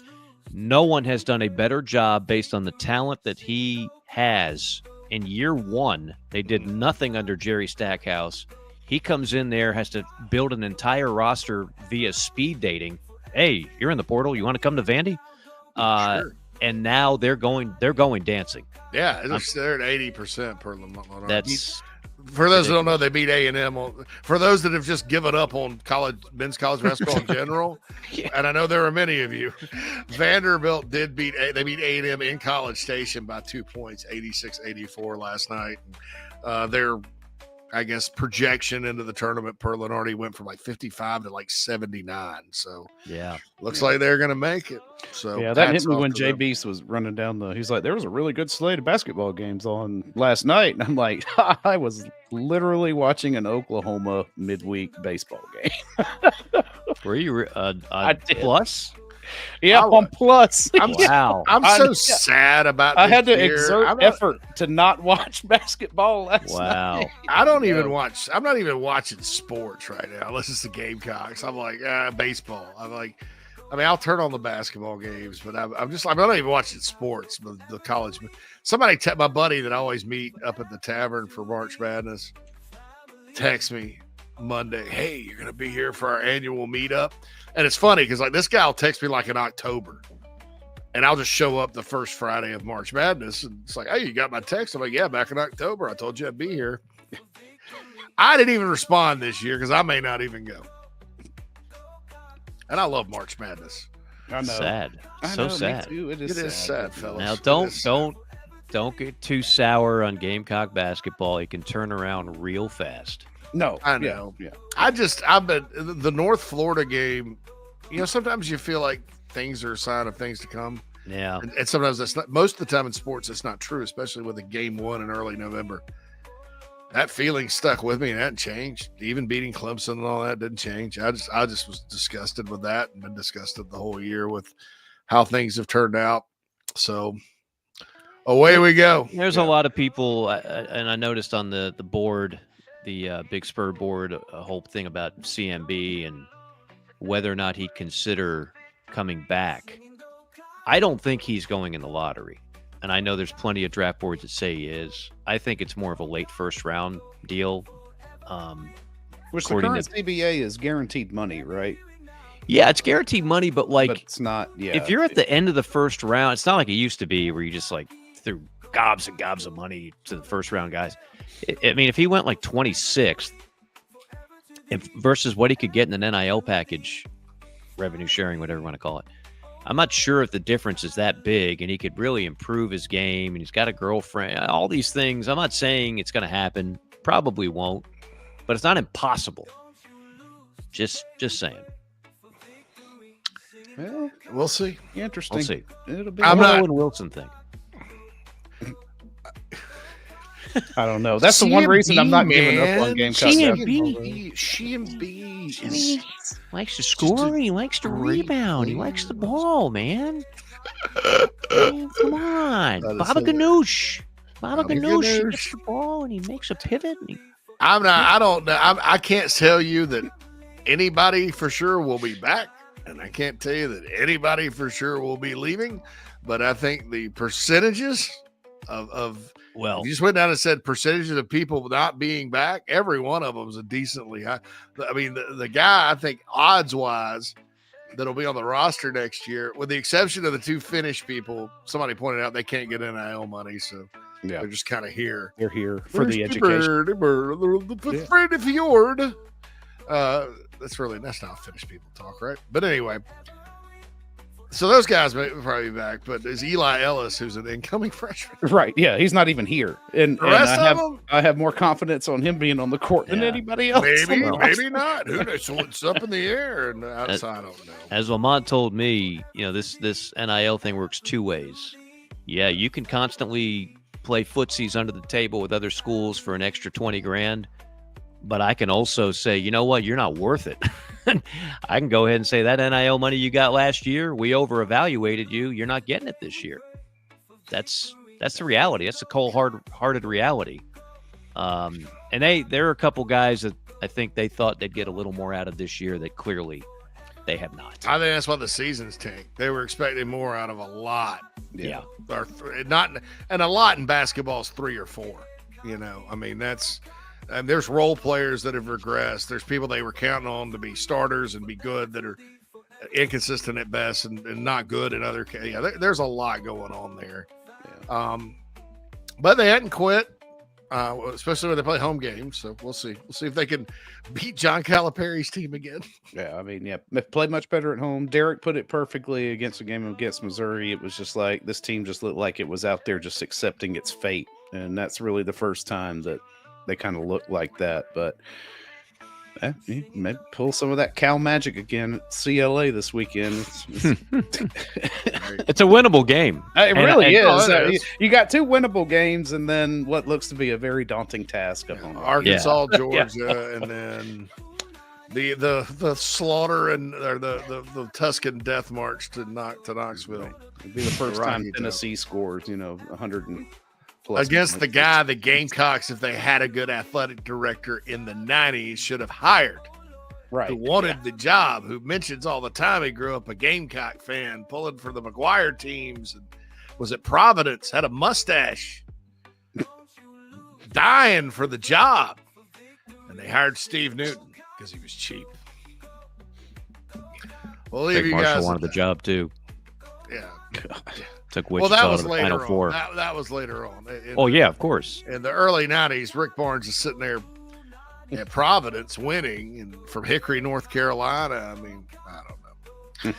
No one has done a better job based on the talent that he has in year one. They did nothing under Jerry Stackhouse. He comes in there, has to build an entire roster via speed dating. Hey, you're in the portal. You want to come to Vandy? Sure. And now they're going dancing. Yeah, they're at 80% per Lamont. That's for those that don't know, they beat A&M. For those that have just given up on men's college basketball in general, and I know there are many of you, Vanderbilt did beat A&M in College Station by 2 points, 86-84 last night. Their, I guess, projection into the tournament per Lenardi went from like 55 to like 79. So yeah, looks like they're going to make it. So Yeah, that hit hats me off when to Jay them. Beast was running down he's like, there was a really good slate of basketball games on last night. And I'm like, I was literally watching an Oklahoma midweek baseball game. Were you I did. Plus? Yeah, on Plus. Wow. I'm so sad about I this had to year. exert I'm not- effort to not watch basketball last night. I don't even watch. I'm not even watching sports right now. Unless it's the Gamecocks. I'm like baseball. I'm like, I mean, I'll turn on the basketball games, but I'm not even watching sports. But the college. Somebody, my buddy that I always meet up at the tavern for March Madness, text me Monday. Hey, you're gonna be here for our annual meetup, and it's funny because like this guy will text me like in October. And I'll just show up the first Friday of March Madness. And it's like, hey, you got my text? I'm like, yeah, back in October. I told you I'd be here. I didn't even respond this year because I may not even go. And I love March Madness. I know. Sad. I So know, me sad. too. It It is is sad, fellas. Now It is sad. don't get too sour on Gamecock basketball. It can turn around real fast. No, I know. I've been the North Florida game. You know, sometimes you feel like things are a sign of things to come. Yeah. And sometimes that's not, most of the time in sports, it's not true, especially with a game one in early November. That feeling stuck with me and that hadn't changed. Even beating Clemson and all that didn't change. I just was disgusted with that and been disgusted the whole year with how things have turned out. So away we go. There's a lot of people, and I noticed on the board, the Big Spur board, a whole thing about CMB and whether or not he'd consider coming back. I don't think he's going in the lottery. And I know there's plenty of draft boards that say he is. I think it's more of a late first round deal. Which the current CBA is guaranteed money, right? Yeah, it's guaranteed money, but like it's not. Yeah, if you're at the end of the first round, it's not like it used to be where you just like threw gobs and gobs of money to the first round guys. I mean, if he went like 26th versus what he could get in an NIL package, revenue sharing, whatever you want to call it, I'm not sure if the difference is that big and he could really improve his game and he's got a girlfriend, all these things. I'm not saying it's going to happen. Probably won't, but it's not impossible. Just saying. Well, we'll see. Interesting. We'll see. It'll be. I'm not Owen Wilson thing. I don't know. That's the one reason I'm not giving up on Gamecocks. CMB likes to score. He likes to rebound. He likes the ball, man. Man, come on, Baba Ganoush. Baba Ganoush. He gets the ball and he makes a pivot. And I don't know. I can't tell you that anybody for sure will be back, and I can't tell you that anybody for sure will be leaving. But I think the percentages of well, if you just went down and said percentages of people not being back, every one of them is a decently high. I mean, the guy, I think odds wise, that'll be on the roster next year, with the exception of the 2 Finnish people. Somebody pointed out they can't get NIL money, so they're just kind of here. They're here for the education. The Fred Fjord. That's not Finnish people talk, right? But anyway, so those guys may probably be back, but there's Eli Ellis, who's an incoming freshman. Right, yeah, he's not even here. And The rest of them? I have more confidence on him being on the court than anybody else. Maybe not. Who knows? So it's up in the air and outside. I don't know. As Lamont told me, this NIL thing works 2 ways. Yeah, you can constantly play footsies under the table with other schools for an extra 20 grand, but I can also say, you know what, you're not worth it. I can go ahead and say that NIL money you got last year, we over-evaluated you. You're not getting it this year. That's the reality. That's the cold-hearted reality. And there are a couple guys that I think they thought they'd get a little more out of this year that clearly they have not. I think that's why the season's tanked. They were expecting more out of a lot. Yeah. Or not, and a lot in basketball is 3 or 4. I mean, and there's role players that have regressed. There's people they were counting on to be starters and be good that are inconsistent at best and not good in other cases. Yeah, there's a lot going on there. Yeah. But they hadn't quit, especially when they play home games. So we'll see. We'll see if they can beat John Calipari's team again. Yeah, I mean, they played much better at home. Derek put it perfectly against a game against Missouri. It was just like this team just looked like it was out there just accepting its fate. And that's really the first time that they kind of look like that, but maybe pull some of that Cal magic again at CLA this weekend. It's a winnable game. It really is. You got 2 winnable games, and then what looks to be a very daunting task up on Arkansas, Georgia, and then the slaughter or the Tuscan death march to Knoxville. It'd be the first time Tennessee scores, 100 and plus against the guy the Gamecocks, if they had a good athletic director in the 90s, should have hired. Right. Who wanted the job, who mentions all the time he grew up a Gamecock fan, pulling for the McGuire teams, and was at Providence, had a mustache, dying for the job. And they hired Steve Newton because he was cheap. We'll leave you Marshall guys. wanted the job too. Yeah. Took Wichita to the Final Four. That was later on. Yeah, of course. In the early 90s, Rick Barnes is sitting there at Providence winning, and from Hickory, North Carolina. I mean, I don't know.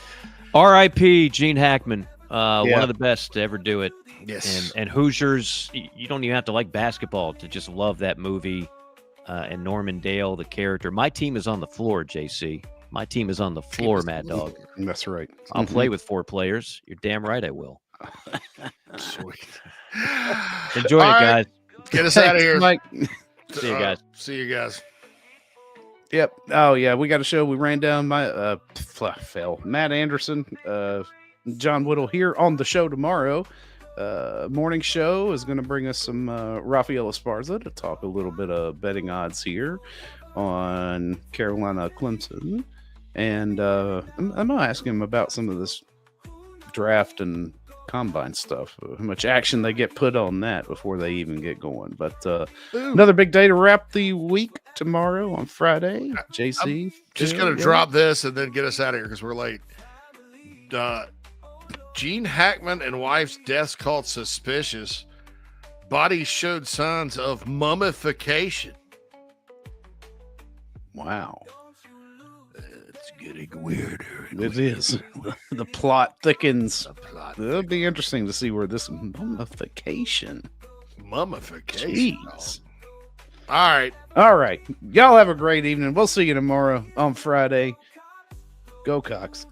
R.I.P. Gene Hackman, one of the best to ever do it. Yes. And Hoosiers, you don't even have to like basketball to just love that movie. And Norman Dale, the character. My team is on the floor, JC. My team is on the floor, Mad Dog. That's right. I'll play with 4 players. You're damn right I will. Sweet. Enjoy it, guys. Get us out of here. Mike. See you guys. See you guys. Yep. Oh, yeah. We got a show. We ran down my Matt Anderson, John Whittle here on the show tomorrow. Morning show is going to bring us some Rafael Esparza to talk a little bit of betting odds here on Carolina Clemson. And I'm going to ask him about some of this draft and combine stuff, how much action they get put on that before they even get going. But another big day to wrap the week tomorrow on Friday. JC, I'm just going to drop this and then get us out of here because we're late. Gene Hackman and wife's deaths called suspicious. Bodies showed signs of mummification. Wow. It's getting weirder. It is. The plot thickens. It'll be interesting to see where this mummification. Jeez. All right. Y'all have a great evening. We'll see you tomorrow on Friday. Go Cox.